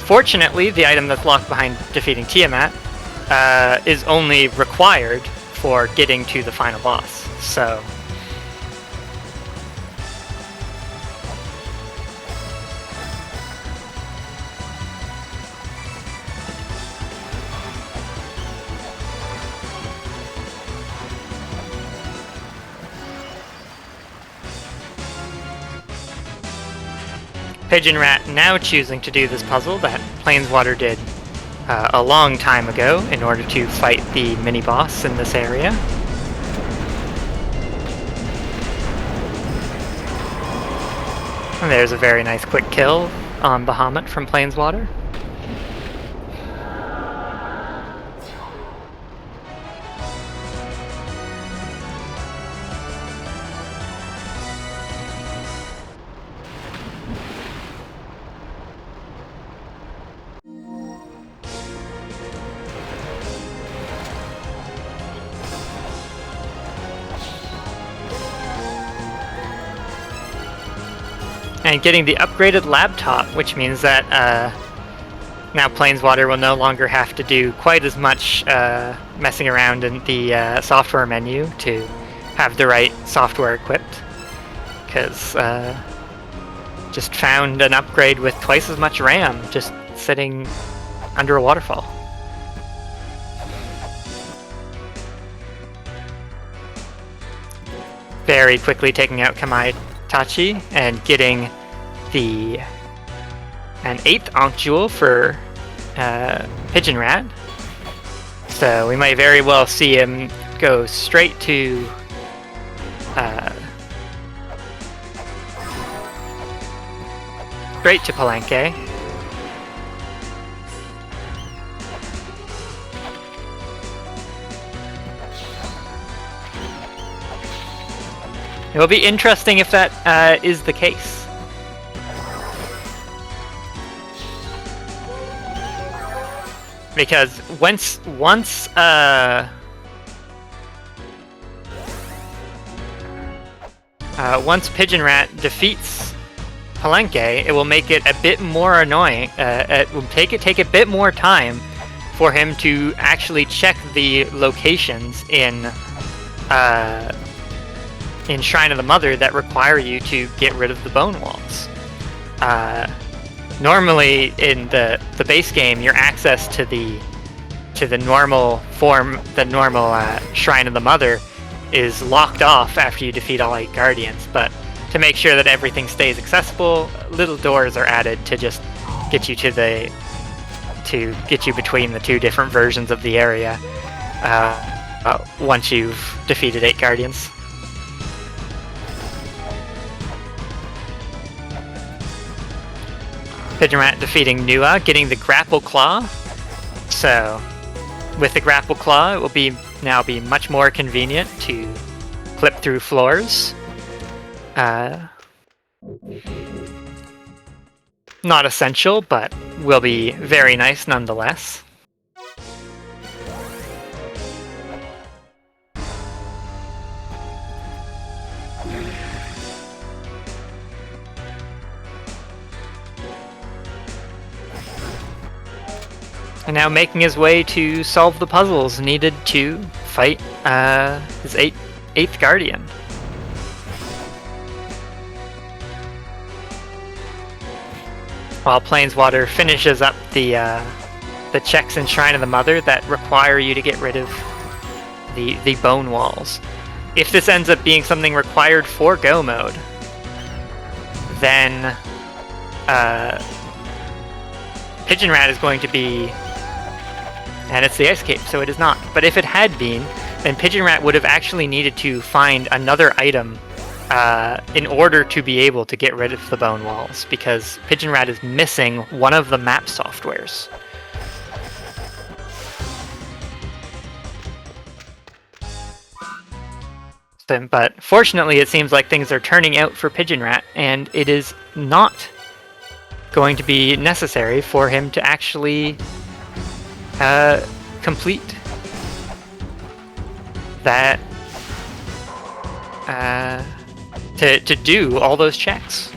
Fortunately, the item that's locked behind defeating Tiamat is only required for getting to the final boss. So Pigeon Rat now choosing to do this puzzle that Planeswater did a long time ago in order to fight the mini-boss in this area. And there's a very nice quick kill on Bahamut from Planeswater. And getting the upgraded laptop, which means that now Planeswater will no longer have to do quite as much messing around in the software menu to have the right software equipped, because just found an upgrade with twice as much RAM just sitting under a waterfall. Very quickly taking out Kamaitachi and getting an 8th Ankh Jewel for Pigeon Rat. So we might very well see him go straight to Palenque. It will be interesting if that is the case. Because once Pigeon Rat defeats Palenque, it will make it a bit more annoying. It will take a bit more time for him to actually check the locations in Shrine of the Mother that require you to get rid of the bone walls. Normally in the base game, your access to the normal form, the normal Shrine of the Mother, is locked off after you defeat all 8 Guardians. But to make sure that everything stays accessible, little doors are added to just get you between the 2 different versions of the area once you've defeated 8 Guardians. Pigeon Rat defeating Nua, getting the Grapple Claw. So, with the Grapple Claw, it will now be much more convenient to clip through floors. Not essential, but will be very nice nonetheless. And now making his way to solve the puzzles needed to fight his 8th Guardian. While Planeswater finishes up the checks in Shrine of the Mother that require you to get rid of the bone walls. If this ends up being something required for Go mode, then Pigeon Rat is going to be... And it's the Ice Cape, so it is not. But if it had been, then Pigeon Rat would have actually needed to find another item in order to be able to get rid of the bone walls, because Pigeon Rat is missing one of the map softwares. But fortunately, it seems like things are turning out for Pigeon Rat, and it is not going to be necessary for him to actually complete that, to do all those checks.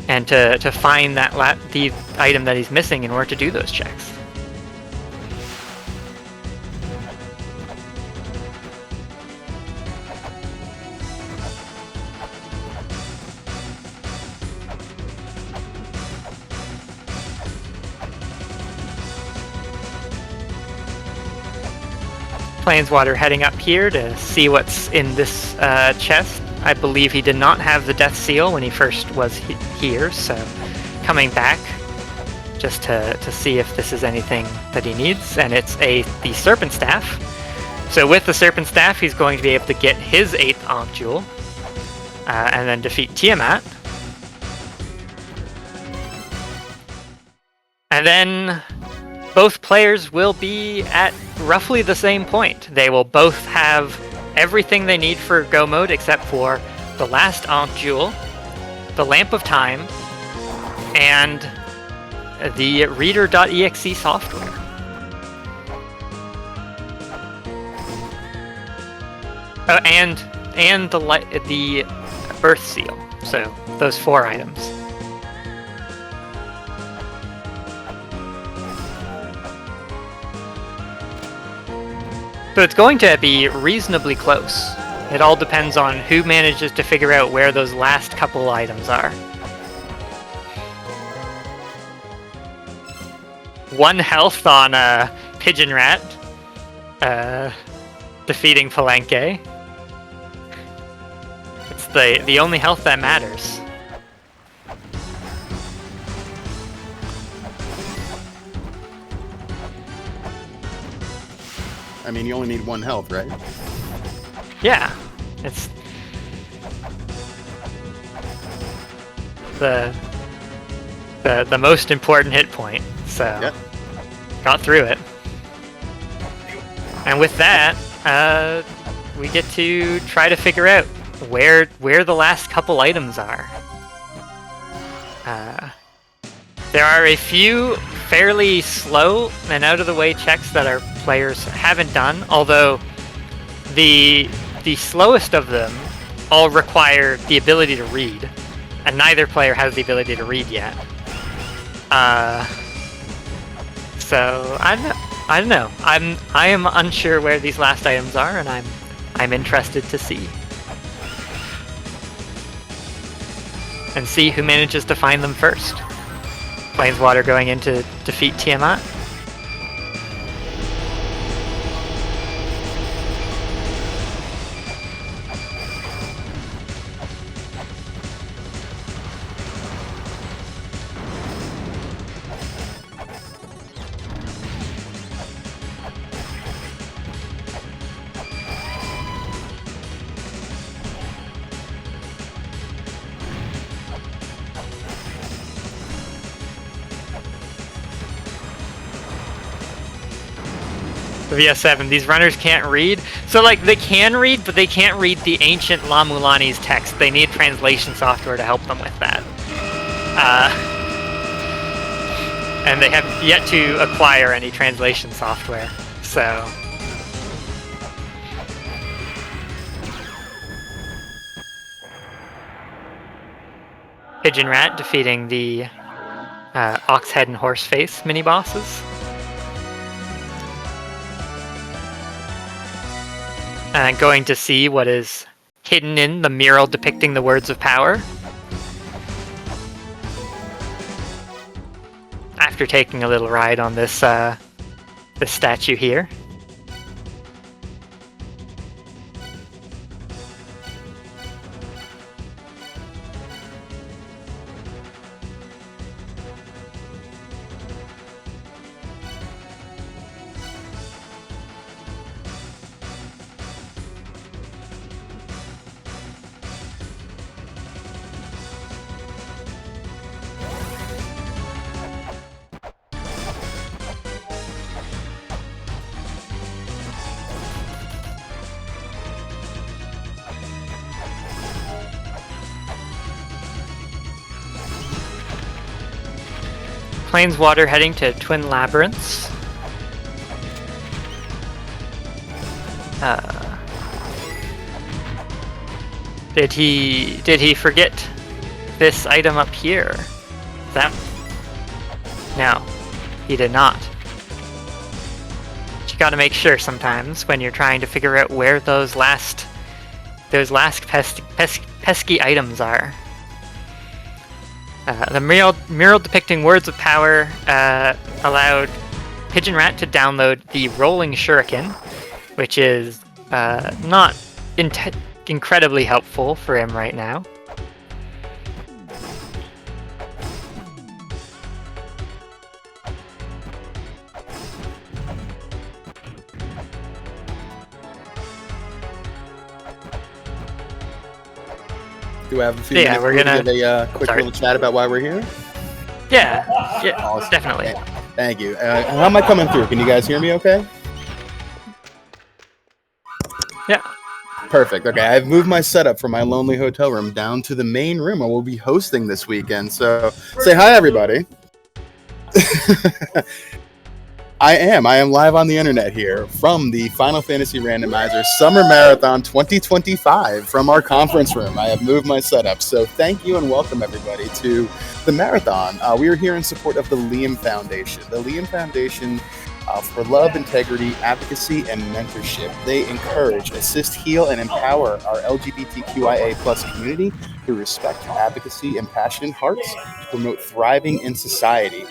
and to find the item that he's missing in order to do those checks. Planeswater heading up here to see what's in this chest. I believe he did not have the Death Seal when he first was here, so coming back just to see if this is anything that he needs, and it's the Serpent Staff. So with the Serpent Staff, he's going to be able to get his 8th Ankh Jewel, and then defeat Tiamat. And then both players will be at roughly the same point. They will both have everything they need for Go mode except for the last Ankh Jewel, the Lamp of Time, and the Reader.exe software. Oh, and the Birth Seal. So those 4 items. So it's going to be reasonably close. It all depends on who manages to figure out where those last couple items are. 1 health on Pigeon Rat, defeating Palenque. It's the only health that matters.
I mean, you only need 1 health, right?
Yeah, it's the most important hit point. So
Yep.
got through it, and with that, we get to try to figure out where the last couple items are. There are a few fairly slow and out-of-the-way checks that our players haven't done, although the slowest of them all require the ability to read, and neither player has the ability to read yet. So I don't know. I am unsure where these last items are, and I'm interested to see and see who manages to find them first. Planeswater going in to defeat Tiamat. VS7, these runners can't read. So, like, they can read, but they can't read the ancient La-Mulana's text. They need translation software to help them with that. And they have yet to acquire any translation software, so... Pigeon Rat defeating the Oxhead and Horseface mini-bosses. Going to see what is hidden in the mural depicting the words of power. After taking a little ride on this this statue here. Planeswater heading to Twin Labyrinths. Did he forget this item up here. That... No, he did not. You gotta make sure sometimes when you're trying to figure out where those last pesky items are. The mural depicting words of power allowed Pigeon Rat to download the rolling shuriken, which is not incredibly helpful for him right now.
Do I have a few
Yeah,
minutes
we're
to
gonna-
give a quick little chat about why we're here?
Yeah,
Awesome.
definitely.
Thank you. How am I coming through? Can you guys hear me okay?
Yeah.
Perfect. Okay, I've moved my setup from my lonely hotel room down to the main room I will be hosting this weekend. So say hi, everybody. I am live on the internet here from the Final Fantasy Randomizer Summer Marathon 2025 from our conference room. I have moved my setup. So thank you and welcome everybody to the marathon. We are here in support of the Liam Foundation. The Liam Foundation for love, integrity, advocacy, and mentorship. They encourage, assist, heal, and empower our LGBTQIA+ community through respect, advocacy, and passionate hearts to promote thriving in society.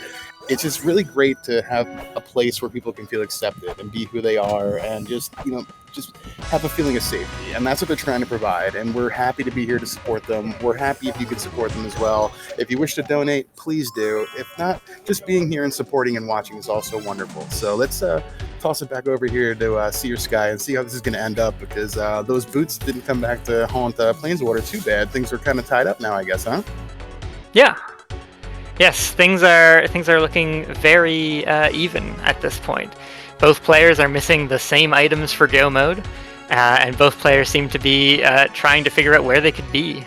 It's just really great to have a place where people can feel accepted and be who they are and just have a feeling of safety. And that's what they're trying to provide. And we're happy to be here to support them. We're happy if you can support them as well. If you wish to donate, please do. If not, just being here and supporting and watching is also wonderful. So let's toss it back over here to Seer Sky and see how this is going to end up, because those boots didn't come back to haunt Plainswater too bad. Things are kind of tied up now, I guess, huh?
Yeah. Yes, things are looking very even at this point. Both players are missing the same items for Go mode, and both players seem to be trying to figure out where they could be.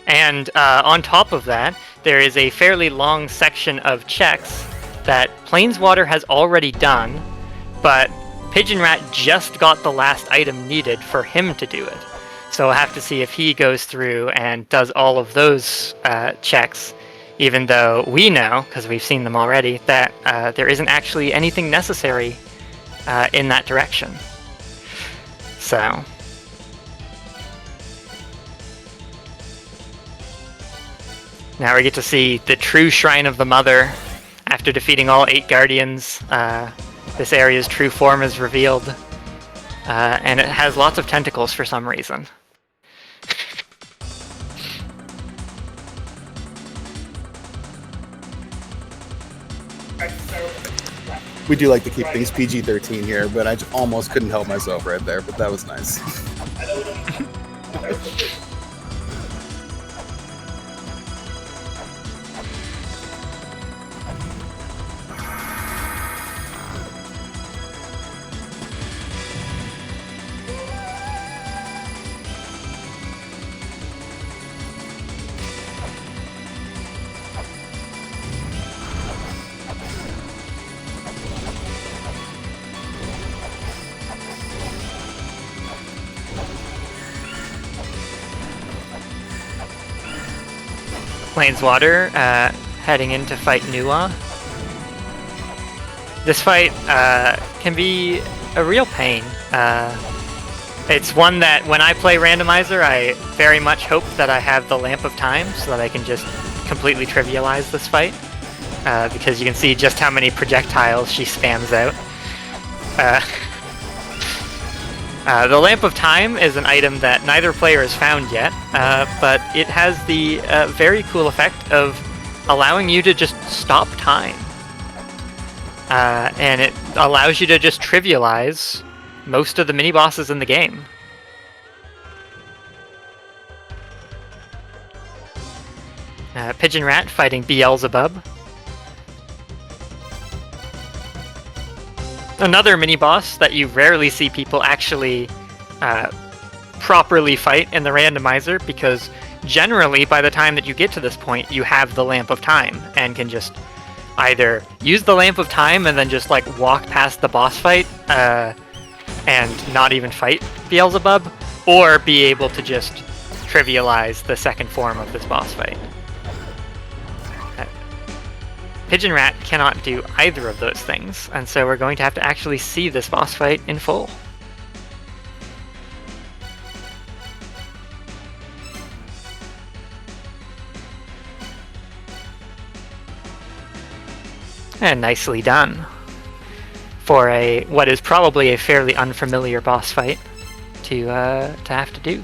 And on top of that, there is a fairly long section of checks that Plainswater has already done, but Pigeon Rat just got the last item needed for him to do it. So we'll have to see if he goes through and does all of those checks, even though we know, because we've seen them already, that there isn't actually anything necessary in that direction. So... now we get to see the true Shrine of the Mother. After defeating all 8 Guardians, this area's true form is revealed. And it has lots of tentacles for some reason.
We do like to keep things PG-13 here, but I almost couldn't help myself right there, but that was nice.
Plainswater heading in to fight Nuwa. This fight can be a real pain. It's one that when I play Randomizer, I very much hope that I have the Lamp of Time so that I can just completely trivialize this fight. Because you can see just how many projectiles she spams out. The Lamp of Time is an item that neither player has found yet, but it has the very cool effect of allowing you to just stop time. And it allows you to just trivialize most of the mini-bosses in the game. Pigeon Rat fighting Beelzebub. Another mini-boss that you rarely see people actually properly fight in the Randomizer, because generally by the time that you get to this point you have the Lamp of Time and can just either use the Lamp of Time and then just like walk past the boss fight and not even fight Beelzebub, or be able to just trivialize the second form of this boss fight. Pigeon Rat cannot do either of those things, and so we're going to have to actually see this boss fight in full. And nicely done for what is probably a fairly unfamiliar boss fight to have to do.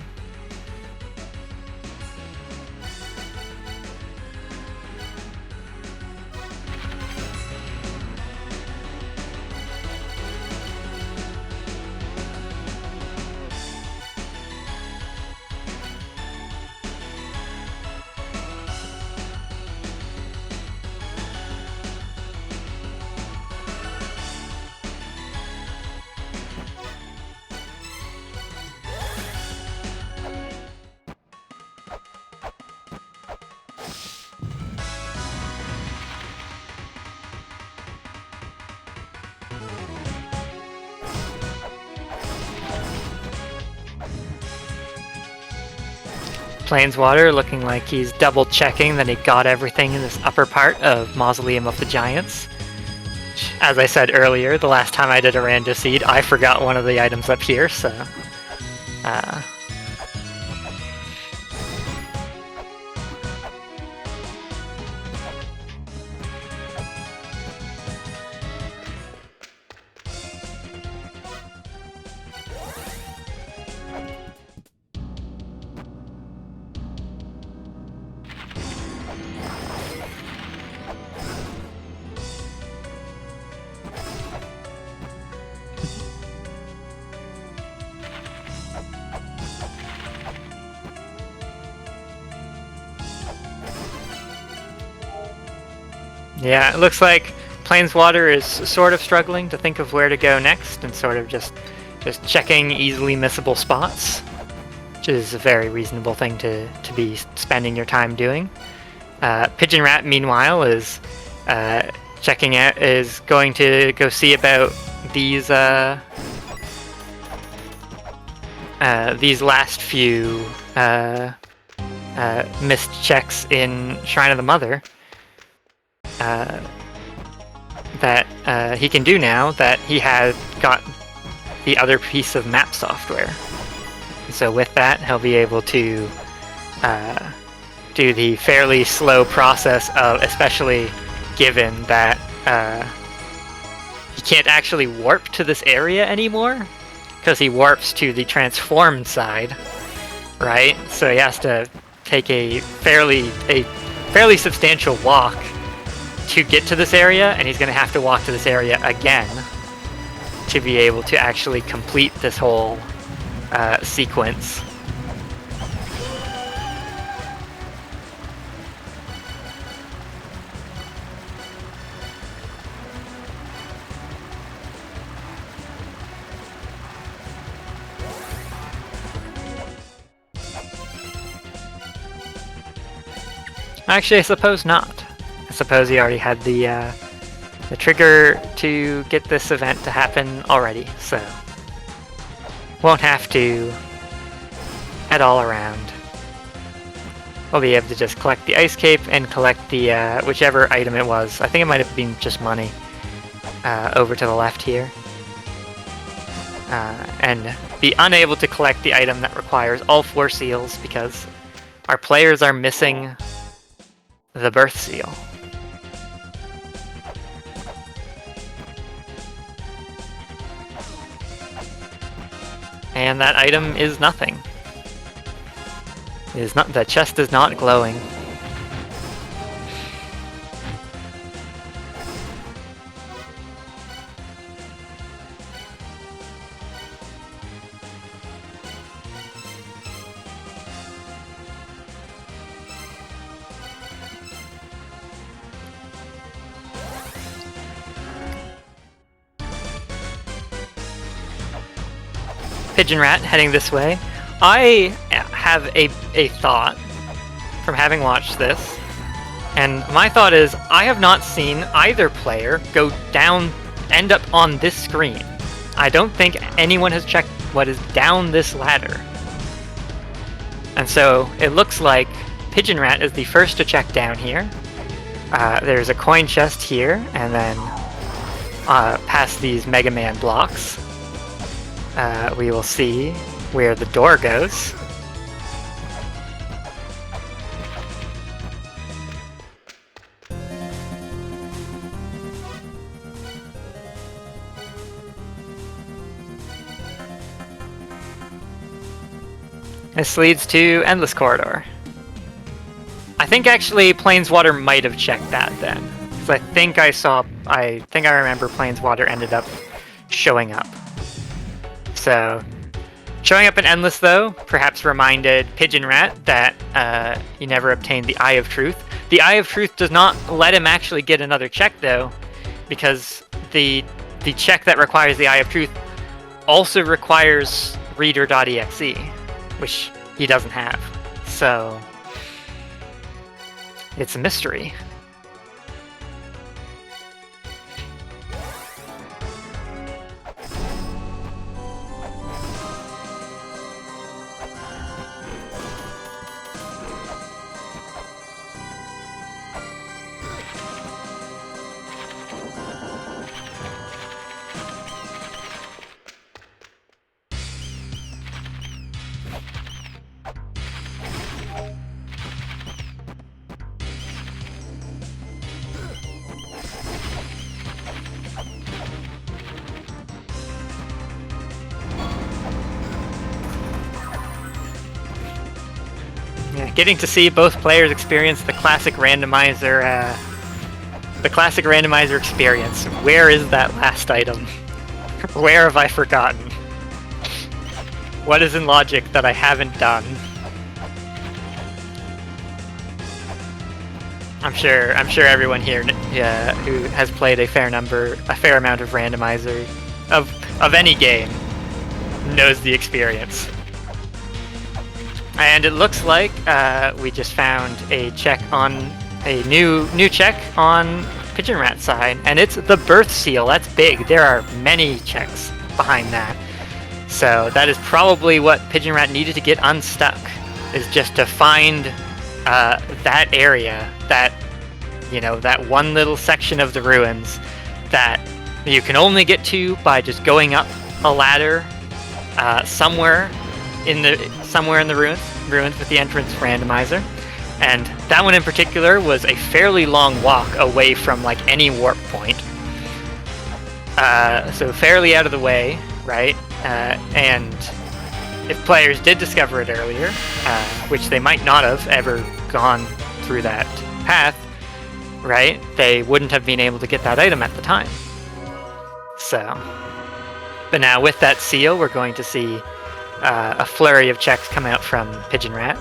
Planeswater looking like he's double checking that he got everything in this upper part of Mausoleum of the Giants. As I said earlier, the last time I did a Rando Seed, I forgot one of the items up here, so... Yeah, it looks like Planeswater is sort of struggling to think of where to go next and sort of just checking easily missable spots, which is a very reasonable thing to be spending your time doing. Pigeon Rat, meanwhile, is going to go see about these last few missed checks in Shrine of the Mother. That he can do now that he has got the other piece of map software. So with that, he'll be able to do the fairly slow process of, especially given that he can't actually warp to this area anymore, because he warps to the transformed side, right? So he has to take a fairly substantial walk to get to this area, and he's going to have to walk to this area again to be able to actually complete this whole sequence. Actually, I suppose not. I suppose he already had the trigger to get this event to happen already, so won't have to head all around. We'll be able to just collect the Ice Cape and collect the whichever item it was. I think it might have been just money over to the left here. And be unable to collect the item that requires all 4 seals because our players are missing the birth seal. And that item is nothing. It is not, the chest is not glowing. Pigeon Rat heading this way. I have a thought from having watched this, and my thought is I have not seen either player end up on this screen. I don't think anyone has checked what is down this ladder. And so it looks like Pigeon Rat is the first to check down here. There's a coin chest here, and then past these Mega Man blocks, we will see where the door goes. This leads to Endless Corridor. I think actually Planeswater might have checked that then. Because I think I remember Planeswater ended up showing up. So, showing up in Endless though, perhaps reminded Pigeon Rat that he never obtained the Eye of Truth. The Eye of Truth does not let him actually get another check though, because the check that requires the Eye of Truth also requires reader.exe. Which he doesn't have. So it's a mystery. Yeah, getting to see both players experience the classic randomizer experience. Where is that last item? Where have I forgotten? What is in Logic that I haven't done? I'm sure everyone here who has played a fair amount of randomizer of any game knows the experience. And it looks like we just found a check on a new check on Pigeon Rat's side, and it's the birth seal. That's big. There are many checks behind that. So that is probably what Pigeon Rat needed to get unstuck, is just to find that area, that one little section of the ruins that you can only get to by just going up a ladder somewhere in the ruins with the entrance randomizer. And that one in particular was a fairly long walk away from like any warp point. So fairly out of the way, right? And if players did discover it earlier, which they might not have ever gone through that path, right? They wouldn't have been able to get that item at the time. So, but now with that seal, we're going to see a flurry of checks come out from Pigeon Rat.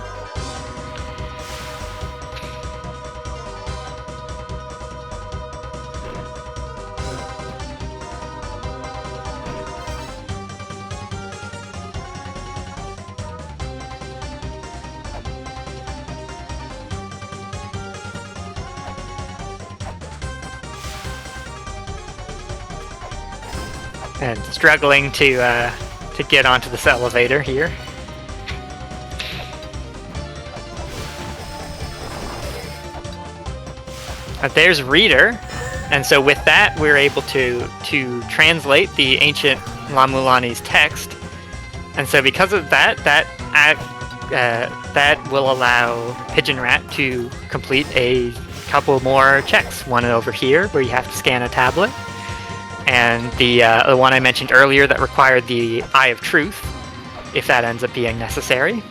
And struggling to get onto this elevator here. There's Reader, and so with that we're able to translate the ancient La-Mulana's text, and so because of that will allow Pigeon Rat to complete a couple more checks. One over here where you have to scan a tablet, and the one I mentioned earlier that required the Eye of Truth, if that ends up being necessary.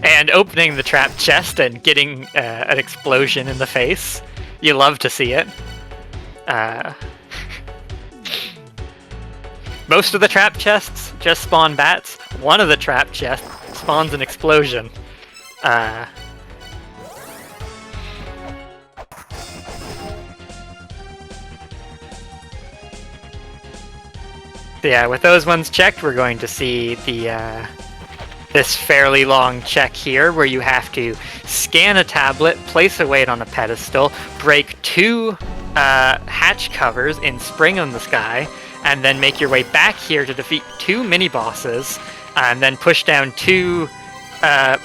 And opening the trap chest and getting an explosion in the face. You love to see it. Most of the trap chests just spawn bats. One of the trap chests spawns an explosion. Yeah, with those ones checked, we're going to see the this fairly long check here where you have to scan a tablet, place a weight on a pedestal, break 2 hatch covers in Spring in the Sky, and then make your way back here to defeat 2 mini-bosses, and then push down 2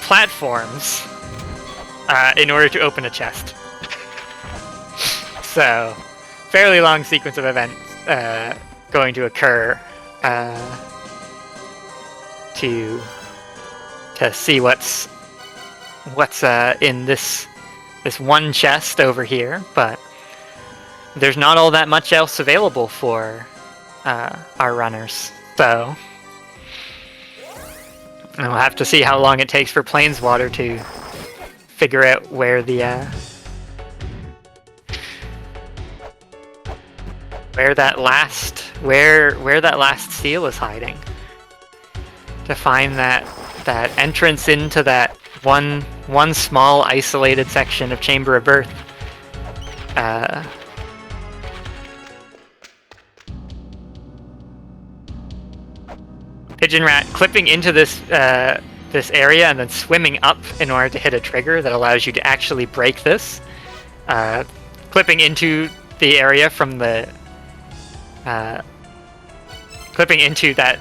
platforms in order to open a chest. So, fairly long sequence of events going to occur to see what's in this one chest over here, but there's not all that much else available for our runners, so we'll have to see how long it takes for Planeswater to figure out where the where that last seal is hiding, to find that entrance into that one small isolated section of Chamber of Birth. Pigeon Rat clipping into this area and then swimming up in order to hit a trigger that allows you to actually break this. Clipping into the area from the clipping into that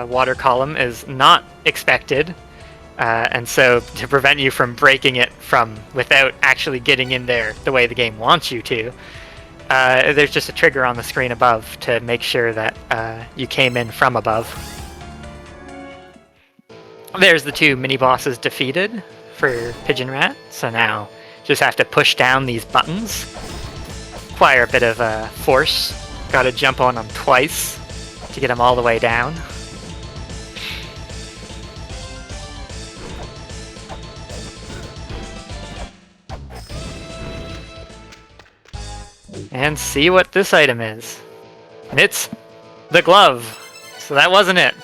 water column is not expected, and so to prevent you from breaking it without actually getting in there the way the game wants you to, there's just a trigger on the screen above to make sure that you came in from above. There's the 2 mini-bosses defeated for Pigeon Rat, so now just have to push down these buttons. Require a bit of force. Gotta jump on them twice to get them all the way down. And see what this item is. And it's the glove. So that wasn't it.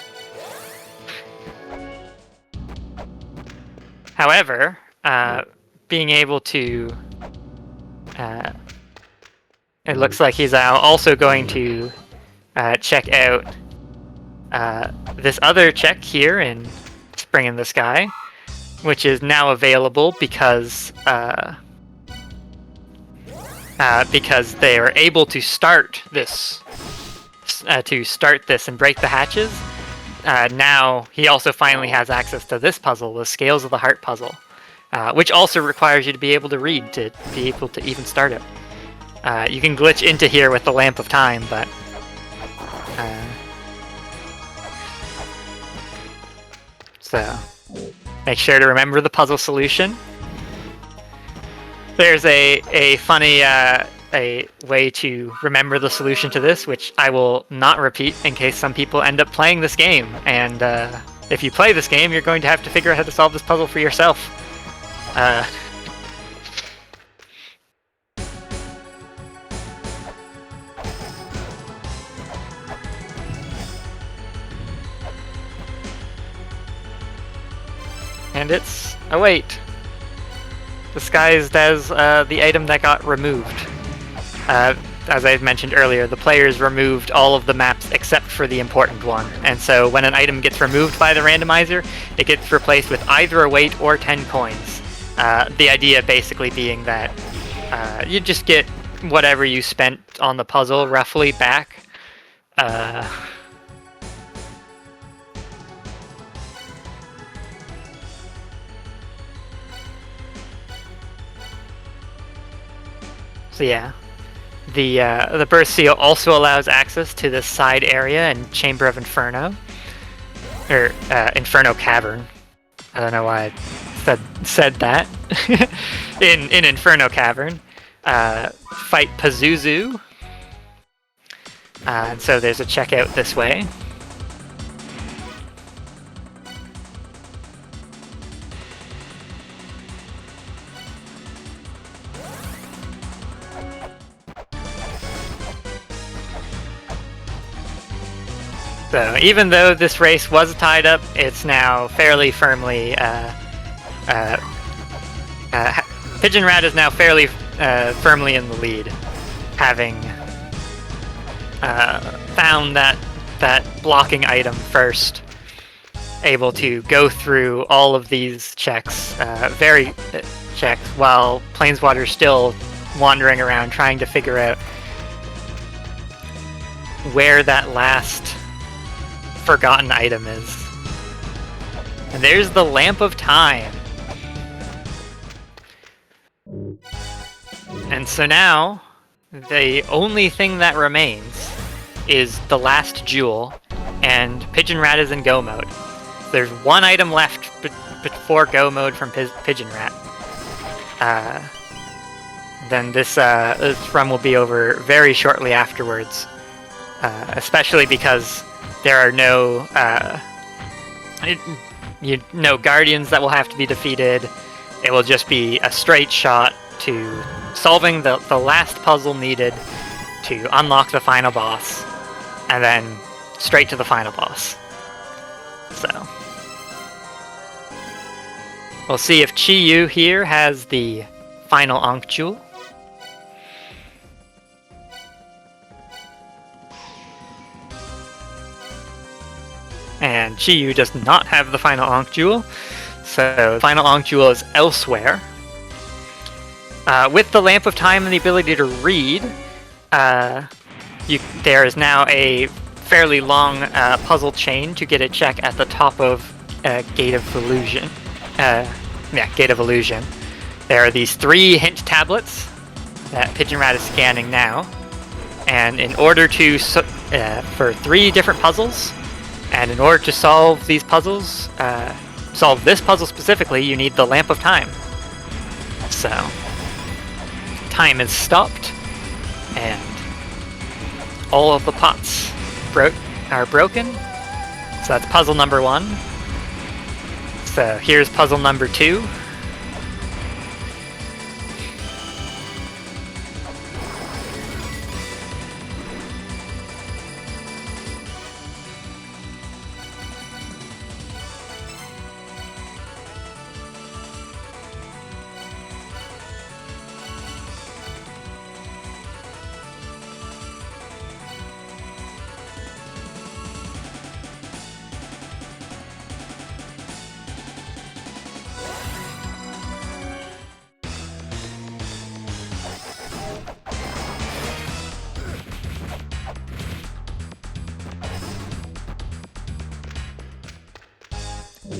However, being able to... it looks like he's also going to check out this other check here in Spring in the Sky, which is now available because they are able to start this and break the hatches. Now he also finally has access to this puzzle, the Scales of the Heart puzzle, which also requires you to be able to read to be able to even start it. You can glitch into here with the Lamp of Time, but so make sure to remember the puzzle solution. There's a funny a way to remember the solution to this, which I will not repeat in case some people end up playing this game. And if you play this game, you're going to have to figure out how to solve this puzzle for yourself. And it's a weight, disguised as the item that got removed. As I mentioned earlier, the players removed all of the maps except for the important one, and so when an item gets removed by the randomizer, it gets replaced with either a weight or 10 coins. The idea basically being that you just get whatever you spent on the puzzle roughly back. So yeah, the Birth Seal also allows access to this side area in Chamber of Inferno, or Inferno Cavern. I don't know why I said that. in Inferno Cavern, fight Pazuzu, and so there's a checkout this way. So even though this race was tied up, it's now fairly firmly... Pigeon Rat is now fairly firmly in the lead, having found that blocking item first, able to go through all of these checks, checks, while Planeswatter's still wandering around trying to figure out where that last forgotten item is. And there's the Lamp of Time. And so now, the only thing that remains is the last jewel, and Pigeon Rat is in go mode. There's one item left before go mode from Pigeon Rat. Then this run will be over very shortly afterwards, especially because there are no guardians that will have to be defeated. It will just be a straight shot to solving the last puzzle needed to unlock the final boss, and then straight to the final boss. So we'll see if Chi-Yu here has the final Ankh Jewel. And Chi-Yu does not have the final Ankh Jewel, so the final Ankh Jewel is elsewhere. With the Lamp of Time and the ability to read, there is now a fairly long puzzle chain to get a check at the top of Gate of Illusion. Gate of Illusion. There are these 3 hint tablets that Pigeon Rat is scanning now, and in order to for 3 different puzzles, and in order to solve these puzzles, solve this puzzle specifically, you need the Lamp of Time. So time is stopped, and all of the pots are broken. So that's puzzle number 1. So here's puzzle number 2.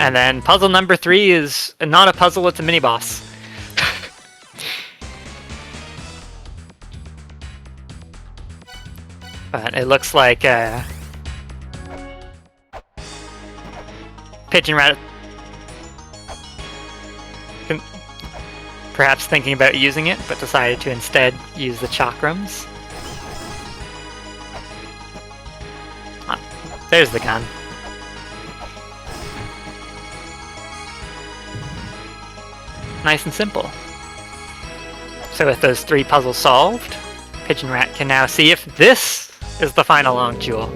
And then puzzle number 3 is not a puzzle, it's a mini-boss. But it looks like Pigeon Rat perhaps thinking about using it, but decided to instead use the chakrams. Ah, there's the gun. Nice and simple. So with those 3 puzzles solved, Pigeon Rat can now see if this is the final Ankh Jewel.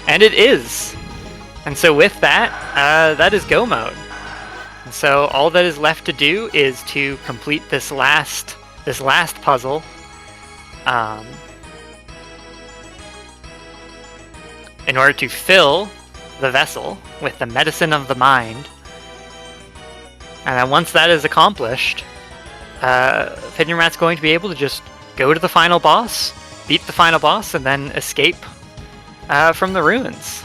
And it is! And so with that, that is go mode. And so all that is left to do is to complete this last puzzle. In order to fill the vessel with the medicine of the mind. And then once that is accomplished, Pigeon Rat's going to be able to just go to the final boss, beat the final boss, and then escape from the ruins.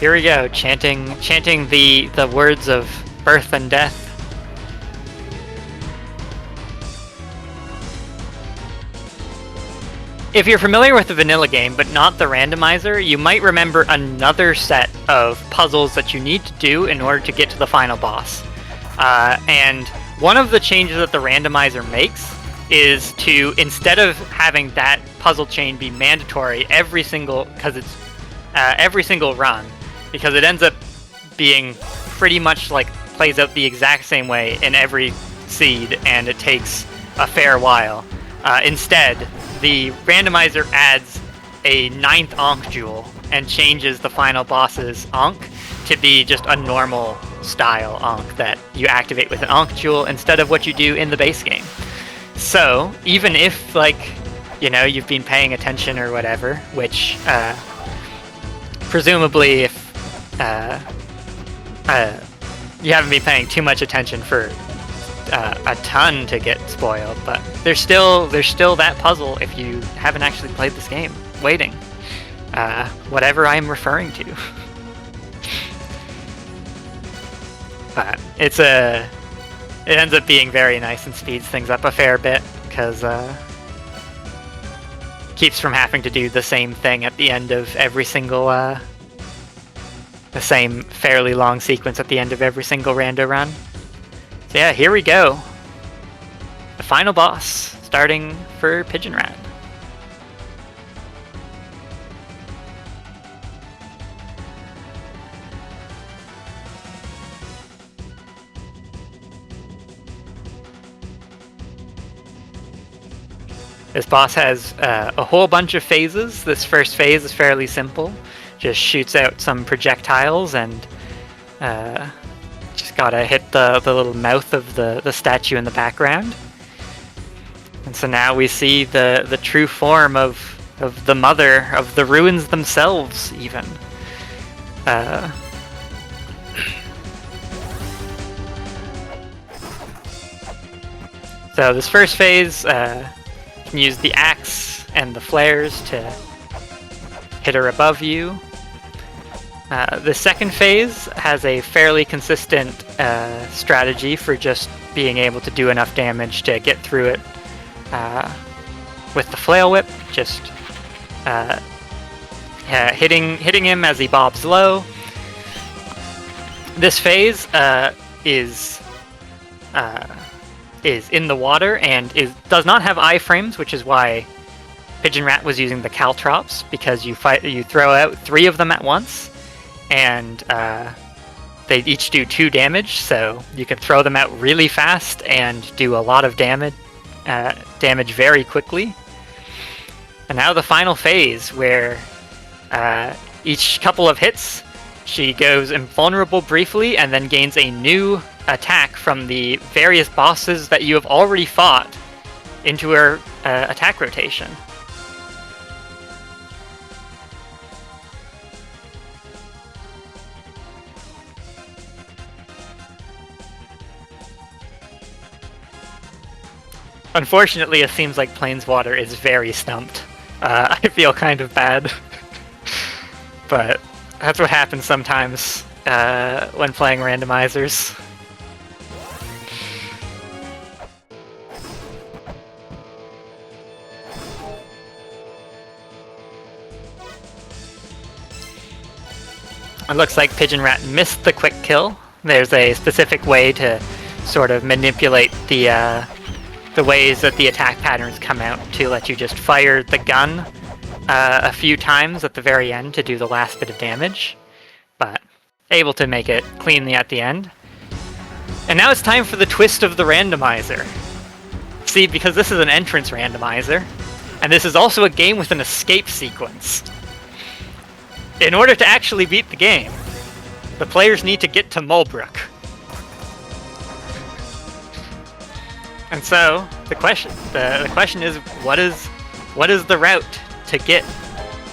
Here we go, chanting the words of birth and death. If you're familiar with the vanilla game, but not the randomizer, you might remember another set of puzzles that you need to do in order to get to the final boss. And one of the changes that the randomizer makes is to, instead of having that puzzle chain be mandatory every single run, because it ends up being pretty much like plays out the exact same way in every seed, and it takes a fair while. Instead, the randomizer adds a 9th Ankh jewel and changes the final boss's Ankh to be just a normal style Ankh that you activate with an Ankh jewel instead of what you do in the base game. So, even if, like, you know, you've been paying attention or whatever, which, presumably if, you haven't been paying too much attention for a ton to get spoiled, but there's still that puzzle if you haven't actually played this game, waiting. Whatever I'm referring to. But it ends up being very nice and speeds things up a fair bit, because keeps from having to do the same thing at the end of every single the same fairly long sequence at the end of every single rando run. So yeah, here we go. The final boss, starting for Pigeon Rat. This boss has a whole bunch of phases. This first phase is fairly simple. Just shoots out some projectiles and just gotta hit the little mouth of the statue in the background. And so now we see the true form of the mother, of the ruins themselves, even. So this first phase, can use the axe and the flares to hit her above you. The second phase has a fairly consistent strategy for just being able to do enough damage to get through it with the flail whip, just hitting him as he bobs low. This phase is in the water and does not have iframes, which is why Pigeon Rat was using the caltrops, because you throw out 3 of them at once, and they each do 2 damage, so you can throw them out really fast and do a lot of damage very quickly. And now the final phase, where each couple of hits she goes invulnerable briefly and then gains a new attack from the various bosses that you have already fought into her attack rotation. Unfortunately, it seems like Planeswater is very stumped. I feel kind of bad. But that's what happens sometimes when playing randomizers. It looks like Pigeon Rat missed the quick kill. There's a specific way to sort of manipulate the ways that the attack patterns come out to let you just fire the gun a few times at the very end to do the last bit of damage, but able to make it cleanly at the end. And now it's time for the twist of the randomizer. See, because this is an entrance randomizer, and this is also a game with an escape sequence. In order to actually beat the game, the players need to get to Mulbrook. And so the question is, what is the route to get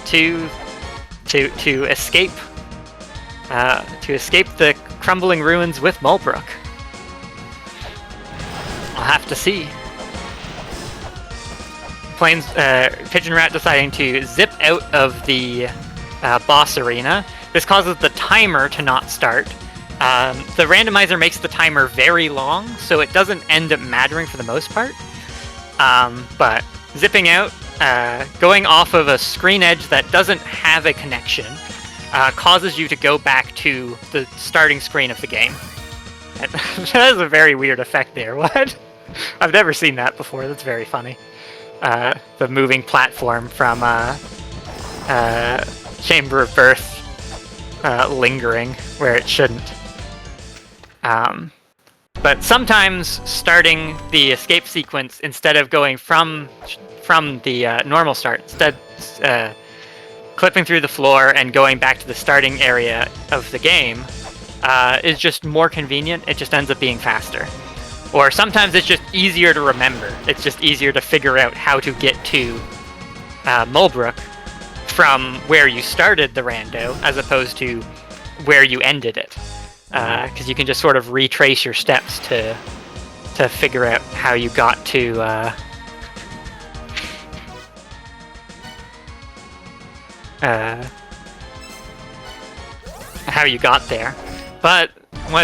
to escape the crumbling ruins with Mulbrook? I'll have to see. Pigeon Rat deciding to zip out of the boss arena This causes the timer to not start. The randomizer makes the timer very long, so it doesn't end up mattering for the most part. But zipping out, going off of a screen edge that doesn't have a connection, causes you to go back to the starting screen of the game. That is a very weird effect there. What? I've never seen that before. That's very funny. The moving platform from Chamber of Birth lingering where it shouldn't. But sometimes starting the escape sequence instead of going from the normal start, instead clipping through the floor and going back to the starting area of the game is just more convenient. It just ends up being faster. Or sometimes it's just easier to remember. It's just easier to figure out how to get to Mulbrook from where you started the rando as opposed to where you ended it. Because you can just sort of retrace your steps to figure out how you got to how you got there. But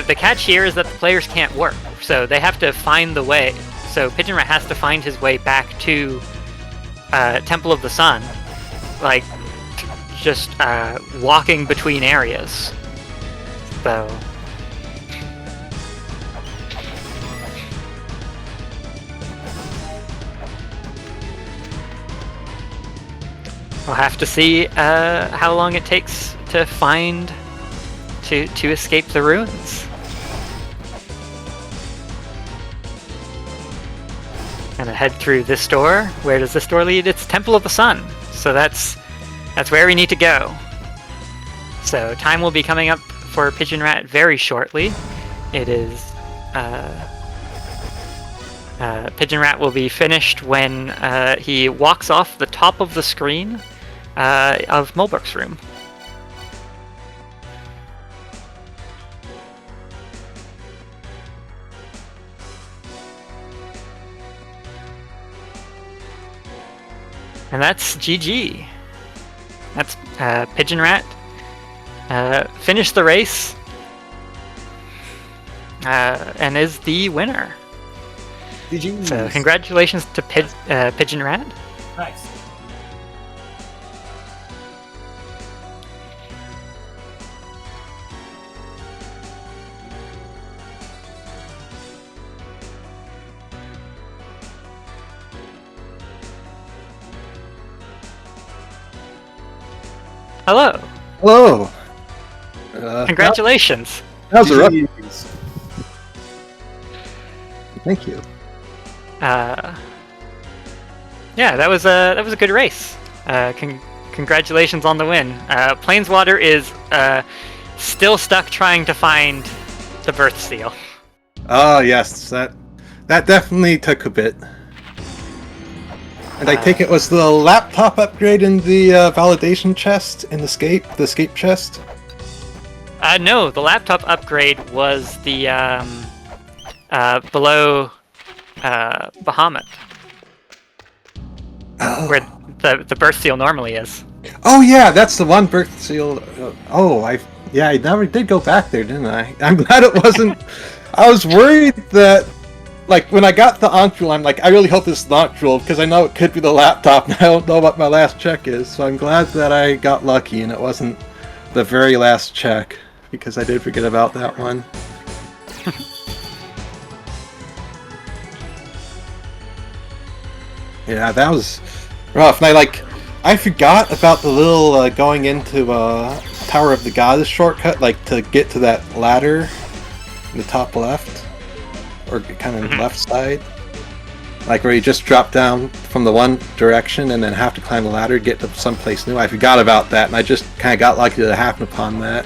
the catch here is that the players can't work, so they have to find the way. So Pigeon Rat has to find his way back to Temple of the Sun, like just walking between areas. So we'll have to see how long it takes to find to escape the ruins. Gonna head through this door. Where does this door lead? It's Temple of the Sun. So that's where we need to go. So time will be coming up for Pigeon Rat very shortly. It is Pigeon Rat will be finished when he walks off the top of the screen of Mulbrook's room. And that's GG. That's Pigeon Rat. Finished the race. And is the winner.
GG.
So congratulations to Pigeon Rat.
Nice.
Hello.
Hello.
Congratulations.
That was a rough.
GGs.
Thank you.
Yeah, that was a good race. Congratulations on the win. Planeswater is still stuck trying to find the birth seal.
Oh yes, that definitely took a bit. And I take it was the laptop upgrade in the validation chest in the escape chest?
No, the laptop upgrade was the below Bahamut, where the birth seal normally is.
Oh yeah, that's the one birth seal. I never did go back there, didn't I? I'm glad it wasn't. I was worried that, like, when I got the Ontrul, I'm like, I really hope this is Ontrul, because I know it could be the laptop, and I don't know what my last check is, so I'm glad that I got lucky and it wasn't the very last check, because I did forget about that one. Yeah, that was rough, and I forgot about the little going into Tower of the Goddess shortcut, like, to get to that ladder in the top left. Or kind of left side, like where you just drop down from the one direction and then have to climb the ladder to get to someplace new. I forgot about that, and I just kind of got lucky to happen upon that.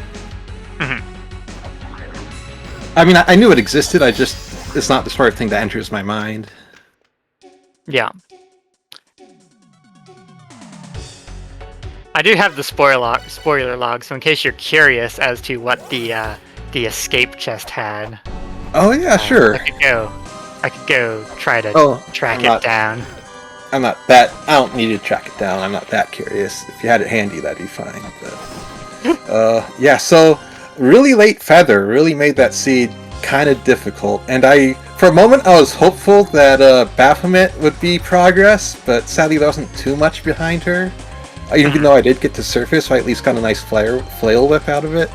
I mean, I knew it existed. It's not the sort of thing that enters my mind.
Yeah. I do have the spoiler log, so in case you're curious as to what the escape chest had.
Oh yeah, sure.
I could go try to track it down.
I don't need to track it down. I'm not that curious. If you had it handy, that'd be fine. But Yeah, so really late feather really made that seed kind of difficult, and for a moment I was hopeful that Baphomet would be progress, but sadly there wasn't too much behind her. Even though I did get to surface, so I at least got a nice flail whip out of it.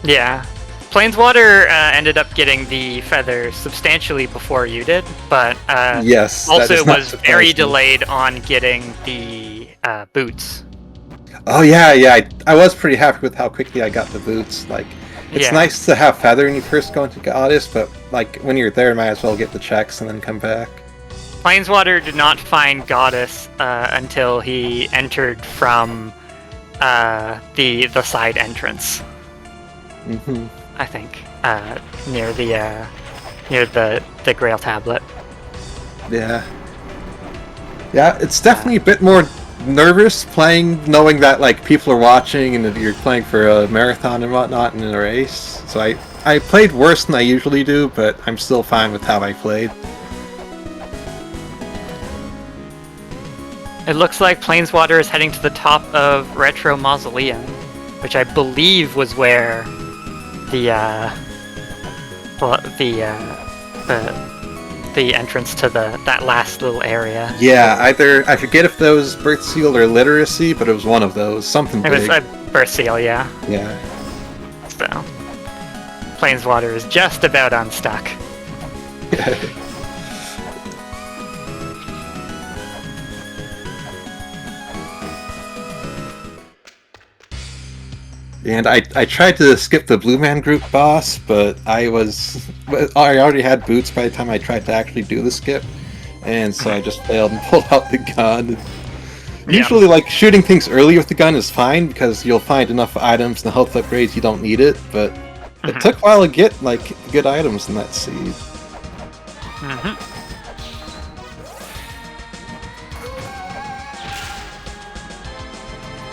Yeah. Planeswater ended up getting the feather substantially before you did, but
Yes, that
also
does not
was
surprise
very
me.
delayed on getting the boots.
Oh yeah, I was pretty happy with how quickly I got the boots. Like, it's
Yeah.
nice to have feather when you first go into Goddess, but like when you're there, might as well get the checks and then come back.
Planeswater did not find Goddess until he entered from the side entrance.
Hmm.
I think near the Grail tablet.
Yeah, it's definitely a bit more nervous playing, knowing that like people are watching and that you're playing for a marathon and whatnot in a race. So I played worse than I usually do, but I'm still fine with how I played.
It looks like Planeswater is heading to the top of Retro Mausoleum, which I believe was where the entrance to that last little area.
Yeah, either I forget if those Birth Seal or Literacy, but it was one of those. Something
It was
big.
a Birth Seal, yeah.
Yeah.
So Planeswater is just about unstuck.
And I tried to skip the Blue Man Group boss, but I already had boots by the time I tried to actually do the skip, and so I just failed and pulled out the gun. Usually, like, shooting things early with the gun is fine, because you'll find enough items and health upgrades you don't need it, but it took a while to get, like, good items in that seed.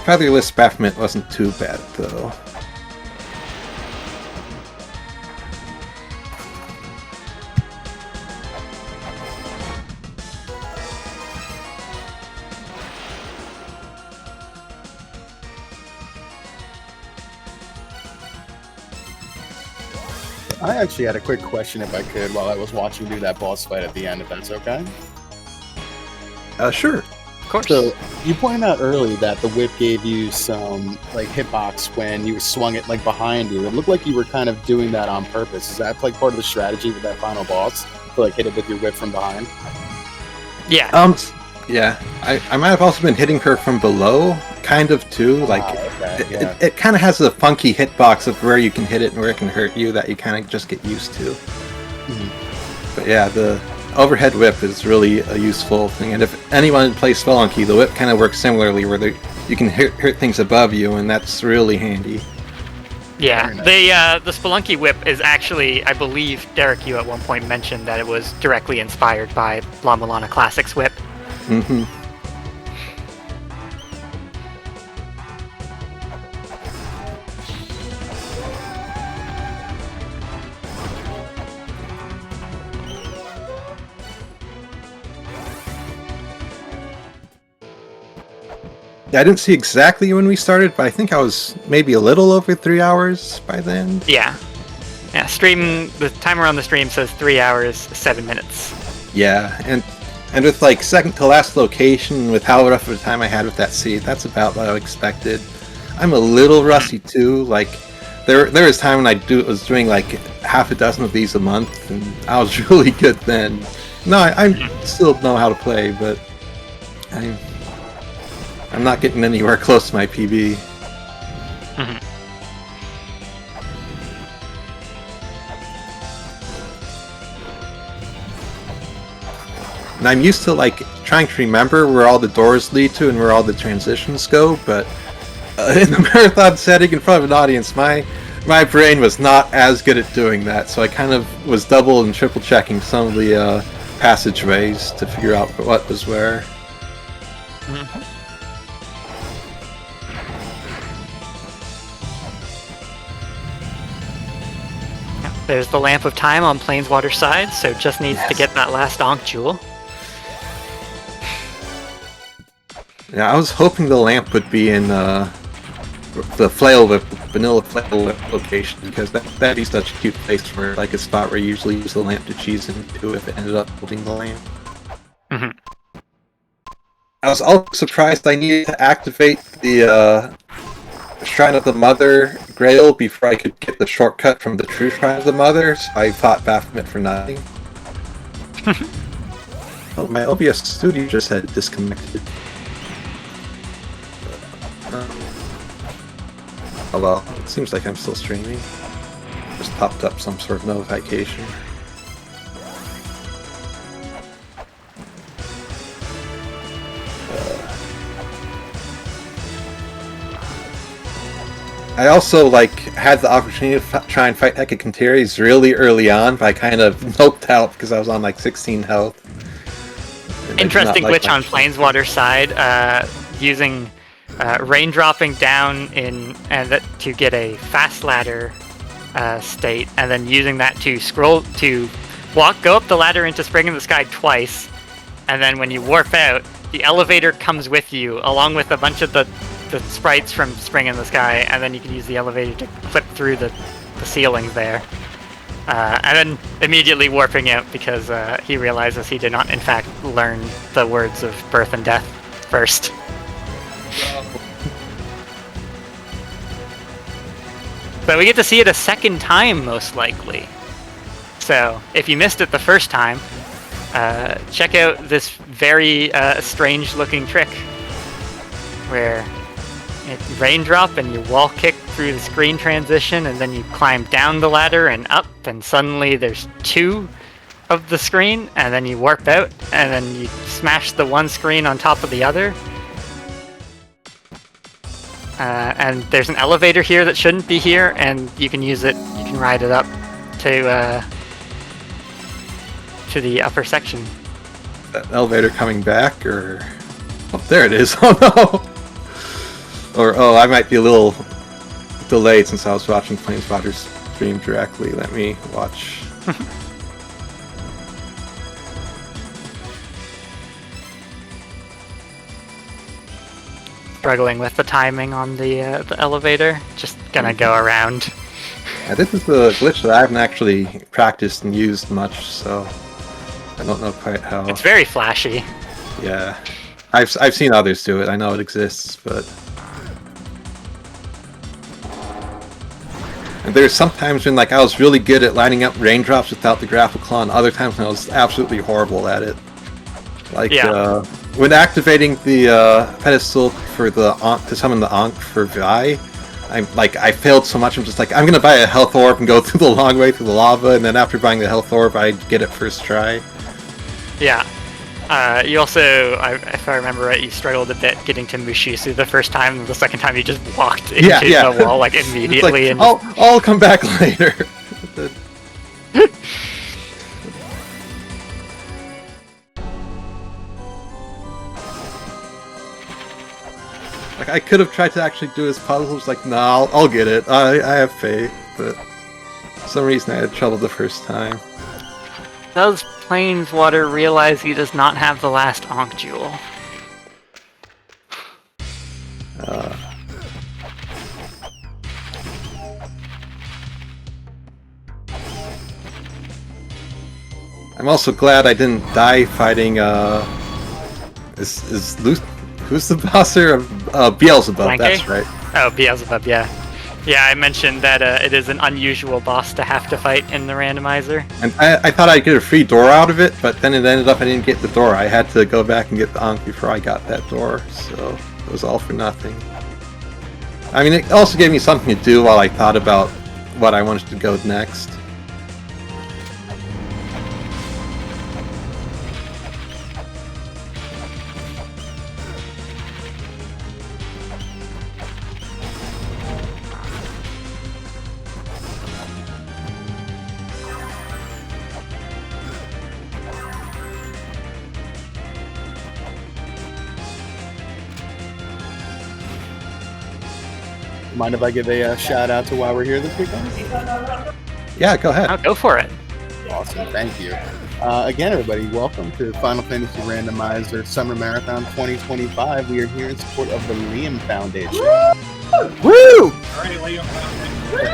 Featherless Baphomet wasn't too bad, though.
I actually had a quick question, if I could, while I was watching you do that boss fight at the end, if that's okay.
Sure.
Of course.
So you pointed out early that the whip gave you some like hitbox when you swung it like behind you. It looked like you were kind of doing that on purpose. Is that like part of the strategy with that final boss to like hit it with your whip from behind?
Yeah.
Yeah. I might have also been hitting her from below, kind of too. Like,
Okay, yeah.
it kind of has a funky hitbox of where you can hit it and where it can hurt you that you kind of just get used to. But yeah, the overhead whip is really a useful thing, and if anyone plays Spelunky, the whip kind of works similarly, where you can hurt things above you, and that's really handy.
Yeah,
Very nice.
the Spelunky whip is actually, I believe, Derek, you at one point mentioned that it was directly inspired by La-Mulana Classics whip.
Mm-hmm. Yeah, I didn't see exactly when we started, but I think I was maybe a little over 3 hours by then.
Yeah. Yeah, the timer on the stream says 3 hours, 7 minutes.
Yeah, and with like second to last location, with how rough of a time I had with that seed, that's about what I expected. I'm a little rusty too. Like there was time when I was doing like half a dozen of these a month, and I was really good then. No, I still know how to play, but I'm not getting anywhere close to my PB. And I'm used to like trying to remember where all the doors lead to and where all the transitions go, but in the marathon setting in front of an audience, my brain was not as good at doing that, so I kind of was double and triple checking some of the passageways to figure out what was where.
There's the Lamp of Time on Planeswater's side, so just needs to get that last Ankh Jewel.
Yeah, I was hoping the lamp would be in the flail whip, the vanilla flail whip location, because that'd be such a cute place for like a spot where you usually use the lamp to cheese into if it ended up holding the lamp.
Mm-hmm.
I was also surprised I needed to activate the Shrine of the Mother Grail before I could get the shortcut from the true Shrine of the Mother, so I fought Baphomet for nothing. Oh, my OBS studio just had disconnected. Oh well, it seems like I'm still streaming. Just popped up some sort of notification. I also had the opportunity to try and fight Hecatoncheires really early on, but I kind of noped out because I was on 16 health.
Interesting glitch on Planeswater's side, using raindropping down to get a fast ladder state, and then using that to go up the ladder into Spring in the Sky twice, and then when you warp out, the elevator comes with you along with a bunch of the sprites from Spring in the Sky, and then you can use the elevator to clip through the ceilings there. And then immediately warping out because he realizes he did not, in fact, learn the words of birth and death first. So we get to see it a second time, most likely. So if you missed it the first time, check out this very strange-looking trick where it's raindrop and you wall kick through the screen transition, and then you climb down the ladder and up, and suddenly there's two of the screen, and then you warp out, and then you smash the one screen on top of the other. And there's an elevator here that shouldn't be here, and you can use it, you can ride it up to the upper section.
That elevator coming back, or... Oh, there it is. Oh no! Or, oh, I might be a little delayed since I was watching Planeswatter's stream directly. Let me watch.
Struggling with the timing on the elevator. Just gonna go around.
Yeah, this is the glitch that I haven't actually practiced and used much, so I don't know quite how.
It's very flashy.
Yeah, I've seen others do it. I know it exists, but. And there's sometimes when I was really good at lining up raindrops without the grapple claw, and other times when I was absolutely horrible at it. When activating the pedestal for the Ankh to summon the Ankh for Vi, I failed so much. I'm just I'm gonna buy a health orb and go through the long way through the lava, and then after buying the health orb, I get it first try.
Yeah. You also, if I remember right, you struggled a bit getting to Mushisu the first time, and the second time you just walked into the wall immediately. And
I'll come back later. I could have tried to actually do his puzzles. No, I'll get it. I have faith, but for some reason I had trouble the first time.
Does Planeswater realize he does not have the last Ankh Jewel?
I'm also glad I didn't die fighting. Who's the boss here? Beelzebub.
Blanke?
That's right.
Oh, Beelzebub. Yeah. Yeah, I mentioned that it is an unusual boss to have to fight in the randomizer.
And I thought I'd get a free door out of it, but then it ended up I didn't get the door. I had to go back and get the Ankh before I got that door, so it was all for nothing. I mean, it also gave me something to do while I thought about what I wanted to go next.
Mind if I give a shout out to why we're here this weekend?
Yeah, go ahead.
Oh, go for it.
Awesome, thank you. Again, everybody, welcome to Final Fantasy Randomizer Summer Marathon 2025. We are here in support of the Liam Foundation. Woo!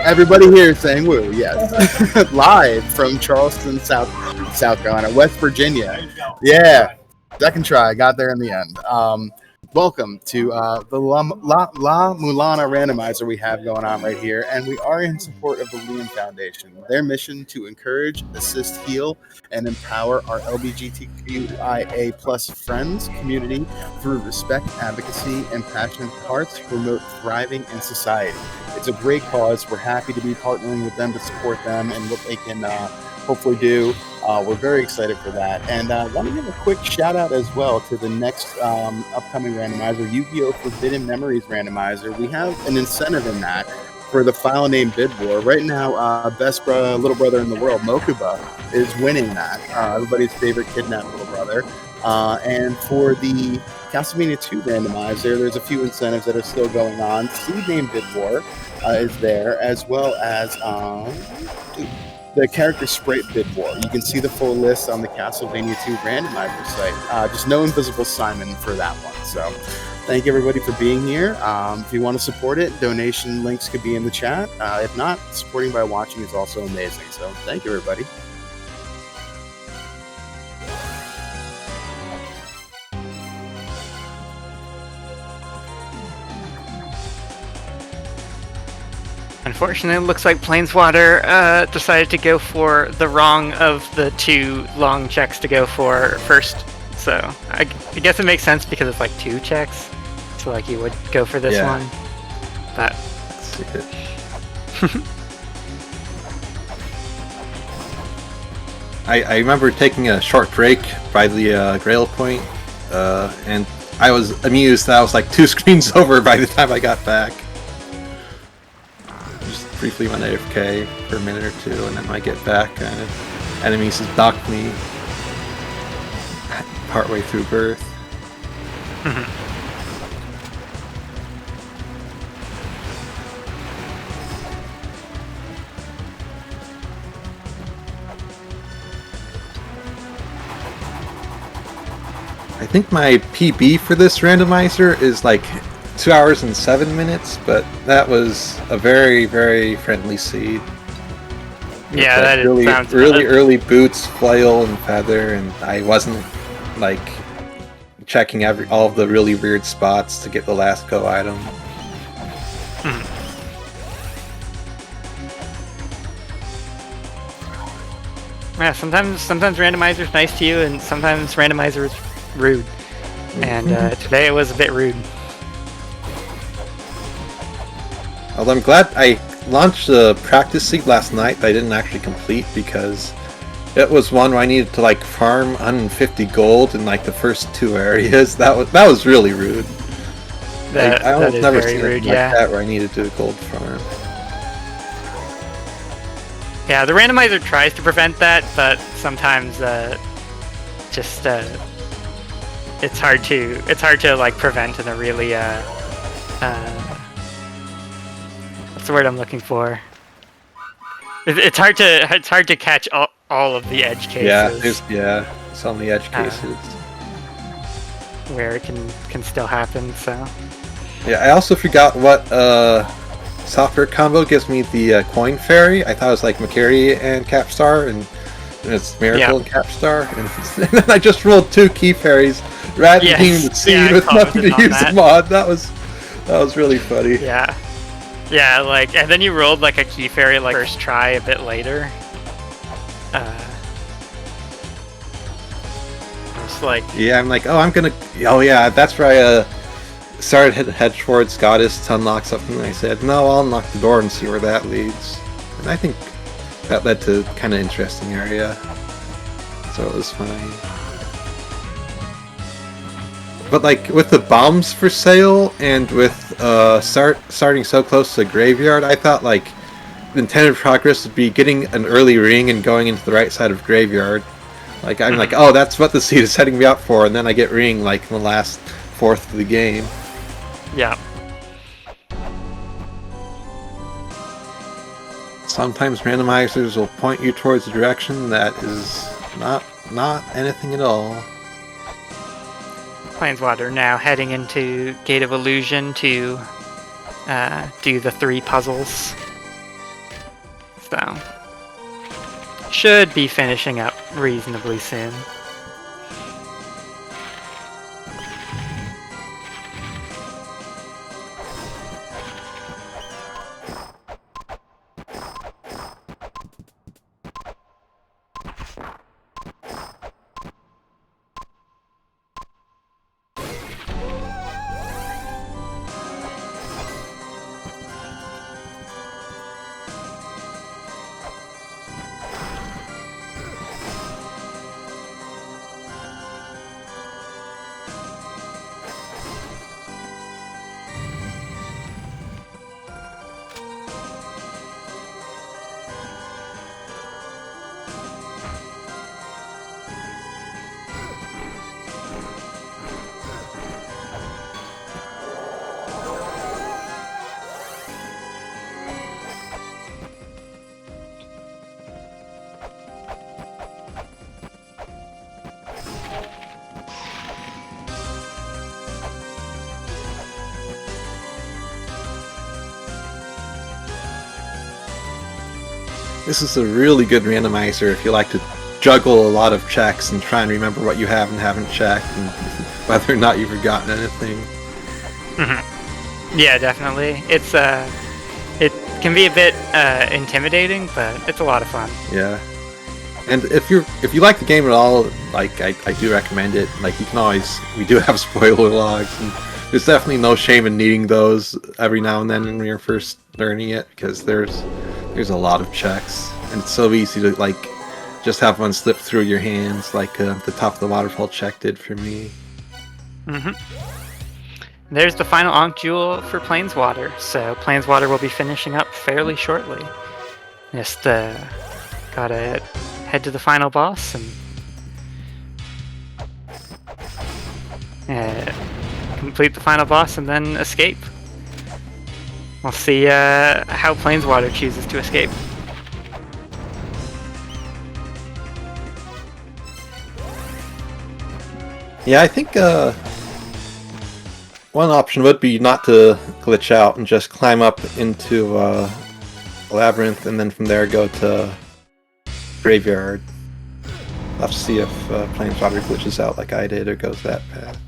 Everybody here is saying woo, yes. Live from Charleston, South Carolina, West Virginia. Yeah, second try, got there in the end. Welcome to the La-Mulana randomizer we have going on right here, and we are in support of the Liam Foundation. Their mission to encourage, assist, heal, and empower our LGBTQIA plus friends community through respect, advocacy, and passionate hearts to promote thriving in society. It's a great cause. We're happy to be partnering with them to support them and what they can hopefully do. We're very excited for that. And I want to give a quick shout out as well to the next upcoming randomizer, Yu-Gi-Oh! Forbidden Memories randomizer. We have an incentive in that for the file name Bid War. Right now, little brother in the world, Mokuba, is winning that. Everybody's favorite kidnapped little brother. And for the Castlevania 2 randomizer, there's a few incentives that are still going on. Seed name Bid War is there, as well as the character sprite Bid War. You can see the full list on the Castlevania 2 randomizer site. Just no Invisible Simon for that one. So thank you everybody for being here. If you want to support it, donation links could be in the chat. If not, supporting by watching is also amazing. So thank you everybody.
Unfortunately, it looks like Planeswater decided to go for the wrong of the two long checks to go for first. So I guess it makes sense because it's like 2 checks. So like you would go for this one. But
I remember taking a short break by the Grail Point, and I was amused that I was like 2 screens over by the time I got back. Briefly went AFK for a minute or 2, and then when I get back, enemies just docked me partway through birth. I think my PB for this randomizer is like 2 hours and 7 minutes, but that was a very, very friendly seed.
yeah, that
really,
sounds
really early boots, flail, and feather, and I wasn't like checking all of the really weird spots to get the last go item.
Yeah, sometimes randomizer's nice to you, and sometimes randomizer is rude. And today it was a bit rude.
Although I'm glad I launched the practice seed last night that I didn't actually complete, because it was one where I needed to like farm 150 gold in like the first 2 areas. That was really rude. I almost never seen it like that where I needed to do a gold farm.
Yeah, the randomizer tries to prevent that, but sometimes it's hard to like prevent in a really what's the word I'm looking for? It's hard to catch all of the edge cases.
Yeah, some of the edge cases
where it can still happen. So
yeah, I also forgot what software combo gives me the coin fairy. I thought it was like Makari and Capstar, and it's Miracle and Capstar, and then I just rolled 2 key fairies, rather than the seed with nothing to use the mod. That was really funny.
Yeah, like, and then you rolled like a key fairy like first try a bit later. It's like
I'm like, that's where I started to head towards Goddess to unlock something. And I said, no, I'll unlock the door and see where that leads. And I think that led to kind of interesting area, so it was fine. But like with the bombs for sale and with starting so close to the graveyard, I thought like the intended progress would be getting an early ring and going into the right side of graveyard. Like I'm like, oh, that's what the seed is setting me up for, and then I get ring like in the last 4th of the game.
Yeah.
Sometimes randomizers will point you towards a direction that is not not anything at all.
Planeswater now heading into Gate of Illusion to do the 3 puzzles. So, should be finishing up reasonably soon.
This is a really good randomizer if you like to juggle a lot of checks and try and remember what you have and haven't checked and whether or not you've forgotten anything.
Yeah, definitely. It's it can be a bit intimidating, but it's a lot of fun.
Yeah. And if you like the game at all, like I do recommend it. Like you can always, we do have spoiler logs, and there's definitely no shame in needing those every now and then when you're first learning it, because there's a lot of checks, and it's so easy to like just have one slip through your hands, like the top of the waterfall check did for me.
There's the final Ankh Jewel for Planeswater, so Planeswater will be finishing up fairly shortly. Just gotta head to the final boss and complete the final boss and then escape. We'll see how Planeswater chooses to escape.
Yeah, I think one option would be not to glitch out and just climb up into Labyrinth and then from there go to Graveyard. I'll have to see if Planeswater glitches out like I did or goes that path.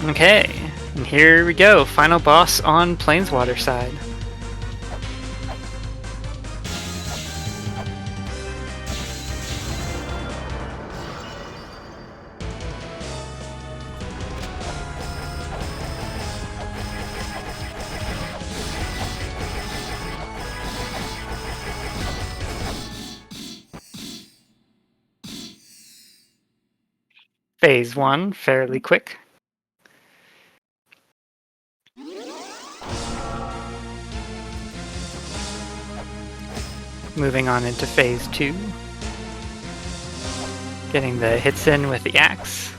Okay, and here we go. Final boss on Planeswater side. Phase 1, fairly quick. Moving on into Phase 2. Getting the hits in with the axe.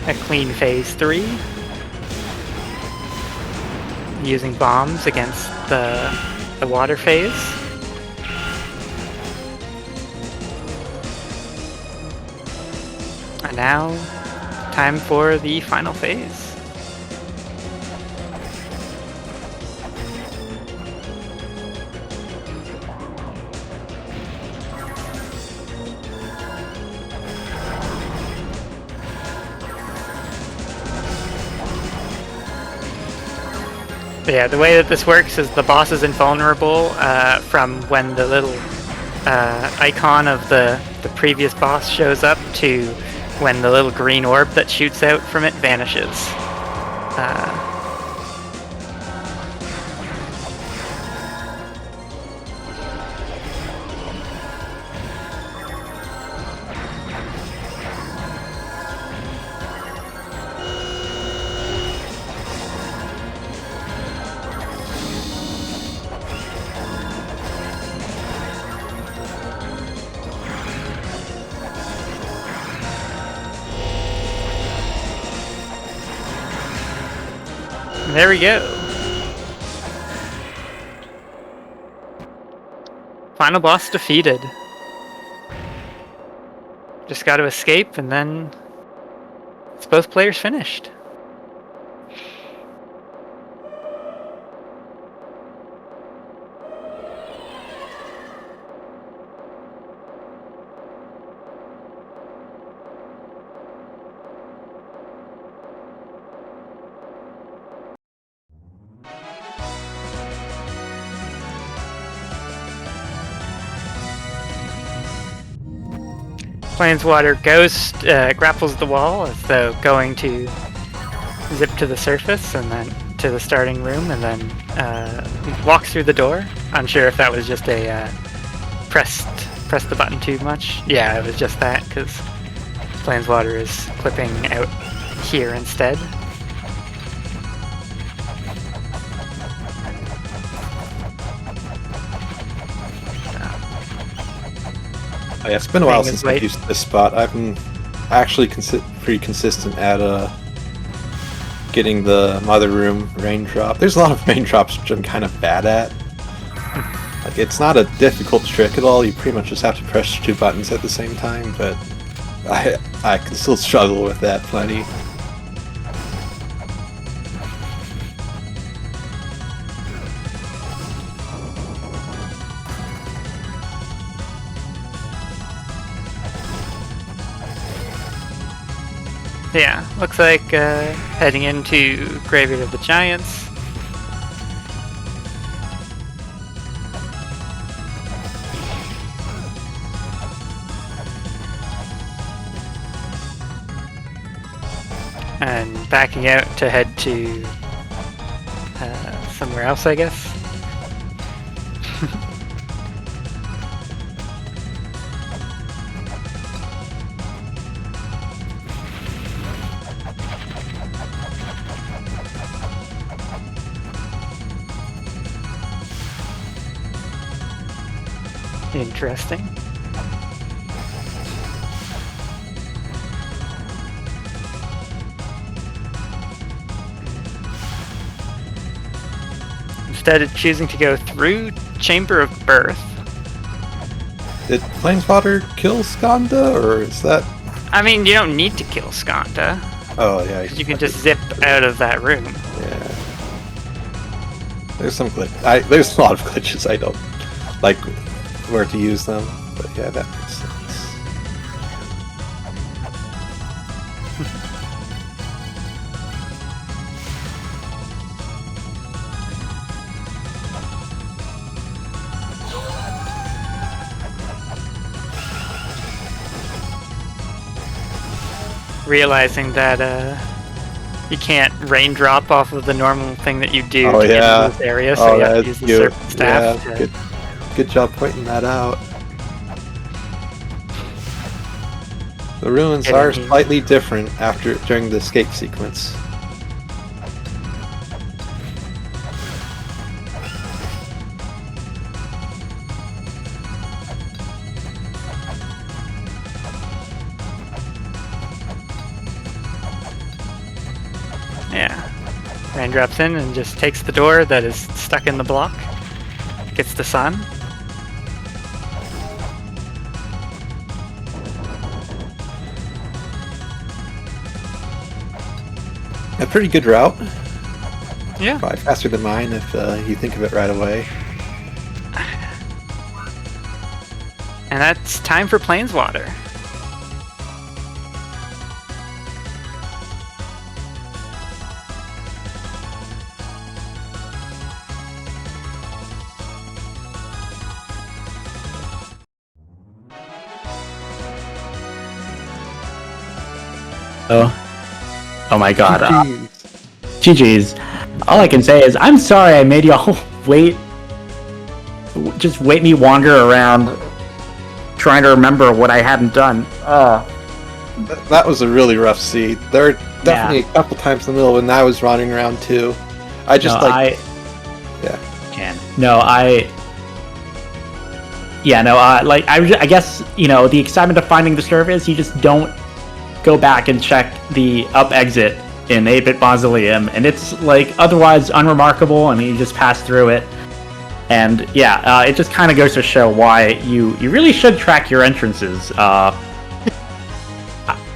A clean Phase 3. Using bombs against the water phase. And now, time for the final phase. Yeah, the way that this works is the boss is invulnerable from when the little icon of the previous boss shows up to when the little green orb that shoots out from it vanishes. There we go. Final boss defeated. Just got to escape, and then it's both players finished. Planeswater Ghost grapples the wall as though going to zip to the surface and then to the starting room, and then walks through the door. Unsure if that was just a press the button too much. Yeah, it was just that, because Planeswater is clipping out here instead.
Oh, yeah, it's been a while since I've used this spot. I've been actually pretty consistent at getting the mother room raindrop. There's a lot of raindrops which I'm kind of bad at. Like, it's not a difficult trick at all. You pretty much just have to press 2 buttons at the same time, but I can still struggle with that plenty.
Yeah, looks like heading into Graveyard of the Giants. And backing out to head to somewhere else, I guess. Interesting. Instead of choosing to go through Chamber of Birth.
Did Planeswater kill Skanda, or is that...
I mean, you don't need to kill Skanda.
Oh, yeah.
You can just zip out of that room.
Yeah. There's some glitch. There's a lot of glitches I don't like where to use them, but yeah, that makes sense.
Realizing that you can't raindrop off of the normal thing that you do
Oh,
to get
yeah.
into this area, so you have to use the Serpent Staff.
Yeah, good job pointing that out. The ruins are slightly different during the escape sequence.
Yeah. Rain drops in and just takes the door that is stuck in the block. Gets the sun.
A pretty good route.
Yeah.
Probably faster than mine if you think of it right away.
And that's time for Planeswater.
Oh my god.
Jeez.
GG's. All I can say is I'm sorry I made y'all wait. Just wait me wander around trying to remember what I hadn't done.
That was a really rough seed. There were definitely a couple times in the middle when I was running around too. I just like
I guess, the excitement of finding the surface, you just don't go back and check the up exit in 8-Bit Mausoleum, and it's like otherwise unremarkable, and you just pass through it. And it just kind of goes to show why you really should track your entrances.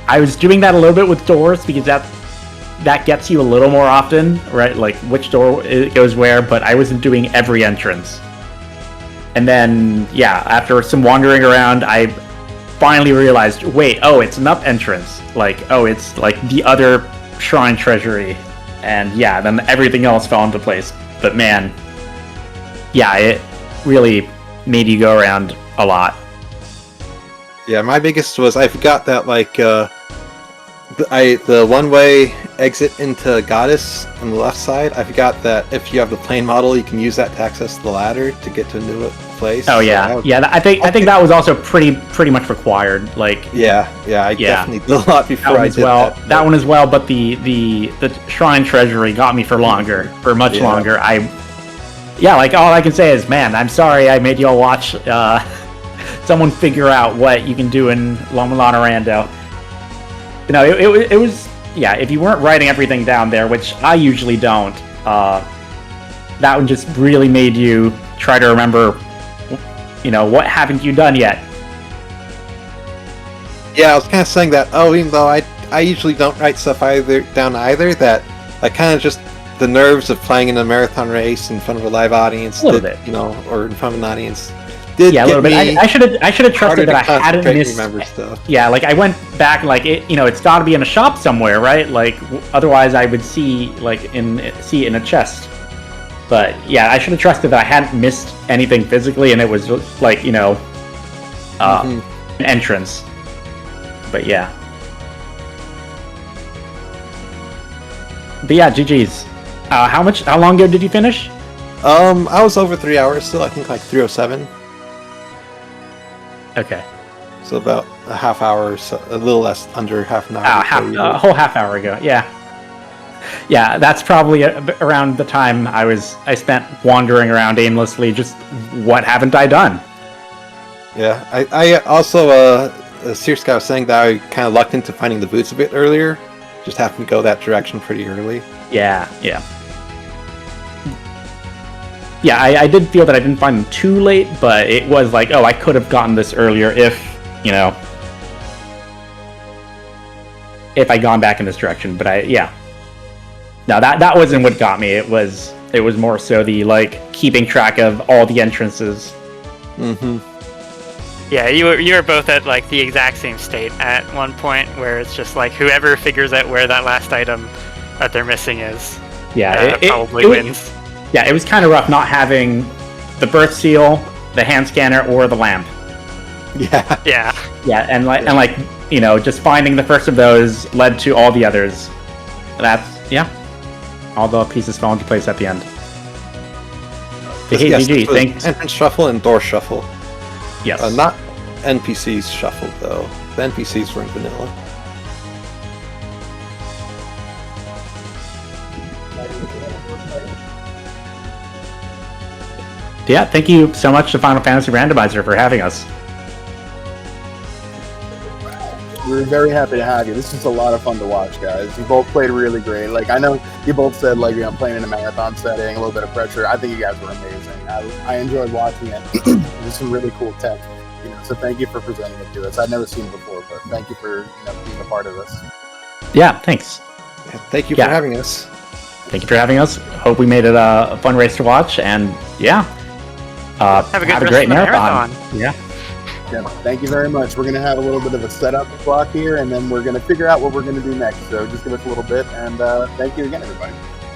I was doing that a little bit with doors because that gets you a little more often, right? Like which door it goes where, but I wasn't doing every entrance. And then, after some wandering around, I finally realized, wait, it's an up entrance. It's like the other shrine treasury. And then everything else fell into place. But man, it really made you go around a lot.
Yeah, my biggest was I forgot that the one-way exit into Goddess on the left side. I forgot that if you have the plane model, you can use that to access the ladder to get to a new place.
Oh yeah, I think that was also pretty much required. I
definitely did a lot before I did that.
That one as well, but the Shrine Treasury got me for much longer. All I can say is, man, I'm sorry I made y'all watch someone figure out what you can do in La-Mulana Rando. It was, if you weren't writing everything down there, which I usually don't, that one just really made you try to remember, what haven't you done yet?
Yeah, I was kind of saying that, even though I usually don't write stuff down either, that I kind of just, the nerves of playing in a marathon race in front of a live audience, or in front of an audience, did
a little bit. I should have trusted that I hadn't missed.
Stuff.
I went back, it's got to be in a shop somewhere, right? Otherwise I would see it in a chest. But I should have trusted that I hadn't missed anything physically, and it was an entrance. But GG's. How long ago did you finish?
I was over 3 hours still. I think 3:07.
Okay.
So about a half hour, a little less, under half an hour.
A whole half hour ago. Yeah, that's probably around the time I spent wandering around aimlessly. Just what haven't I done?
Yeah, I also Serious Guy was saying that I kind of lucked into finding the boots a bit earlier. Just happened to go that direction pretty early.
Yeah, I did feel that I didn't find them too late, but it was I could have gotten this earlier if I'd gone back in this direction. But no, that wasn't what got me. It was more so the keeping track of all the entrances.
Mm-hmm.
Yeah, you were both at the exact same state at one point, where it's just whoever figures out where that last item that they're missing is, probably wins.
Yeah, it was kind of rough not having the birth seal, the hand scanner, or the lamp.
Yeah,
and just finding the first of those led to all the others. That's all the pieces fell into place at the end. GG, thanks.
Entrance shuffle and door shuffle.
Yes.
Not NPCs shuffled though. The NPCs were in vanilla.
Thank you so much to Final Fantasy Randomizer for having us.
We're very happy to have you. This is a lot of fun to watch, guys. You both played really great. I know you both said, playing in a marathon setting, a little bit of pressure. I think you guys were amazing. I enjoyed watching it. There's some really cool tech. So thank you for presenting it to us. I've never seen it before, but thank you for being a part of this.
Yeah, thanks.
Thank you for having us.
Thank you for having us. Hope we made it a fun race to watch, and
have a great marathon.
Yeah.
Thank you very much. We're going to have a little bit of a setup block here, and then we're going to figure out what we're going to do next. So just give us a little bit, and thank you again, everybody.